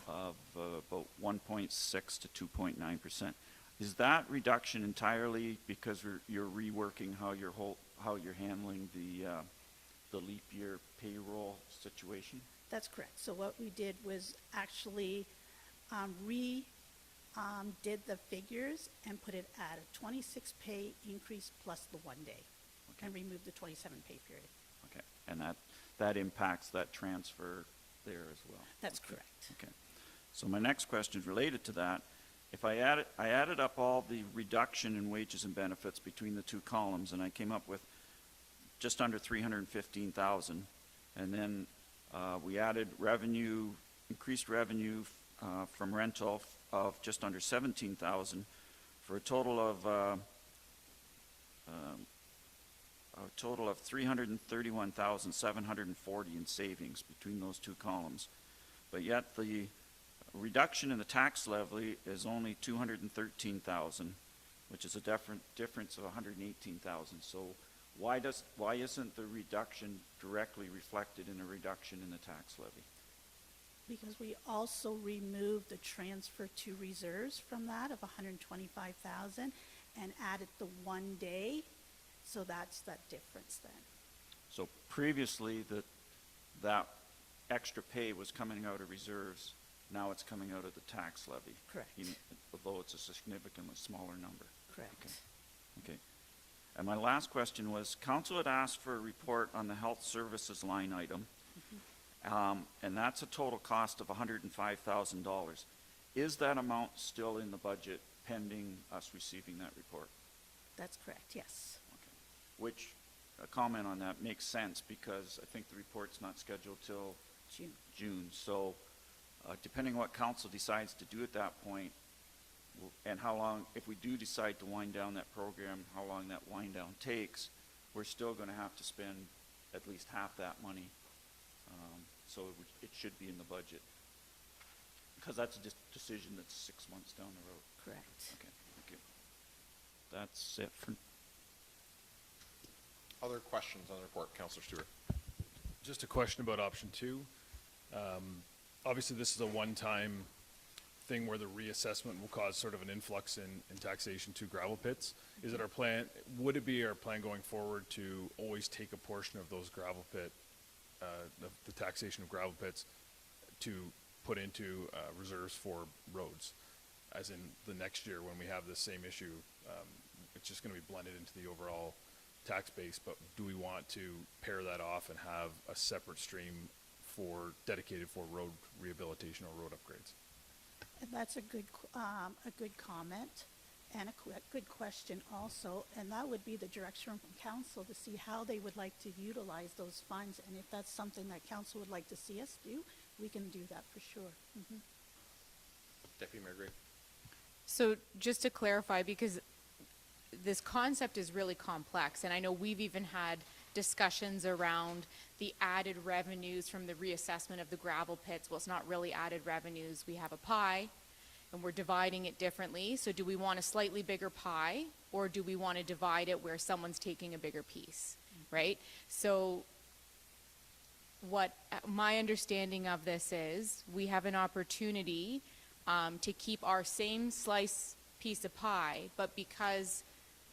Speaker 3: of about 1.6 to 2.9%. Is that reduction entirely because you're reworking how you're handling the leap year payroll situation?
Speaker 17: That's correct. So what we did was actually did the figures and put it at a 26 pay increase plus the 1 day, and removed the 27 pay period.
Speaker 3: Okay, and that impacts that transfer there as well?
Speaker 17: That's correct.
Speaker 3: Okay. So my next question is related to that. If I added up all the reduction in wages and benefits between the 2 columns, and I came up with just under 315,000, and then we added revenue, increased revenue from rental of just under 17,000, for a total of 331,740 in savings between those 2 columns. But yet the reduction in the tax levy is only 213,000, which is a difference of 118,000. So why isn't the reduction directly reflected in a reduction in the tax levy?
Speaker 17: Because we also removed the transfer to reserves from that of 125,000 and added the 1 day. So that's that difference then.
Speaker 3: So previously that extra pay was coming out of reserves. Now it's coming out of the tax levy.
Speaker 17: Correct.
Speaker 3: Although it's a significantly smaller number.
Speaker 17: Correct.
Speaker 3: Okay. And my last question was, council had asked for a report on the health services line item, and that's a total cost of $105,000. Is that amount still in the budget pending us receiving that report?
Speaker 17: That's correct, yes.
Speaker 3: Okay. Which, a comment on that makes sense, because I think the report's not scheduled till June. So depending what council decides to do at that point, and how long, if we do decide to wind down that program, how long that wind down takes, we're still going to have to spend at least half that money. So it should be in the budget, because that's a decision that's 6 months down the road.
Speaker 17: Correct.
Speaker 3: Okay, thank you. That's it for.
Speaker 1: Other questions on the report? Councilor Stewart.
Speaker 13: Just a question about option 2. Obviously, this is a one-time thing where the reassessment will cause sort of an influx in taxation to gravel pits. Is it our plan, would it be our plan going forward to always take a portion of those gravel pit, the taxation of gravel pits, to put into reserves for roads? As in the next year when we have the same issue, it's just going to be blended into the overall tax base, but do we want to pair that off and have a separate stream dedicated for road rehabilitation or road upgrades?
Speaker 17: And that's a good comment. And a good question also, and that would be the direction from council to see how they would like to utilize those funds. And if that's something that council would like to see us do, we can do that for sure.
Speaker 1: Deputy Mayor Gregg.
Speaker 8: So just to clarify, because this concept is really complex, and I know we've even had discussions around the added revenues from the reassessment of the gravel pits. Well, it's not really added revenues. We have a pie, and we're dividing it differently. So do we want a slightly bigger pie, or do we want to divide it where someone's taking a bigger piece, right? So what my understanding of this is, we have an opportunity to keep our same slice piece of pie, but because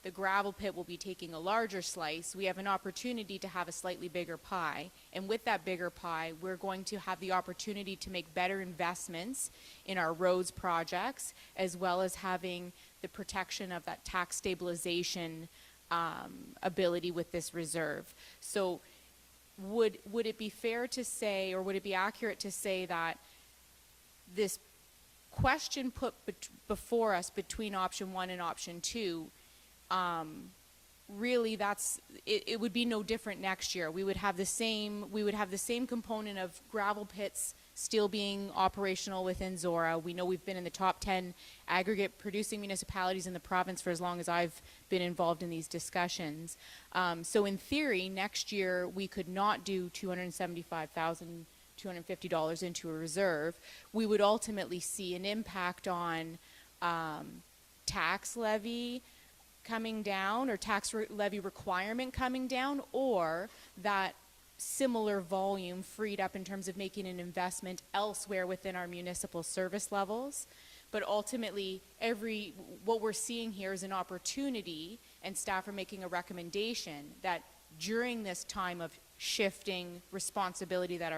Speaker 8: the gravel pit will be taking a larger slice, we have an opportunity to have a slightly bigger pie. And with that bigger pie, we're going to have the opportunity to make better investments in our roads projects, as well as having the protection of that tax stabilization ability with this reserve. So would it be fair to say, or would it be accurate to say that this question put before us between option 1 and option 2, really it would be no different next year. We would have the same component of gravel pits still being operational within Zorra. We know we've been in the top 10 aggregate producing municipalities in the province for as long as I've been involved in these discussions. So in theory, next year we could not do $275,250 into a reserve. We would ultimately see an impact on tax levy coming down, or tax levy requirement coming down, or that similar volume freed up in terms of making an investment elsewhere within our municipal service levels. But ultimately, what we're seeing here is an opportunity, and staff are making a recommendation that during this time of shifting responsibility that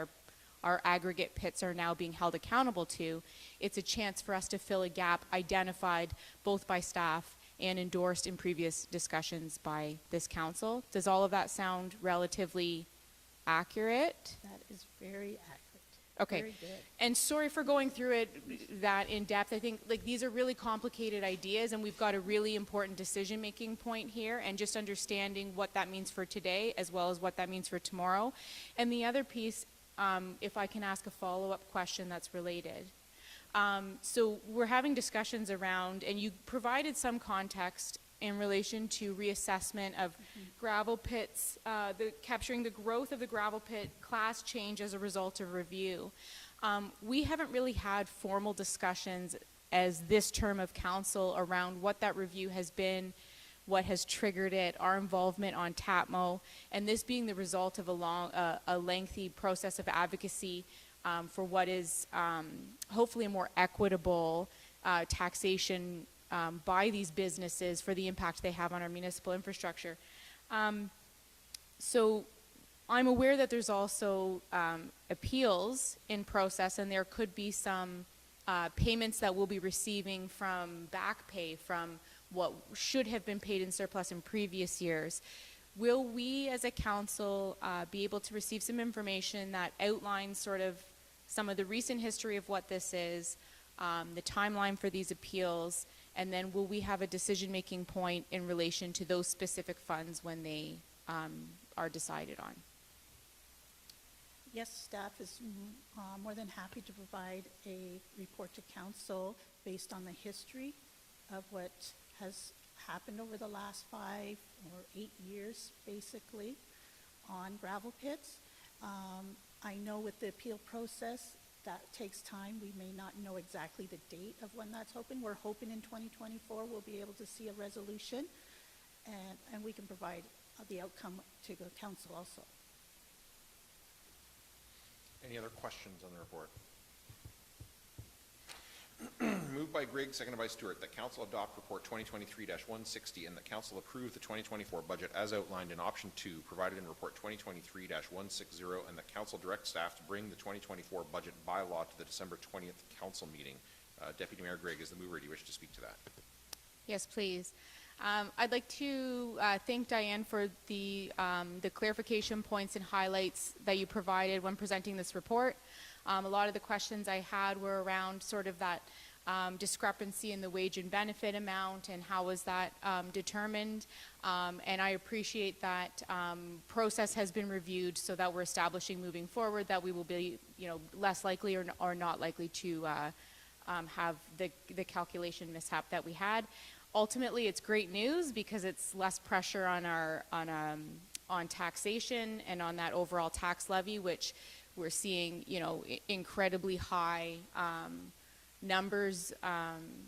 Speaker 8: our aggregate pits are now being held accountable to, it's a chance for us to fill a gap identified both by staff and endorsed in previous discussions by this council. Does all of that sound relatively accurate?
Speaker 17: That is very accurate.
Speaker 8: Okay.
Speaker 17: Very good.
Speaker 8: And sorry for going through it that in depth. I think these are really complicated ideas, and we've got a really important decision-making point here, and just understanding what that means for today as well as what that means for tomorrow. And the other piece, if I can ask a follow-up question that's related. So we're having discussions around, and you provided some context in relation to reassessment of gravel pits, capturing the growth of the gravel pit class change as a result of review. We haven't really had formal discussions as this term of council around what that review has been, what has triggered it, our involvement on TAPMO, and this being the result of a lengthy process of advocacy for what is hopefully a more equitable taxation by these businesses for the impact they have on our municipal infrastructure. So I'm aware that there's also appeals in process, and there could be some payments that we'll be receiving from back pay from what should have been paid in surplus in previous years. Will we as a council be able to receive some information that outlines sort of some of the recent history of what this is, the timeline for these appeals, and then will we have a decision-making point in relation to those specific funds when they are decided on?
Speaker 17: Yes, staff is more than happy to provide a report to council based on the history of what has happened over the last 5 or 8 years, basically, on gravel pits. I know with the appeal process, that takes time. We may not know exactly the date of when that's open. We're hoping in 2024 we'll be able to see a resolution, and we can provide the outcome to the council also.
Speaker 1: Any other questions on the report? Moved by Grigg, seconded by Stewart, that council adopt report 2023-160 and that council approve the 2024 budget as outlined in option 2 provided in report 2023-160, and that council direct staff to bring the 2024 budget bylaw to the December 20th council meeting. Deputy Mayor Grigg is the mover. Do you wish to speak to that?
Speaker 8: Yes, please. I'd like to thank Diane for the clarification points and highlights that you provided when presenting this report. A lot of the questions I had were around sort of that discrepancy in the wage and benefit amount and how was that determined. And I appreciate that process has been reviewed so that we're establishing moving forward that we will be, less likely or not likely to have the calculation mishap that we had. Ultimately, it's great news because it's less pressure on on taxation and on that overall tax levy, which we're seeing, incredibly high numbers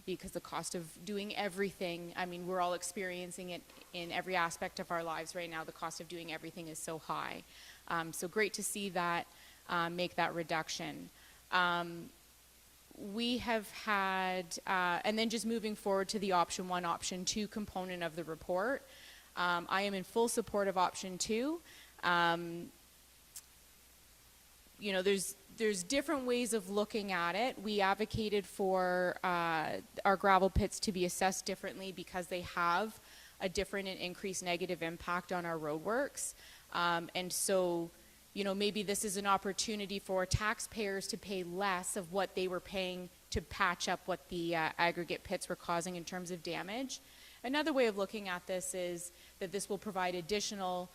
Speaker 8: because the cost of doing everything, I mean, we're all experiencing it in every aspect of our lives right now. The cost of doing everything is so high. So great to see that make that reduction. We have had, and then just moving forward to the option 1, option 2 component of the report. I am in full support of option 2. There's different ways of looking at it. We advocated for our gravel pits to be assessed differently because they have a different and increased negative impact on our roadworks. And so, maybe this is an opportunity for taxpayers to pay less of what they were paying to patch up what the aggregate pits were causing in terms of damage. Another way of looking at this is that this will provide additional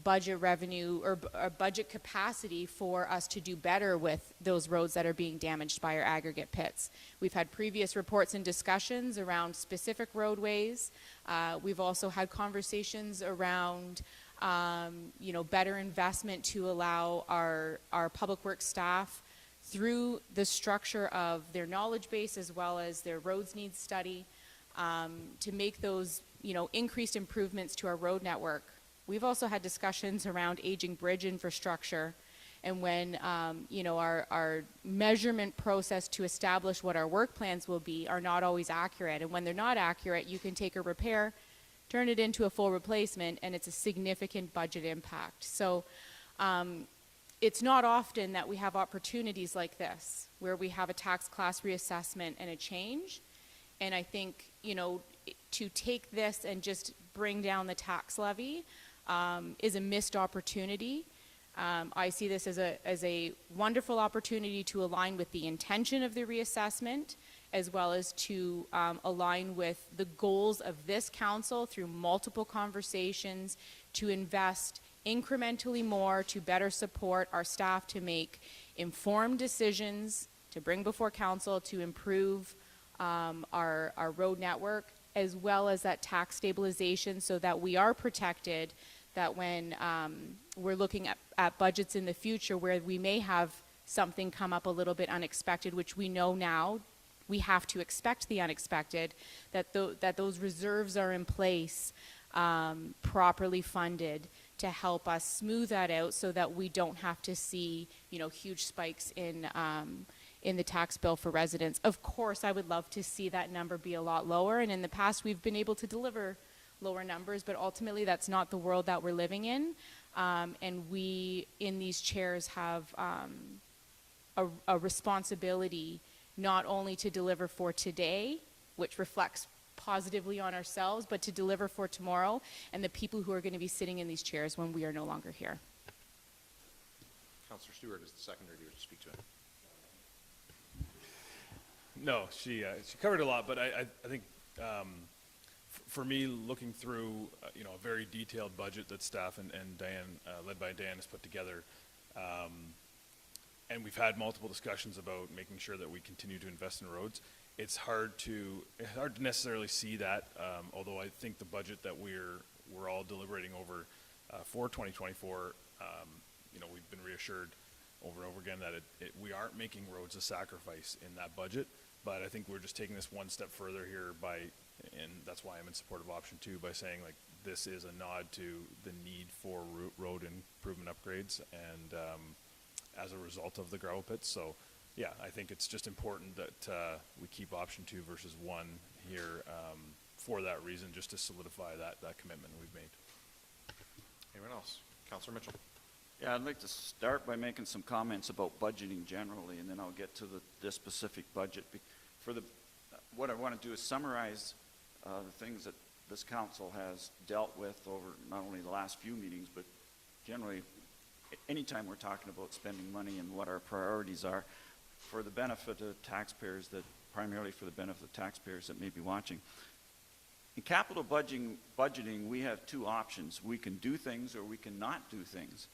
Speaker 8: budget revenue or budget capacity for us to do better with those roads that are being damaged by our aggregate pits. We've had previous reports and discussions around specific roadways. We've also had conversations around better investment to allow our public works staff through the structure of their knowledge base as well as their roads needs study to make those increased improvements to our road network. We've also had discussions around aging bridge infrastructure and when our measurement process to establish what our work plans will be are not always accurate. And when they're not accurate, you can take a repair, turn it into a full replacement, and it's a significant budget impact. So it's not often that we have opportunities like this where we have a tax class reassessment and a change. And I think, to take this and just bring down the tax levy is a missed opportunity. I see this as a wonderful opportunity to align with the intention of the reassessment as well as to align with the goals of this council through multiple conversations to invest incrementally more to better support our staff to make informed decisions to bring before council to improve our road network as well as that tax stabilization so that we are protected, that when we're looking at budgets in the future where we may have something come up a little bit unexpected, which we know now we have to expect the unexpected, that those reserves are in place, properly funded to help us smooth that out so that we don't have to see, huge spikes in the tax bill for residents. Of course, I would love to see that number be a lot lower, and in the past we've been able to deliver lower numbers, but ultimately that's not the world that we're living in. And we, in these chairs, have a responsibility not only to deliver for today, which reflects positively on ourselves, but to deliver for tomorrow and the people who are going to be sitting in these chairs when we are no longer here.
Speaker 1: Councillor Stewart is the seconder to speak to it.
Speaker 13: No, she covered a lot, but I think for me, looking through a very detailed budget that staff and Diane, led by Dan, has put together, and we've had multiple discussions about making sure that we continue to invest in roads. It's hard to necessarily see that, although I think the budget that we're all deliberating over for 2024, we've been reassured over and over again that we aren't making roads a sacrifice in that budget. But I think we're just taking this one step further here and that's why I'm in support of option 2 by saying this is a nod to the need for road improvement upgrades and as a result of the gravel pits. So yeah, I think it's just important that we keep option 2 versus 1 here for that reason, just to solidify that commitment we've made.
Speaker 1: Anyone else? Councillor Mitchell.
Speaker 3: Yeah, I'd like to start by making some comments about budgeting generally, and then I'll get to this specific budget. What I want to do is summarize the things that this council has dealt with over not only the last few meetings, but generally anytime we're talking about spending money and what our priorities are, for the benefit of taxpayers that primarily for the benefit of taxpayers that may be watching. In capital budgeting, we have two options. We can do things or we can not do things.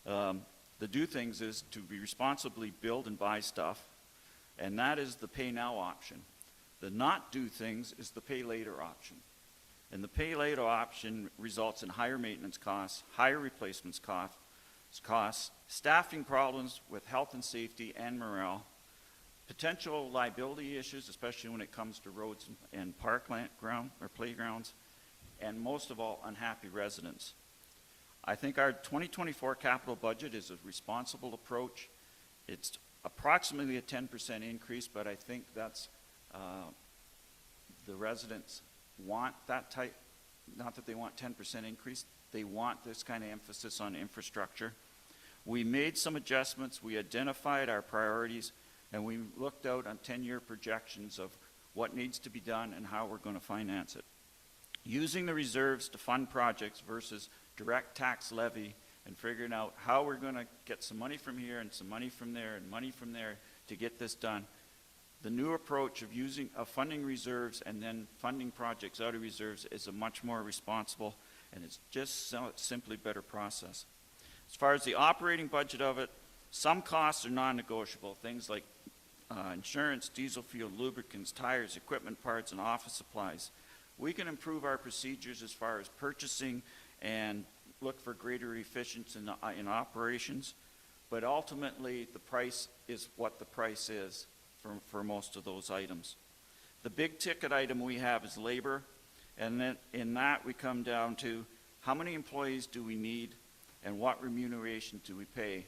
Speaker 3: The do things is to be responsibly build and buy stuff, and that is the pay now option. The not do things is the pay later option. And the pay later option results in higher maintenance costs, higher replacements costs, staffing problems with health and safety and morale, potential liability issues, especially when it comes to roads and parkland ground or playgrounds, and most of all, unhappy residents. I think our 2024 capital budget is a responsible approach. It's approximately a 10% increase, but I think that's the residents want that type, not that they want 10% increase, they want this kind of emphasis on infrastructure. We made some adjustments, we identified our priorities, and we looked out on 10-year projections of what needs to be done and how we're going to finance it. Using the reserves to fund projects versus direct tax levy and figuring out how we're going to get some money from here and some money from there and money from there to get this done. The new approach of funding reserves and then funding projects out of reserves is a much more responsible, and it's just simply better process. As far as the operating budget of it, some costs are non-negotiable, things like insurance, diesel fuel, lubricants, tires, equipment parts, and office supplies. We can improve our procedures as far as purchasing and look for greater efficiency in operations, but ultimately the price is what the price is for most of those items. The big ticket item we have is labor, and then in that we come down to how many employees do we need and what remuneration do we pay.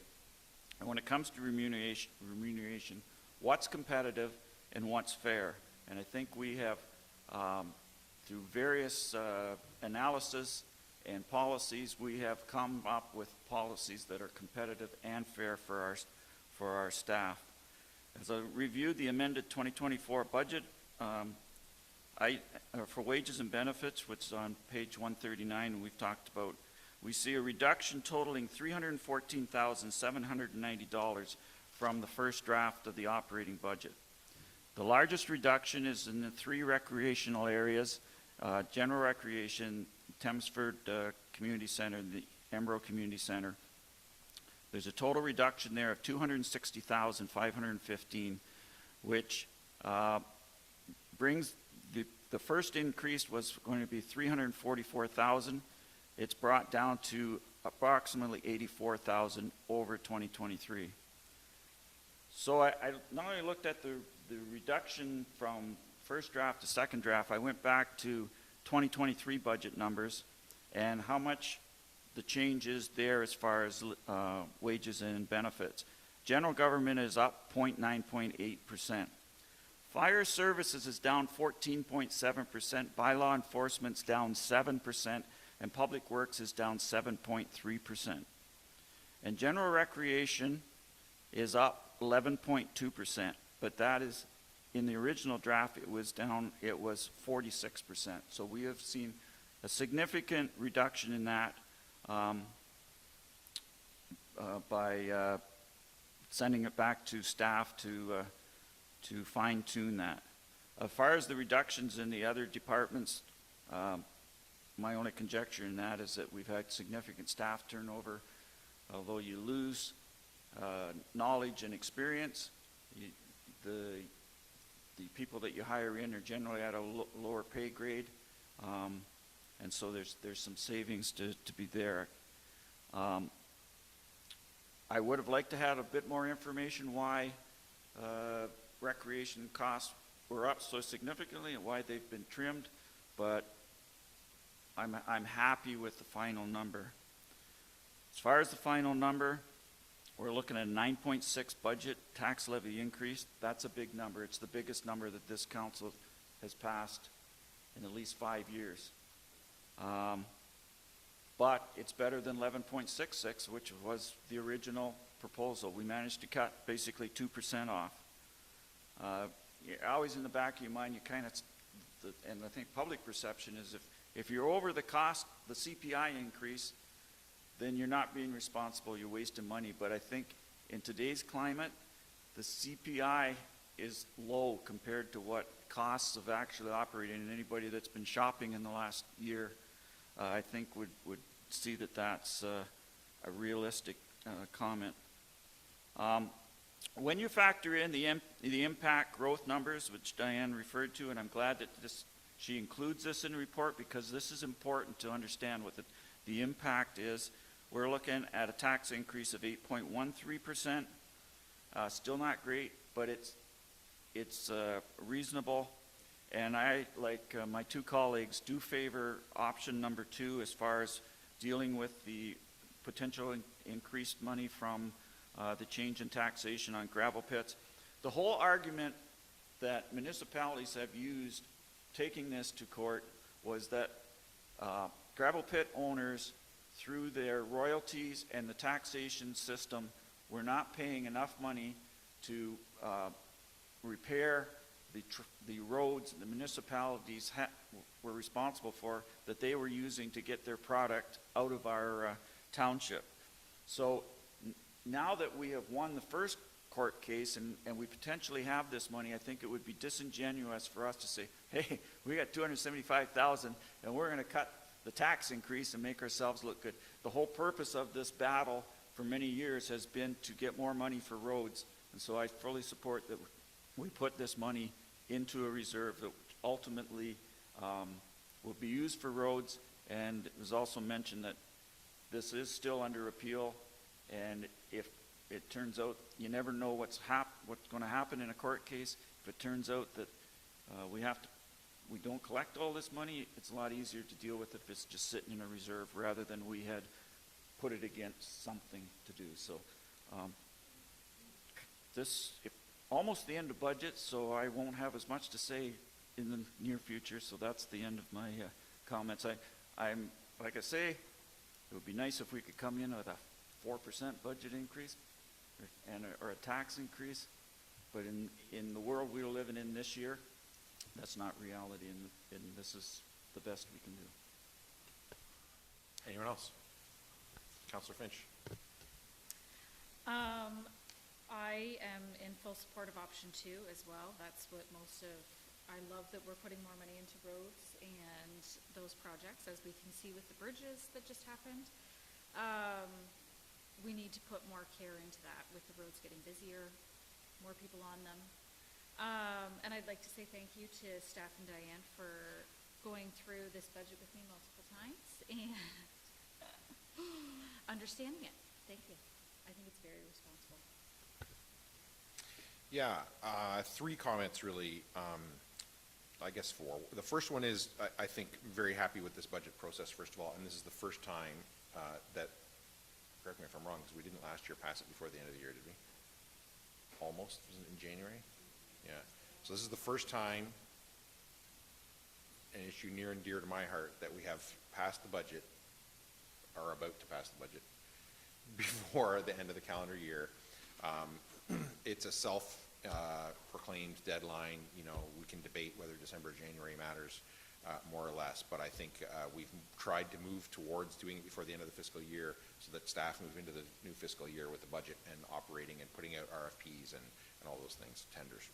Speaker 3: And when it comes to remuneration, what's competitive and what's fair. And I think we have, through various analysis and policies, we have come up with policies that are competitive and fair for our staff. As I reviewed the amended 2024 budget, for wages and benefits, which is on page 139, and we've talked about, we see a reduction totaling $314,790 from the first draft of the operating budget. The largest reduction is in the three recreational areas, general recreation, Thamesford Community Center, and the Embro Community Center. There's a total reduction there of $260,515, which brings the first increase was going to be $344,000. It's brought down to approximately $84,000 over 2023. So I not only looked at the reduction from first draft to second draft, I went back to 2023 budget numbers and how much the change is there as far as wages and benefits. General government is up 0.8%. Fire services is down 14.7%. Bylaw enforcement's down 7%. And public works is down 7.3%. And general recreation is up 11.2%. But that is, in the original draft, it was 46%. So we have seen a significant reduction in that by sending it back to staff to fine-tune that. As far as the reductions in the other departments, my only conjecture in that is that we've had significant staff turnover. Although you lose knowledge and experience, the people that you hire in are generally at a lower pay grade, and so there's some savings to be there. I would have liked to have a bit more information why recreation costs were up so significantly and why they've been trimmed, but I'm happy with the final number. As far as the final number, we're looking at a 9.6 budget tax levy increase. That's a big number. It's the biggest number that this council has passed in at least 5 years. But it's better than 11.66, which was the original proposal. We managed to cut basically 2% off. Always in the back of your mind, you kind of, and I think public perception is if you're over the cost, the CPI increase, then you're not being responsible, you're wasting money. But I think in today's climate, the CPI is low compared to what costs of actually operating, and anybody that's been shopping in the last year, I think would see that that's a realistic comment. When you factor in the impact growth numbers, which Diane referred to, and I'm glad that she includes this in the report, because this is important to understand what the impact is. We're looking at a tax increase of 8.13%. Still not great, but it's reasonable. And I, like my two colleagues, do favor option number 2 as far as dealing with the potential increased money from the change in taxation on gravel pits. The whole argument that municipalities have used taking this to court was that gravel pit owners, through their royalties and the taxation system, were not paying enough money to repair the roads the municipalities were responsible for, that they were using to get their product out of our township. So now that we have won the first court case and we potentially have this money, I think it would be disingenuous for us to say, hey, we got $275,000 and we're going to cut the tax increase and make ourselves look good. The whole purpose of this battle for many years has been to get more money for roads, and so I fully support that we put this money into a reserve that ultimately will be used for roads. And it was also mentioned that this is still under appeal, and if it turns out, you never know what's going to happen in a court case. If it turns out that we don't collect all this money, it's a lot easier to deal with if it's just sitting in a reserve rather than we had put it against something to do. So almost the end of budget, so I won't have as much to say in the near future. So that's the end of my comments. I'm like I say, it would be nice if we could come in with a 4% budget increase or a tax increase, but in the world we're living in this year, that's not reality, and this is the best we can do.
Speaker 1: Anyone else? Councillor Finch.
Speaker 7: I am in full support of option 2 as well. That's what I love that we're putting more money into roads and those projects, as we can see with the bridges that just happened. We need to put more care into that with the roads getting busier, more people on them. And I'd like to say thank you to staff and Diane for going through this budget with me multiple times and understanding it. Thank you. I think it's very responsible.
Speaker 1: Yeah, 3 comments really, I guess 4. The first one is, I think, very happy with this budget process, first of all, and this is the first time that, correct me if I'm wrong, because we didn't last year pass it before the end of the year, did we? Almost, wasn't it in January? Yeah, so this is the first time, an issue near and dear to my heart, that we have passed the budget, or about to pass the budget, before the end of the calendar year. It's a self-proclaimed deadline. You know, we can debate whether December or January matters more or less, but I think we've tried to move towards doing it before the end of the fiscal year so that staff move into the new fiscal year with the budget and operating and putting out RFPs and all those things, tenders.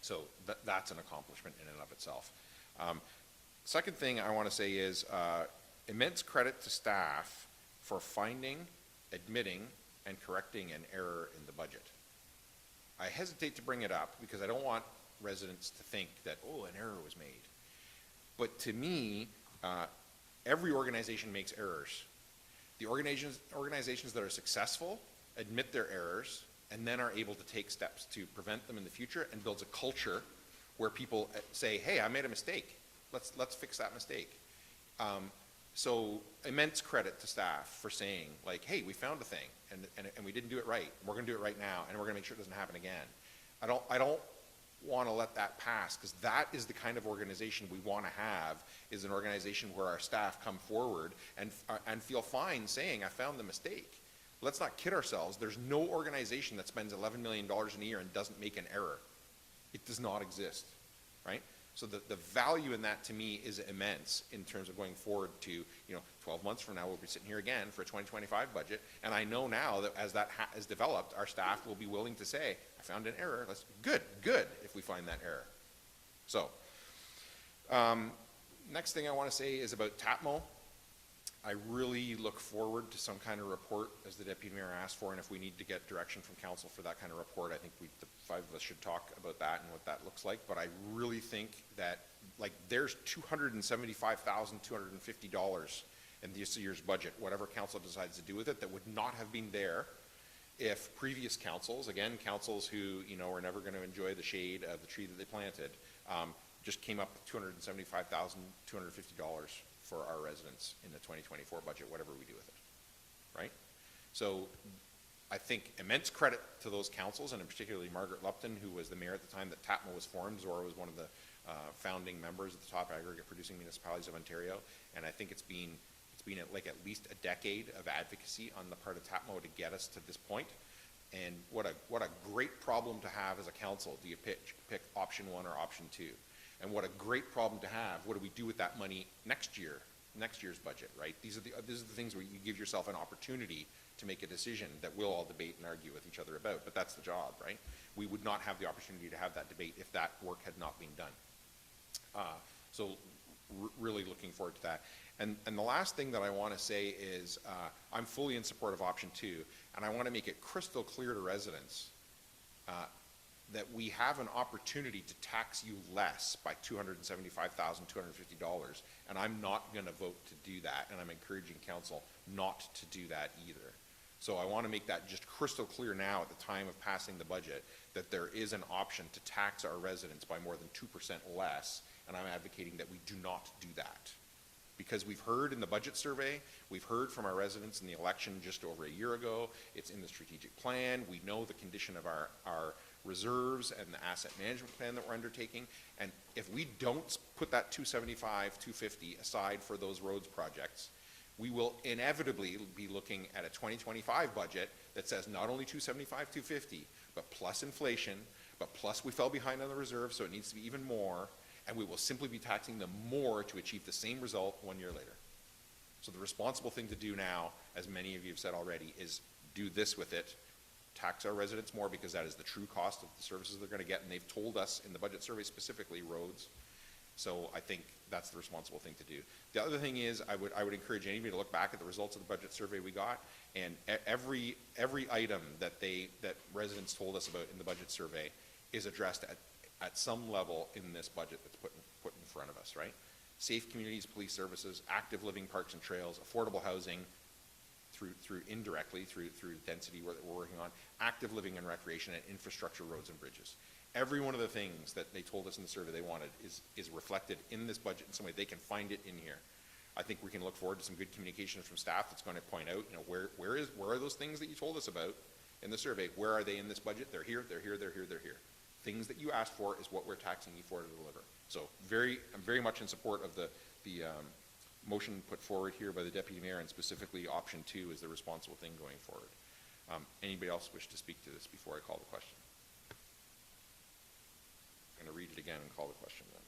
Speaker 1: So that's an accomplishment in and of itself. Second thing I want to say is immense credit to staff for finding, admitting, and correcting an error in the budget. I hesitate to bring it up because I don't want residents to think that, oh, an error was made. But to me, every organization makes errors. The organizations that are successful admit their errors and then are able to take steps to prevent them in the future, and builds a culture where people say, hey, I made a mistake. Let's fix that mistake. So immense credit to staff for saying, like, hey, we found a thing and we didn't do it right. We're going to do it right now, and we're going to make sure it doesn't happen again. I don't want to let that pass, because that is the kind of organization we want to have, is an organization where our staff come forward and feel fine saying, I found the mistake. Let's not kid ourselves. There's no organization that spends $11 million in a year and doesn't make an error. It does not exist, right? So the value in that to me is immense in terms of going forward to, 12 months from now, we'll be sitting here again for a 2025 budget. And I know now that as that is developed, our staff will be willing to say, I found an error. Good if we find that error. So, next thing I want to say is about TAPMO. I really look forward to some kind of report, as the Deputy Mayor asked for, and if we need to get direction from Council for that kind of report, I think the five of us should talk about that and what that looks like. But I really think that, there's $275,250 in this year's budget, whatever Council decides to do with it, that would not have been there if previous councils, again, councils who, are never going to enjoy the shade of the tree that they planted, just came up with $275,250 for our residents in the 2024 budget, whatever we do with it, right? So I think immense credit to those councils, and particularly Margaret Lupton, who was the mayor at the time that TAPMO was formed. Zorra was one of the founding members of the top aggregate producing municipalities of Ontario, and I think it's been at least a decade of advocacy on the part of TAPMO to get us to this point. And what a great problem to have as a council. Do you pick option one or option two? And what a great problem to have. What do we do with that money next year's budget, right? These are the things where you give yourself an opportunity to make a decision that we'll all debate and argue with each other about, but that's the job, right? We would not have the opportunity to have that debate if that work had not been done. Really looking forward to that. And the last thing that I want to say is I'm fully in support of option two, and I want to make it crystal clear to residents that we have an opportunity to tax you less by $275,250, and I'm not going to vote to do that, and I'm encouraging council not to do that either. So I want to make that just crystal clear now at the time of passing the budget that there is an option to tax our residents by more than 2% less, and I'm advocating that we do not do that. Because we've heard in the budget survey, we've heard from our residents in the election just over a year ago, it's in the strategic plan, we know the condition of our reserves and the asset management plan that we're undertaking, and if we don't put that $275,250 aside for those roads projects, we will inevitably be looking at a 2025 budget that says not only $275,250, but plus inflation, but plus we fell behind on the reserve, so it needs to be even more, and we will simply be taxing them more to achieve the same result 1 year later. So the responsible thing to do now, as many of you have said already, is do this with it, tax our residents more because that is the true cost of the services they're going to get, and they've told us in the budget survey specifically roads. So I think that's the responsible thing to do. The other thing is I would encourage anybody to look back at the results of the budget survey we got, and every item that residents told us about in the budget survey is addressed at some level in this budget that's put in front of us, right? Safe communities, police services, active living, parks and trails, affordable housing, through indirectly through density that we're working on, active living and recreation, and infrastructure, roads and bridges. Every one of the things that they told us in the survey they wanted is reflected in this budget in some way. They can find it in here. I think we can look forward to some good communication from staff that's going to point out, where are those things that you told us about in the survey? Where are they in this budget? They're here, they're here, they're here, they're here. Things that you asked for is what we're taxing you for to deliver. So I'm very much in support of the motion put forward here by the Deputy Mayor, and specifically option 2 is the responsible thing going forward. Anybody else wish to speak to this before I call the question? I'm going to read it again and call the question then.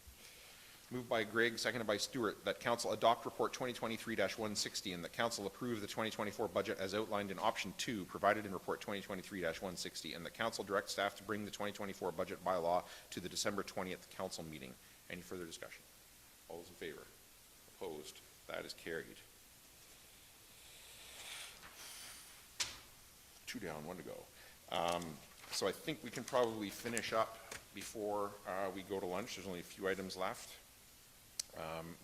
Speaker 1: Moved by Greg, seconded by Stewart, that Council adopt Report 2023-160 and that Council approve the 2024 budget as outlined in option 2 provided in Report 2023-160, and that Council direct staff to bring the 2024 budget bylaw to the December 20th Council meeting. Any further discussion? All those in favor? Opposed? That is carried. 2 down, 1 to go. So I think we can probably finish up before we go to lunch. There's only a few items left.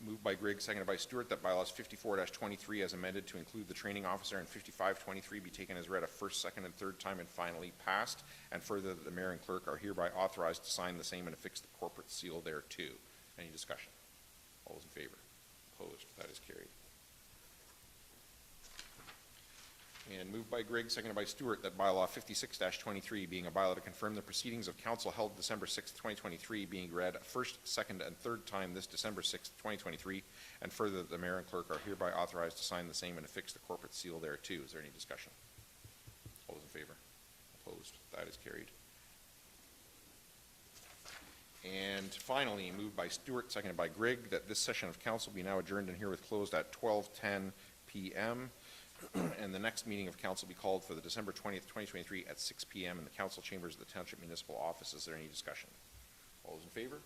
Speaker 1: Moved by Grigg, seconded by Stewart, that bylaws 54-23 as amended to include the training officer and 55-23 be taken as read a first, second, and third time and finally passed, and further that the mayor and clerk are hereby authorized to sign the same and affix the corporate seal thereto. Any discussion? All those in favor? Opposed? That is carried. And moved by Grigg, seconded by Stewart, that bylaw 56-23 being a bylaw to confirm the proceedings of council held December 6th, 2023 being read first, second, and third time this December 6th, 2023, and further that the mayor and clerk are hereby authorized to sign the same and affix the corporate seal thereto. Is there any discussion? All those in favor? Opposed? That is carried. And finally, moved by Stewart, seconded by Grigg, that this session of council be now adjourned and herewith closed at 12:10 p.m. And the next meeting of council be called for the December 20th, 2023 at 6 p.m. in the council chambers of the Township Municipal Office. Is there any discussion? All those in favor?